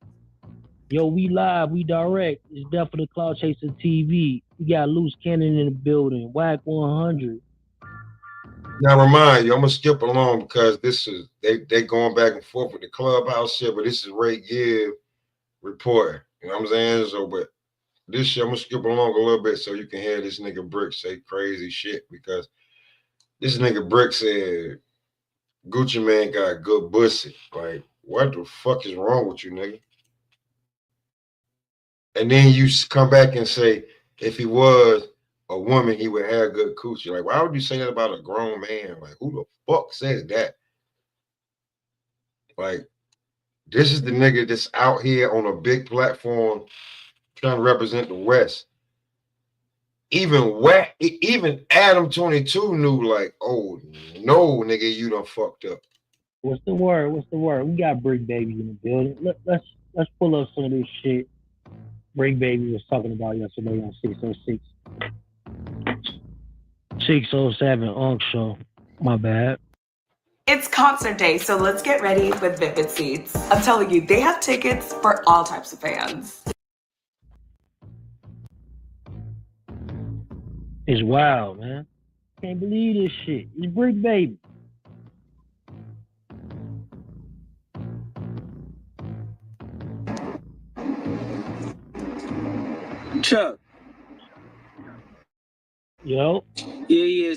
Yo, we live, we direct. It's definitely Clout Chaser TV. We got Loose Cannon in the building. Whack 100. Now remind you, I'm gonna skip along because this is they going back and forth with the clubhouse shit, but this is Ray Gibb reporting. You know what I'm saying? So, but this shit, I'm gonna skip along a little bit so you can hear this nigga Bricc say crazy shit because this nigga Bricc said Gucci Man got good pussy. Like, what the fuck is wrong with you, nigga? And then you come back and say, if he was a woman, he would have good coochie. Like, why would you say that about a grown man? Like, who the fuck says that? Like, this is the nigga that's out here on a big platform trying to represent the West. Even Adam 22 knew, like, oh no, nigga, you done fucked up. What's the word? We got Bricc Baby in the building. Let's pull up some of this shit Bricc Baby was talking about yesterday on 606. 607 Unk Show. My bad. It's concert day, so let's get ready with Vivid Seats. I'm telling you, they have tickets for all types of fans. It's wild, man. Can't believe this shit. It's Bricc Baby. Chuck. Yo. Yeah.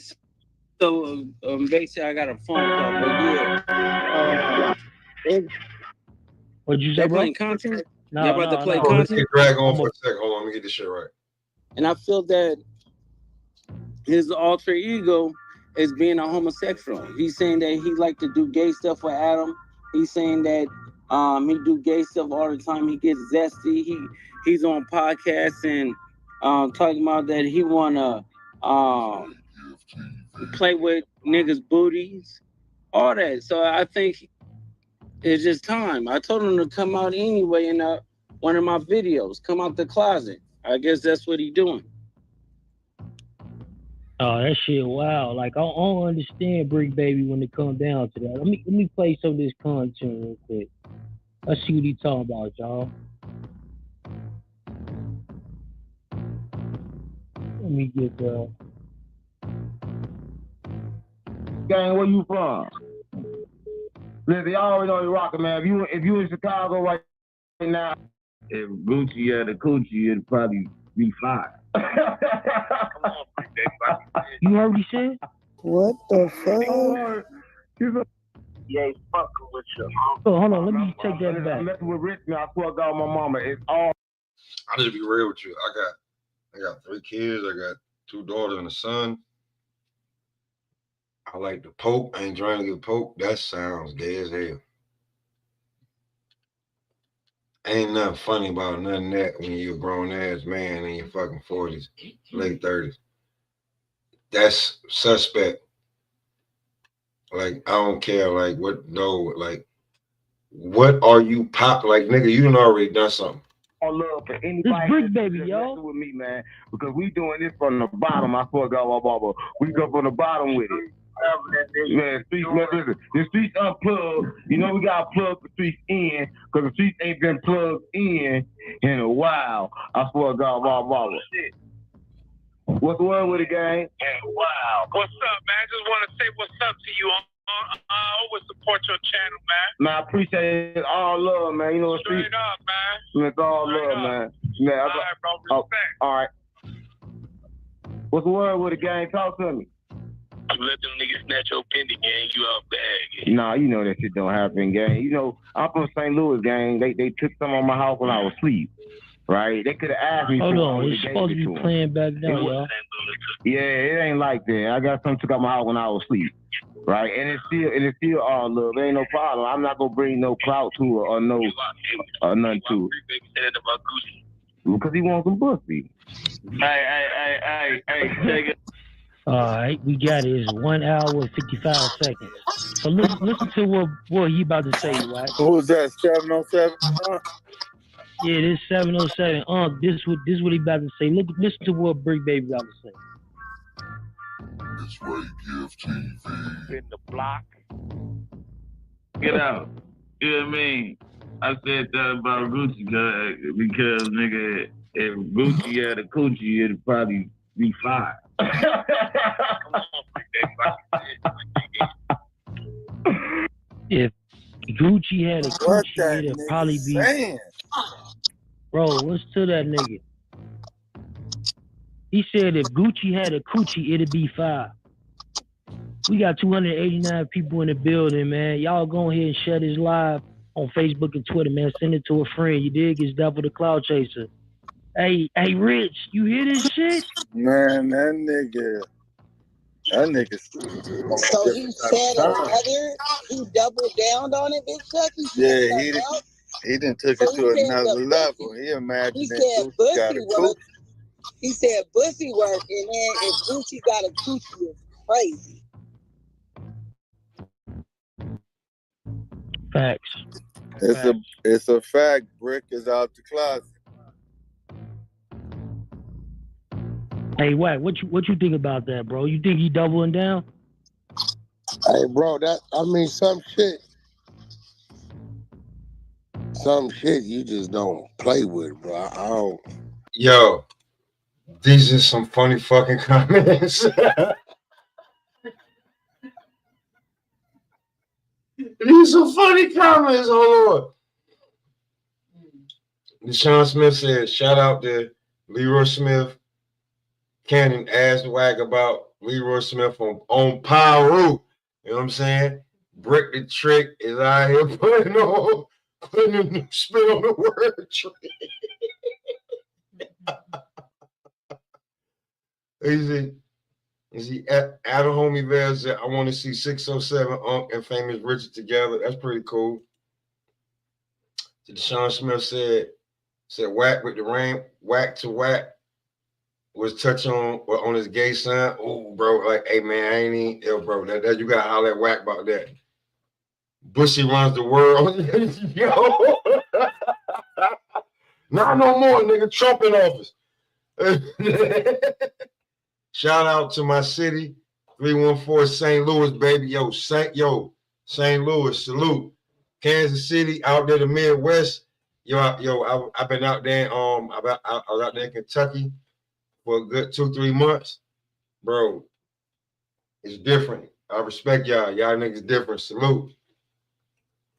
So basically, I got a phone call, but yeah. What'd you say, bro? Playing content? No, Y'all about to play Let's content? get drag on for a second. Hold on, let me get this shit right. And I feel that his alter ego is being a homosexual. He's saying that he like to do gay stuff with Adam. He's saying that he do gay stuff all the time. He gets zesty. He's on podcasts and talking about that he wanna play with niggas' booties, all that. So I think it's just time. I told him to come out anyway in one of my videos, come out the closet. I guess that's what he doing. Oh, that shit wow. Like, I don't understand Bricc Baby when it comes down to that. Let me play some of this content real quick. Let's see what he talking about, y'all. Let me get the... Gang, where you from? Listen, y'all already know you rocking, man. If you in Chicago right now, if Gucci had a coochie, it'd probably be fire. You heard what he said? What the fuck? Yeah, he's fucking with you. Oh, hold on, let me take that back. I'm messing with Rich now. I swear to God, my mama. It's all. I'll just be real with you. I got 3 kids. I got 2 daughters and a son. I like the Pope. I ain't trying to get Pope. That sounds gay as hell. Ain't nothing funny about none of that when you're a grown ass man in your fucking 40s, late 30s. That's suspect. Like, I don't care. Like, what are you pop? Like, nigga, you done already done something. All love for anybody. This Bricc Baby, yo. With me, man, because we doing this from the bottom. I swear to God, we go from the bottom with it. Man, streets, man, listen, the streets unplugged. You know we gotta plug the streets in, because the streets ain't been plugged in a while. I swear to God, What's the word with it, gang? Wow. What's up, man? Just want to say what's up to you. Always support your channel, man. Man, I appreciate it. All love, man. You know what? Straight up, man. It's all love, man. Yeah, all right, bro. Respect. All right. What's the word with it, gang? Talk to me. Let them niggas snatch your pendant, gang. You out bag. Nah, you know that shit don't happen, gang. You know, I'm from St. Louis, gang. They took some on my house when I was asleep. Right? They could have asked me. Hold on, it's supposed to be playing back now, y'all. Yeah, it ain't like that. I got something took out my house when I was asleep. Right? And it's still all love. There ain't no problem. I'm not gonna bring no clout to it or nothing to it. Because he wants some pussy. Hey, take it. All right, we got it. It's 1 hour 55 seconds. So listen to what he about to say, right? Who was that? 707? Yeah, this 707. This what he about to say. Listen to what Bricc Baby about to say. It's Ray Gift TV. In the block. Get out. You know what I mean? I said that about Gucci because nigga, if Gucci had a coochie, it'd probably be fire. If Gucci had a coochie, it'd probably be. Bro, what's to that nigga? He said if Gucci had a coochie, it'd be fire. We got 289 people in the building, man. Y'all go ahead and share this live on Facebook and Twitter, man. Send it to a friend. You dig? It's Devil the Cloud Chaser. Hey, Rich, you hear this shit? Man, that nigga. So he said another. He doubled down on it, Big Chuck. He done took it to another level. He imagined he said bussy work. He said bussy work, and then if Gucci got a coochie, it's crazy. Facts. It's a fact. Bricc is out the closet. Hey, Wack, what you think about that, bro? You think he doubling down? Hey, bro, some shit you just don't play with, bro. I don't. Yo, these are some funny fucking comments. These are funny comments. Hold on. Deshaun Smith said, shout out to Leroy Smith. Cannon asked Wack about Leroy Smith on Power. You know what I'm saying? Bricc the Trick is out here putting a new spin on the word trick. Is he Adam Homie Bear said, I want to see 607 Unc and Famous Richard together. That's pretty cool. Deshaun Smith said Wack with the rain, Wack to Wack was touching on his gay son. Oh, bro, like, hey man, I ain't even ill, bro. That you gotta holler at Wack about that. Bushy runs the world. Yo. Not no more, nigga. Trump in office. Shout out to my city, 314 St. Louis, baby. Yo, St. Louis, salute. Kansas City, out there, the Midwest. I've been out there. I was out there in Kentucky for a good 2-3 months, bro. It's different. I respect y'all. Y'all niggas different. Salute.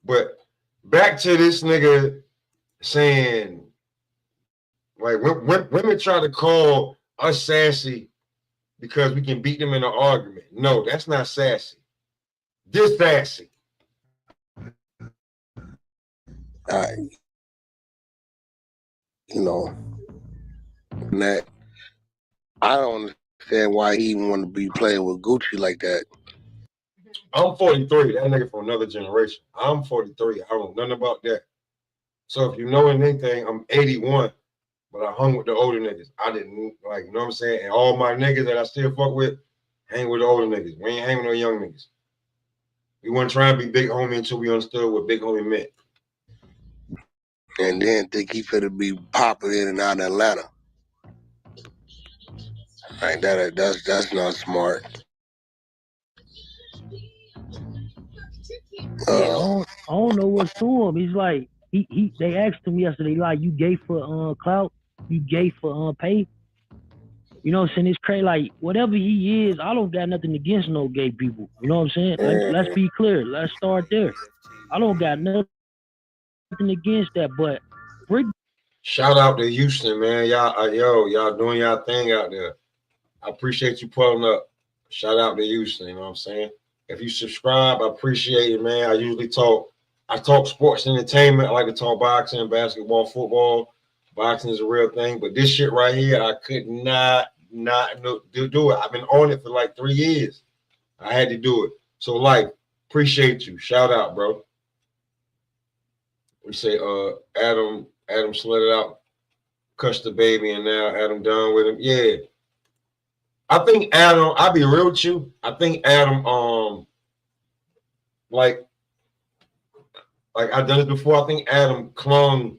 But back to this nigga saying, like, women try to call us sassy because we can beat them in an argument. No, that's not sassy. This sassy. That I don't understand why he even want to be playing with Gucci like that. I'm 43. That nigga from another generation. I'm 43. I don't know nothing about that. So if you know anything, I'm 81. But I hung with the older niggas. I didn't, like, you know what I'm saying? And all my niggas that I still fuck with, hang with the older niggas. We ain't hanging with no young niggas. We weren't trying to be big homie until we understood what big homie meant. And then think he finna be popping in and out of Atlanta. Like that's not smart. I don't know what's to him. He's like, they asked him yesterday, like, you gay for clout? You gay for pay? You know what I'm saying? It's crazy. Like, whatever he is, I don't got nothing against no gay people. You know what I'm saying? Let's be clear. Let's start there. I don't got nothing against that, but shout out to Houston, man. Y'all doing y'all thing out there. I appreciate you pulling up. Shout out to Houston, you know what I'm saying? If you subscribe, I appreciate it, man. I talk sports entertainment. I like to talk boxing, basketball, football. Boxing is a real thing, but this shit right here, I could not do it. I've been on it for like 3 years. I had to do it. So, like, appreciate you. Shout out, bro. We say Adam slid it out, cussed the baby, and now Adam done with him. Yeah. I think Adam, I'll be real with you. I think Adam, like I've done it before. I think Adam clung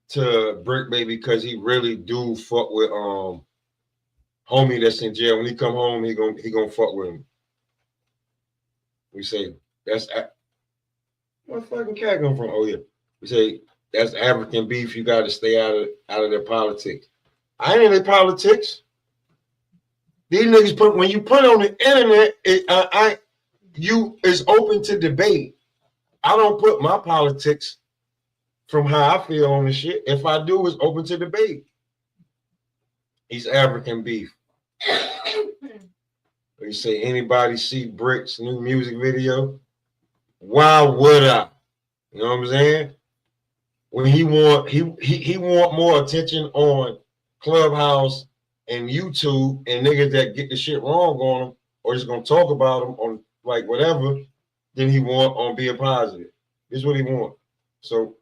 to Bricc Baby because he really do fuck with homie that's in jail. When he come home, he gonna fuck with him. We say that's where the fucking cat come from? Oh yeah. We say that's African beef. You got to stay out of their politics. I ain't in their politics. These niggas when you put on the internet, it's open to debate. I don't put my politics from how I feel on the shit. If I do, it's open to debate. He's African beef. You say anybody see Brick's new music video? Why would I? You know what I'm saying? When he want more attention on Clubhouse and YouTube and niggas that get the shit wrong on him or just gonna talk about him on like whatever, then he want on being positive. This is what he want. So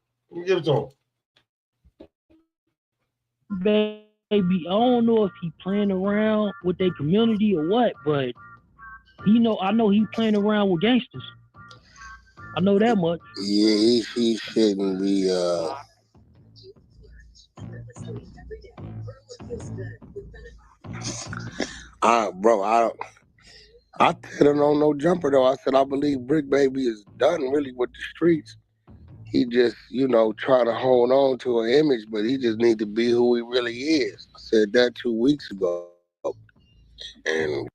give it to him. Baby, I don't know if he playing around with their community or what, but I know he playing around with gangsters. I know that much. Yeah, he shouldn't be. Bro, I said it on No Jumper though. I said I believe Bricc Baby is done really with the streets. He just, trying to hold on to an image, but he just need to be who he really is. I said that 2 weeks ago. And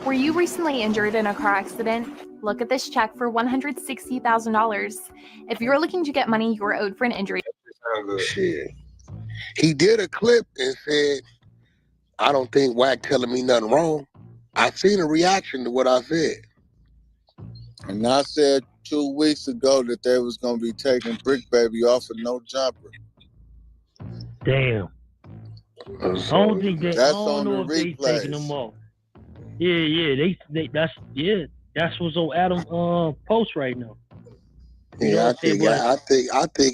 were you recently injured in a car accident? Look at this check for $160,000. If you're looking to get money you were owed for an injury. Shit. He did a clip and said, I don't think Wack telling me nothing wrong. I seen a reaction to what I said. And I said 2 weeks ago that they was going to be taking Bricc Baby off of No Jumper. Damn. I don't think they. That's I don't on know the if they taking them off. Yeah. That's what's on Adam post right now. Yeah, I think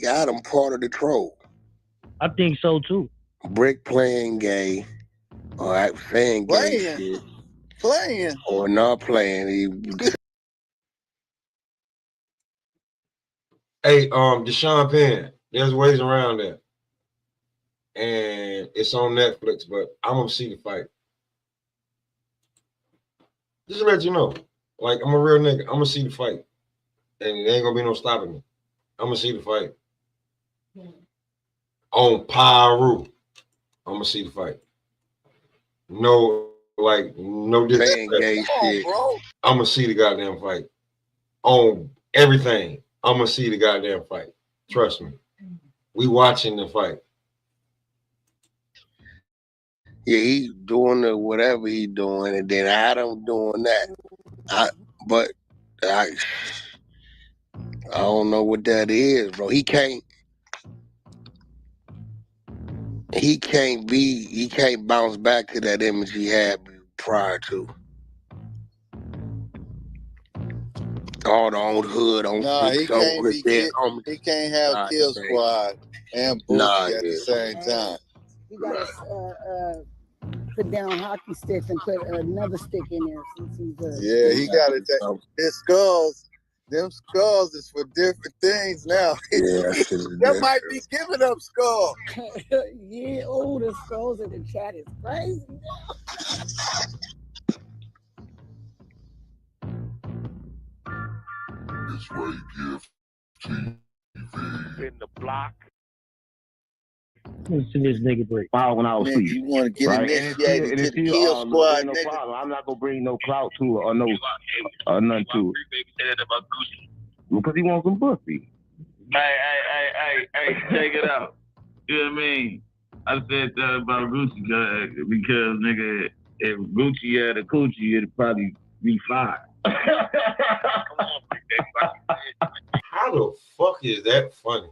Adam part of the troll. I think so too. Bricc playing gay or saying gay shit. Playing. Or not playing. Hey, Deshaun Penn, there's ways around that. And it's on Netflix, but I'm gonna see the fight. Just to let you know, like I'm a real nigga. I'm gonna see the fight. And there ain't gonna be no stopping me. I'm gonna see the fight. On Pyro. I'm gonna see the fight. No disrespect. I'm gonna see the goddamn fight. On everything, I'm gonna see the goddamn fight. Trust me. We watching the fight. Yeah, he doing whatever he doing, and then Adam doing that. I don't know what that is, bro. He can't bounce back to that image he had prior to. All the old hood on he can't have Kill Squad and Boosie at the same time. You gotta put down hockey sticks and put another stick in there since he's yeah, he gotta take his skulls. Them skulls is for different things now. Yeah, that might be giving up skull. Yeah, the skulls in the chat is crazy. It's right here. TV. In the block. Listen to this nigga Bricc. When I was Man, asleep. you want to get initiated to the Kill Squad, no nigga. problem. I'm not gonna bring no clout to it or nothing to it. Because he wants some pussy. Hey, check it out. You know what I mean? I said that about Gucci because nigga, if Gucci had a coochie, it'd probably be fine. How the fuck is that funny?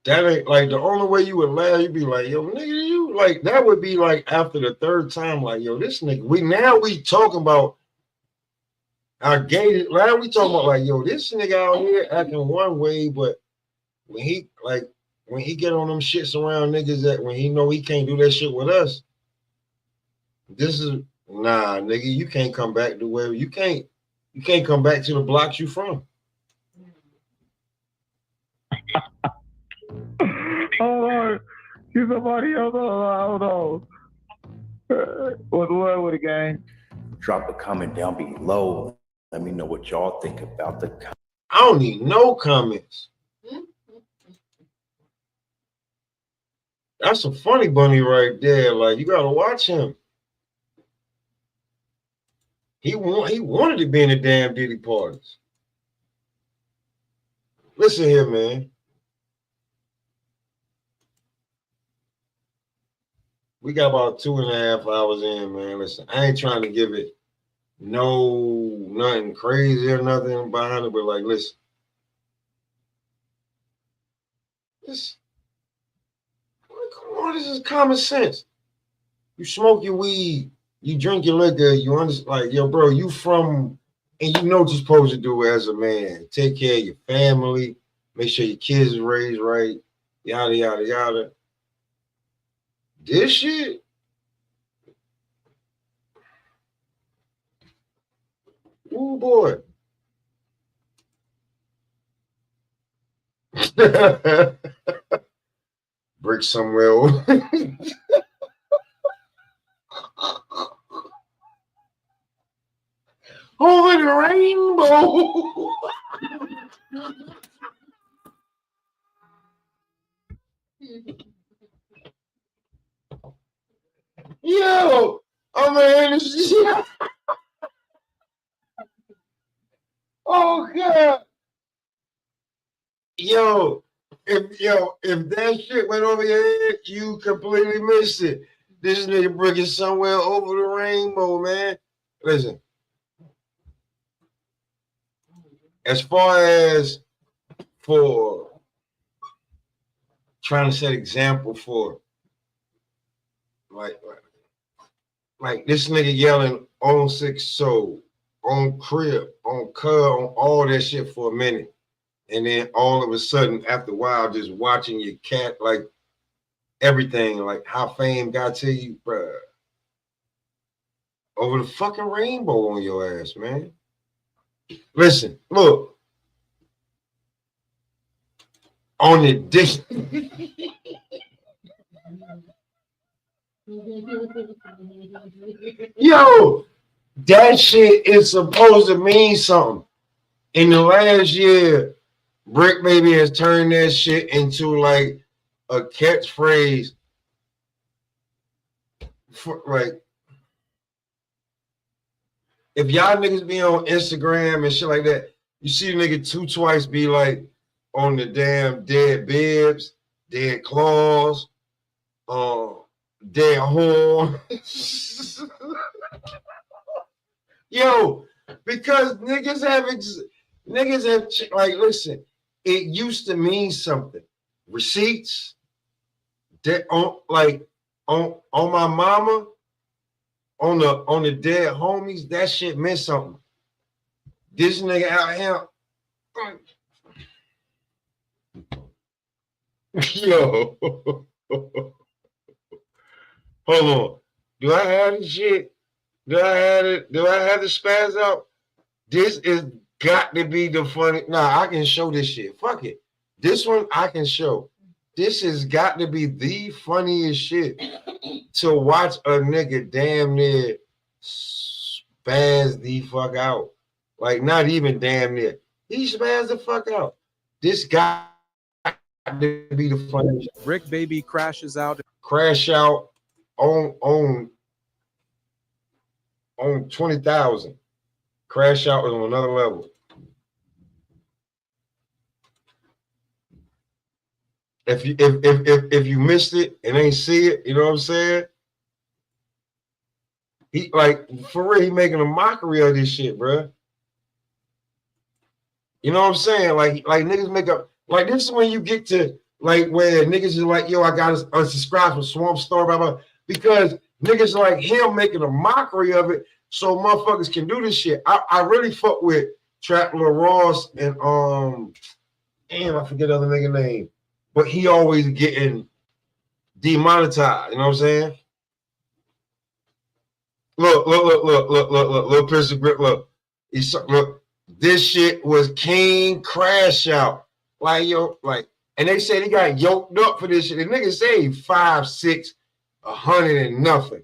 That ain't like the only way you would laugh. You'd be like, yo, nigga, you like that would be like after the third time, like, yo, this nigga. We talking about our gay. Now we talking about like, yo, this nigga out here acting one way, but when he get on them shits around niggas that when he know he can't do that shit with us, this is nigga. You can't come back to where you can't come back to the blocks you from. Hold on. Get somebody else. Hold on. What's the word with the game? Drop a comment down below. Let me know what y'all think about the comment. I don't need no comments. That's a funny bunny right there. Like, you gotta watch him. He wanted to be in the damn Diddy parties. Listen here, man. We got about 2.5 hours in, man. Listen, I ain't trying to give it nothing crazy or nothing behind it, but like, listen. Come on, this is common sense. You smoke your weed, you drink your liquor, you understand, like, yo, bro, you from, and you know what you're supposed to do as a man. Take care of your family, make sure your kids are raised right, yada, yada, yada. This shit, ooh, boy. Brick somewhere. Over the rainbow. Yo, I'm in this shit. Oh God. Yo, if that shit went over your head, you completely missed it. This nigga Brick is somewhere over the rainbow, man. Listen. As far as for trying to set example for like this nigga yelling on Six Soul, on Crib, on Cub, on all that shit for a minute. And then all of a sudden, after a while, just watching your cat, like everything, like how fame got to you, bruh. Over the fucking rainbow on your ass, man. Listen, look. On the dick. Yo, that shit is supposed to mean something. In the last year, Bricc Baby has turned that shit into like a catchphrase for like, if y'all niggas be on Instagram and shit like that, you see a nigga twice be like on the damn dead bibs, dead claws, dead horn. Yo, because niggas have like, listen, it used to mean something. Receipts, that on my mama, on the dead homies, that shit meant something. This nigga out here, yo, hold on. Do I have the shit? Do I have it? Do I have the spaz out? This is got to be the funny. Nah, I can show this shit. Fuck it. This one I can show. This has got to be the funniest shit to watch a nigga damn near spaz the fuck out. Like, not even damn near. He spazzed the fuck out. This got to be the funniest. Bricc Baby crashes out. Crash out on 20,000. Crash out is on another level. If you missed it and ain't see it, you know what I'm saying? He, like, for real, he making a mockery of this shit, bro. You know what I'm saying? Like niggas make up, like, this is when you get to like where niggas is like, yo, I gotta unsubscribe from Swamp Store, blah, blah, because niggas like him making a mockery of it so motherfuckers can do this shit. I really fuck with Trap Lil Ross and damn, I forget the other nigga name, but he always getting demonetized. You know what I'm saying? Look, little piece of grip. Look, this shit was King Crash Out. Like, yo, like And they said he got yoked up for this shit. The nigga saved 5, 6, 100 and nothing.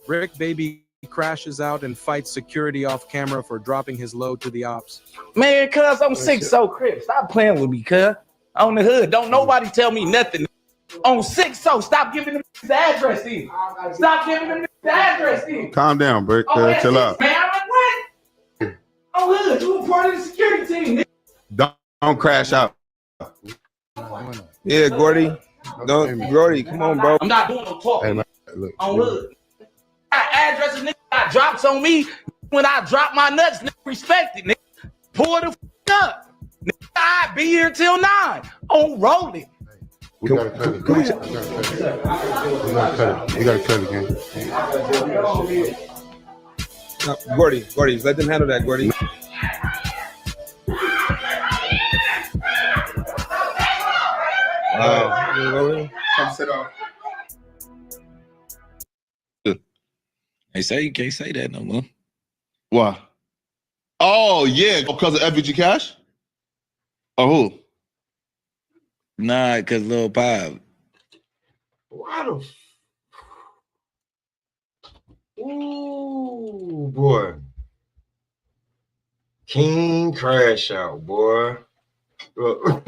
Bricc Baby crashes out and fights security off camera for dropping his load to the ops. Man, cuz I'm sick so crib. Stop playing with me, cuz. On the hood. Don't nobody tell me nothing. On 6 so stop giving them the address in. Stop giving them the address in. Calm down, Bricc. Chill out. Man, I'm like, what? On hood, you a part of the security team, nigga. Don't crash out. Yeah, Gordy. Gordy, come on, bro. I'm not doing no talking. Hey, man, look, on hood. Addresses, nigga, got drops on me. When I drop my nuts, nigga, respect it, nigga. Pull the up. Nigga, I be here till 9. On rolling. We gotta cut it. We gotta cut it, gang. Gordy, let them handle that, Gordy. Come sit down. They say you can't say that no more. Why? Oh, yeah, because of FBG Cash? Or who? Nah, because Lil Pop. Why the ooh, boy. King crash out, boy. Look.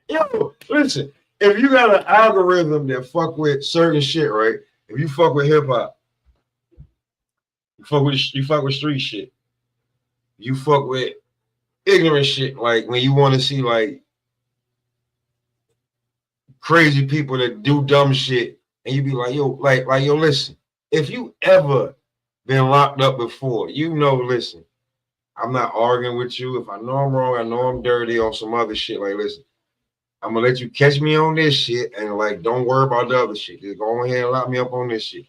Yo, listen, if you got an algorithm that fuck with certain shit, right? If you fuck with hip hop, you fuck with street shit. You fuck with ignorant shit, like when you want to see like crazy people that do dumb shit, and you be like, yo, yo, listen, if you ever been locked up before, you know, listen, I'm not arguing with you. If I know I'm wrong, I know I'm dirty on some other shit. Like, listen, I'm gonna let you catch me on this shit, and like, don't worry about the other shit. Just go ahead and lock me up on this shit.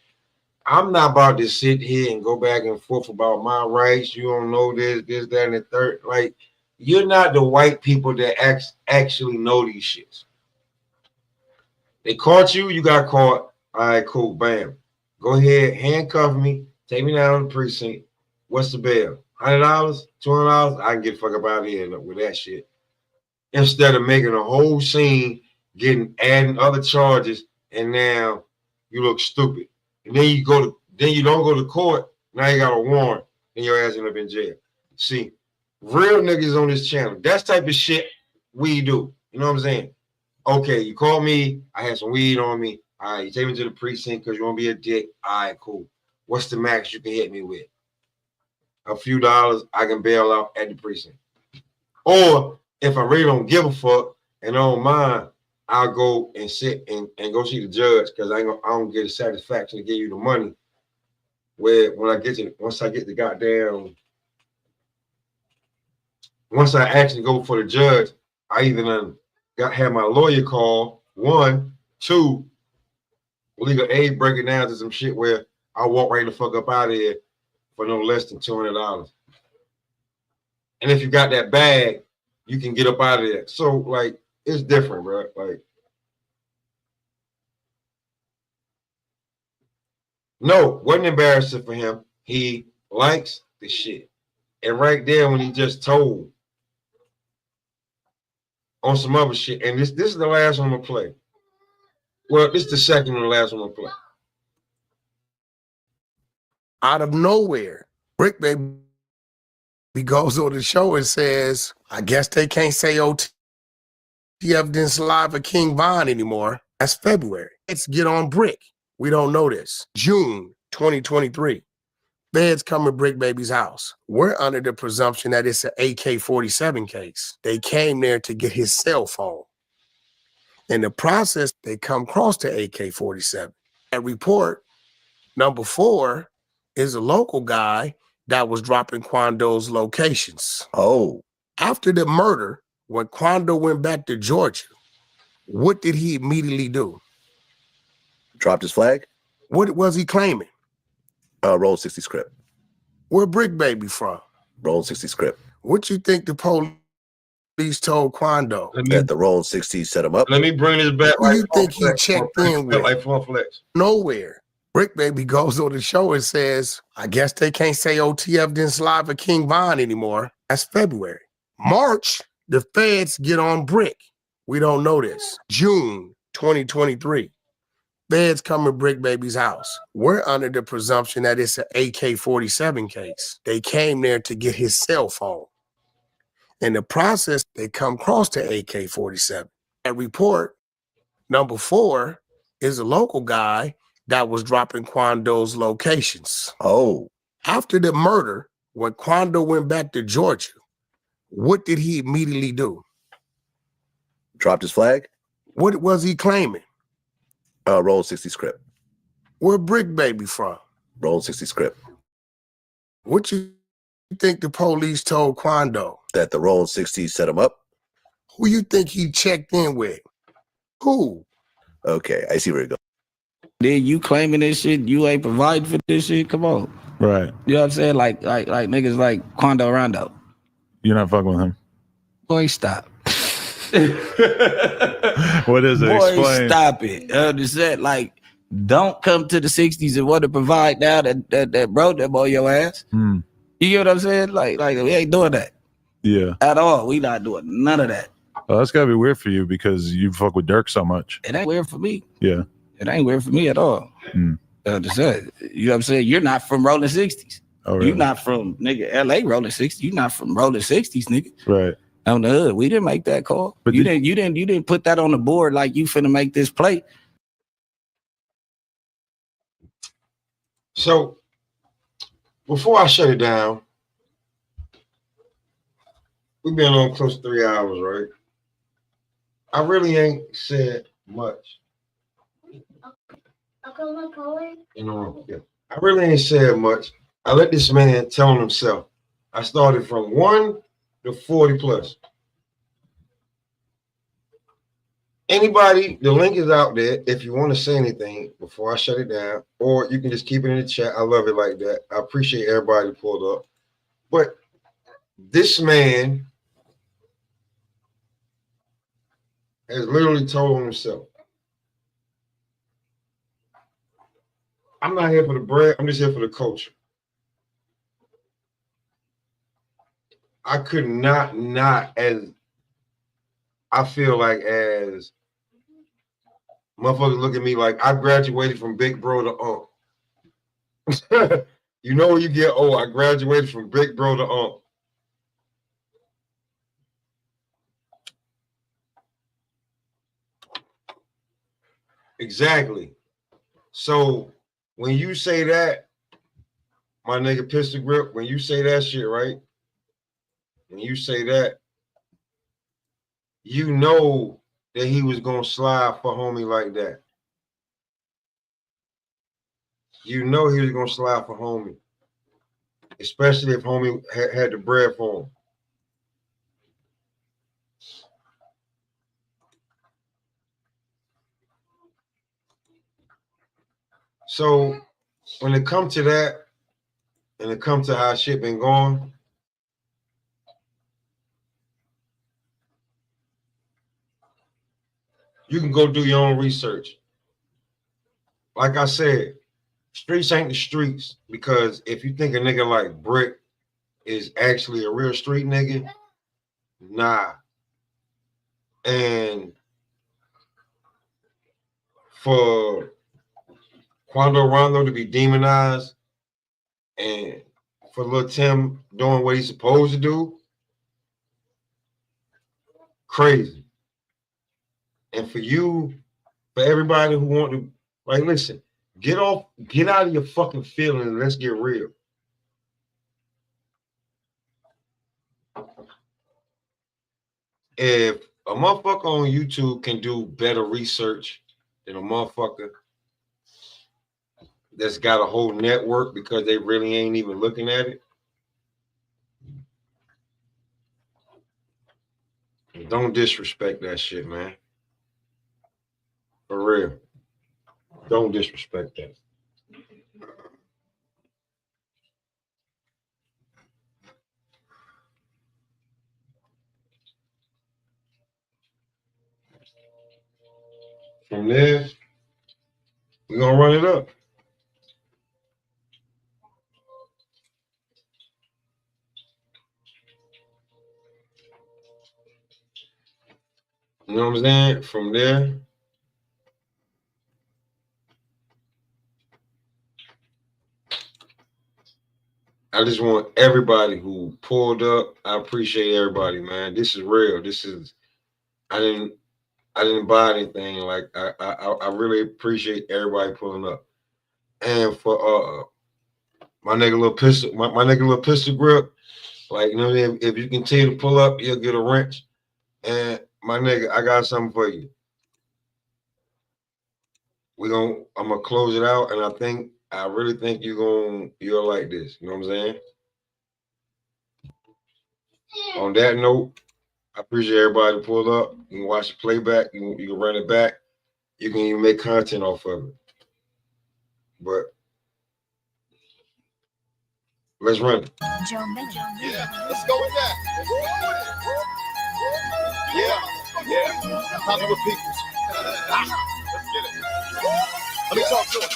I'm not about to sit here and go back and forth about my rights. You don't know this, that, and the third. Like, you're not the white people that actually know these shits. They caught you, you got caught. All right, cool, bam. Go ahead, handcuff me, take me down to the precinct. What's the bail? $100, $200? I can get the fuck up out of here with that shit. Instead of making a whole scene, adding other charges, and now you look stupid. And then you don't go to court. Now you got a warrant, and your ass end up in jail. See, real niggas on this channel. That's type of shit we do. You know what I'm saying? Okay, you called me. I had some weed on me. All right, you take me to the precinct because you want to be a dick. All right, cool. What's the max you can hit me with? A few dollars, I can bail out at the precinct. Or if I really don't give a fuck and don't mind, I'll go and sit and go see the judge because I don't get the satisfaction to give you the money. Where once I actually go for the judge, I either have my lawyer call, 1, 2, legal aid break it down to some shit where I walk right the fuck up out of here for no less than $200. And if you got that bag, you can get up out of there. So like, it's different, bro. Like, no, wasn't embarrassing for him. He likes the shit. And right there when he just told on some other shit, and this is the last one I'm gonna play. Well, this is the second and the last one I'm gonna play. Out of nowhere, Bricc Baby goes on the show and says, I guess they can't say OTF didn't saliva King Von anymore. That's February. Let's get on Bricc. We don't know this. June 2023. Feds come to Bricc Baby's house. We're under the presumption that it's an AK-47 case. They came there to get his cell phone. In the process, they come across the AK-47. That report, number 4, is a local guy that was dropping Quando's locations. Oh. After the murder, when Quando went back to Georgia, what did he immediately do? Dropped his flag? What was he claiming? Roll 60 script. Where Bricc Baby from? Roll 60 script. What you think the police told Quando? That the Roll 60 set him up? Let me bring this back. Who you think he checked in with? Like Flex. Nowhere. Bricc Baby goes on the show and says, I guess they can't say OTF didn't saliva King Von anymore. That's February. March, The feds get on Bricc. We don't know this. June 2023. Feds come to Bricc Baby's house. We're under the presumption that it's an AK-47 case. They came there to get his cell phone. In the process, they come across the AK-47. That report, number 4, is a local guy that was dropping Quando's locations. Oh. After the murder, when Quando went back to Georgia, what did he immediately do? Dropped his flag? What was he claiming? Roll 60 script. Where Bricc Baby from? Roll 60 script. What you think the police told Quando? That the Roll 60 set him up? Who you think he checked in with? Who? Okay, I see where you're going. Then you claiming this shit, you ain't providing for this shit? Come on. Right. You know what I'm saying? Like niggas like Quando Rondo. You're not fucking with him. Boy, stop. What is it? Boy, Explain. stop it. Understand? Like, don't come to the 60s and want to provide now that brought them on your ass. Hmm. You get what I'm saying? Like we ain't doing that Yeah. at all. We not doing none of that. Well, that's gotta be weird for you because you fuck with Dirk so much. It ain't weird for me. Yeah. It ain't weird for me at all. Hmm. Understand? You know what I'm saying? You're not from rolling 60s. Oh, really? You're not from nigga LA rolling 60s. You're not from rolling 60s, nigga. Right. On the hood. We didn't make that call. But you didn't put that on the board like you finna make this play. So before I shut it down, we've been on close to 3 hours, right? I really ain't said much. In the room, yeah. I really ain't said much. I let this man tell on himself. I started from 1 to 40 plus. Anybody, the link is out there if you want to say anything before I shut it down, or you can just keep it in the chat. I love it like that. I appreciate everybody who pulled up. But this man has literally told himself, I'm not here for the bread, I'm just here for the culture. I could not as I feel like as motherfuckers look at me like I graduated from big bro to unc. You know when you get old, I graduated from big bro to unc. Exactly. So when you say that, my nigga Pistol Grip, when you say that shit, right? When you say that, you know that he was gonna slide for homie like that. You know he was gonna slide for homie, especially if homie had the bread for him. So when it comes to that, and it comes to how shit been going, you can go do your own research. Like I said, streets ain't the streets, because if you think a nigga like Bricc is actually a real street nigga, nah. And for Quando Rondo to be demonized and for Lil Tim doing what he's supposed to do, crazy. And for everybody who want to, like, listen, get out of your fucking feelings and let's get real. If a motherfucker on YouTube can do better research than a motherfucker that's got a whole network because they really ain't even looking at it, don't disrespect that shit, man. For real. Don't disrespect that. From there, we're gonna run it up. You know what I'm saying? From there, I just want everybody who pulled up. I appreciate everybody, man. This is real. This is I didn't buy anything. Like I really appreciate everybody pulling up. And for my nigga little pistol, my nigga little pistol grip, like, you know, if you continue to pull up, you'll get a wrench. And my nigga, I got something for you. I'm gonna close it out, and I really think you'll like this. You know what I'm saying? On that note, I appreciate everybody who pulled up. You can watch the playback, you can run it back, you can even make content off of it. But let's run it. Yeah, let's go with that. Yeah. Hollywood peoples. Let's get it. Let me talk to him.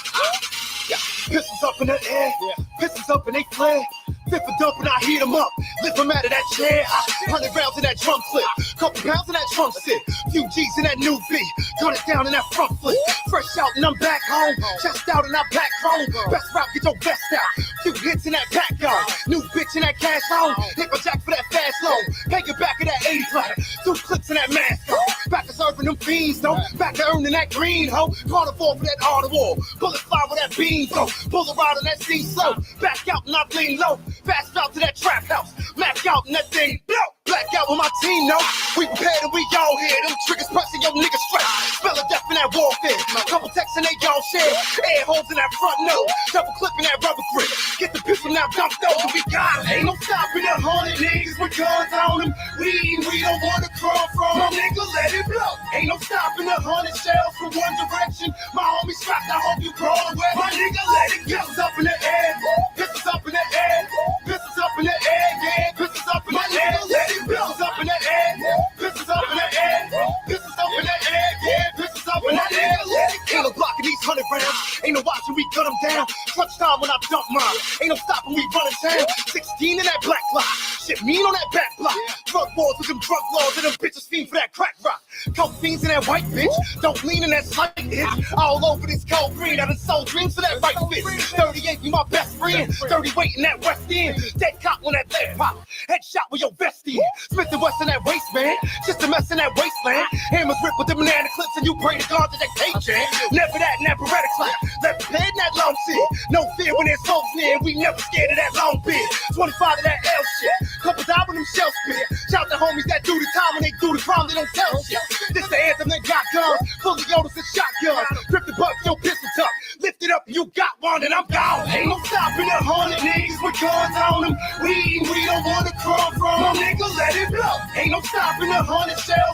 Yeah. Pistols up in the air. Yeah. Pistols up and they flare. Fit for dumping, I heat them up. Lift them out of that chair. 100 rounds in that drum clip. Couple pounds in that trunk sit. Few G's in that new V. Gun it down in that front flip. Fresh out and I'm back home. Chest out and I back home. Best route, get your vest out. Few hits in that pack on. New bitch in that cash home. Hit my jack for that fast loan. Take it back of that 80 flat. 2 clips in that mask on. Back to serving them fiends though. Back to earning that green hoe. Carnivore for that audible. Bullet fly with that beam though. Bullet ride on that sea slow. Back out and I lean low. Fast out to that trap house. Mac out and that thing. Black out with my team, no. We prepared and we all here. Them triggers pressing your nigga straight. Spell of death in that warfare. Couple texts and they all share. Air holes in that front nose. Double clipping that rubber grip. Get the pistol now dumped over. We got it. Ain't no stopping the 100 niggas with guns on them. We don't want to crawl from them. Nigga, let it blow. Ain't no stopping the 100 shells from one direction. My homie strapped, I hope you crawl away. My nigga, let it go. Pistols up in the air. Pistols up in the air. Pistols up in the air. Yeah, pistols up in the air. Pistols up in the air. Pistols up in the air. Pistols up in the air. Yeah, pistols up in the air. Ain't no blocking these 100 rounds. Ain't no watching, we cut them down. Clutch time when I dump mine. Ain't no stopping, we running town. 16 in that black block. Shit mean on that back block. Drug wars with them drug laws and them bitches fiend for that crack rock. Coke fiends in that white bitch. Don't lean in that slight itch. All over this cold green. I done sold dreams for that right fist. 38 be my best friend. 30 weight in that West End. Dead cop when that leg pop. Headshot with your vest in. Smith and West in that waistband. Just a mess in that wasteland. Hammers rip with the banana clips and you pray to God that they take jam. Never that and that Beretta clap. Left head in that long shit. No fear when there's folks near. We never scared of that long bit. 25 of that L shit. Couple die when them shells spit. Shout the homies that do the time when they do the crime, they don't tell shit. This the anthem that got guns. Fully Yodas and shotguns. Grip the butt, your pistol tuck. Lift it up, you got one and I'm gone. Ain't no stopping the 100 niggas with guns on them. We don't want to crawl from them. Nigga, let it blow. Ain't no stopping the 100 shells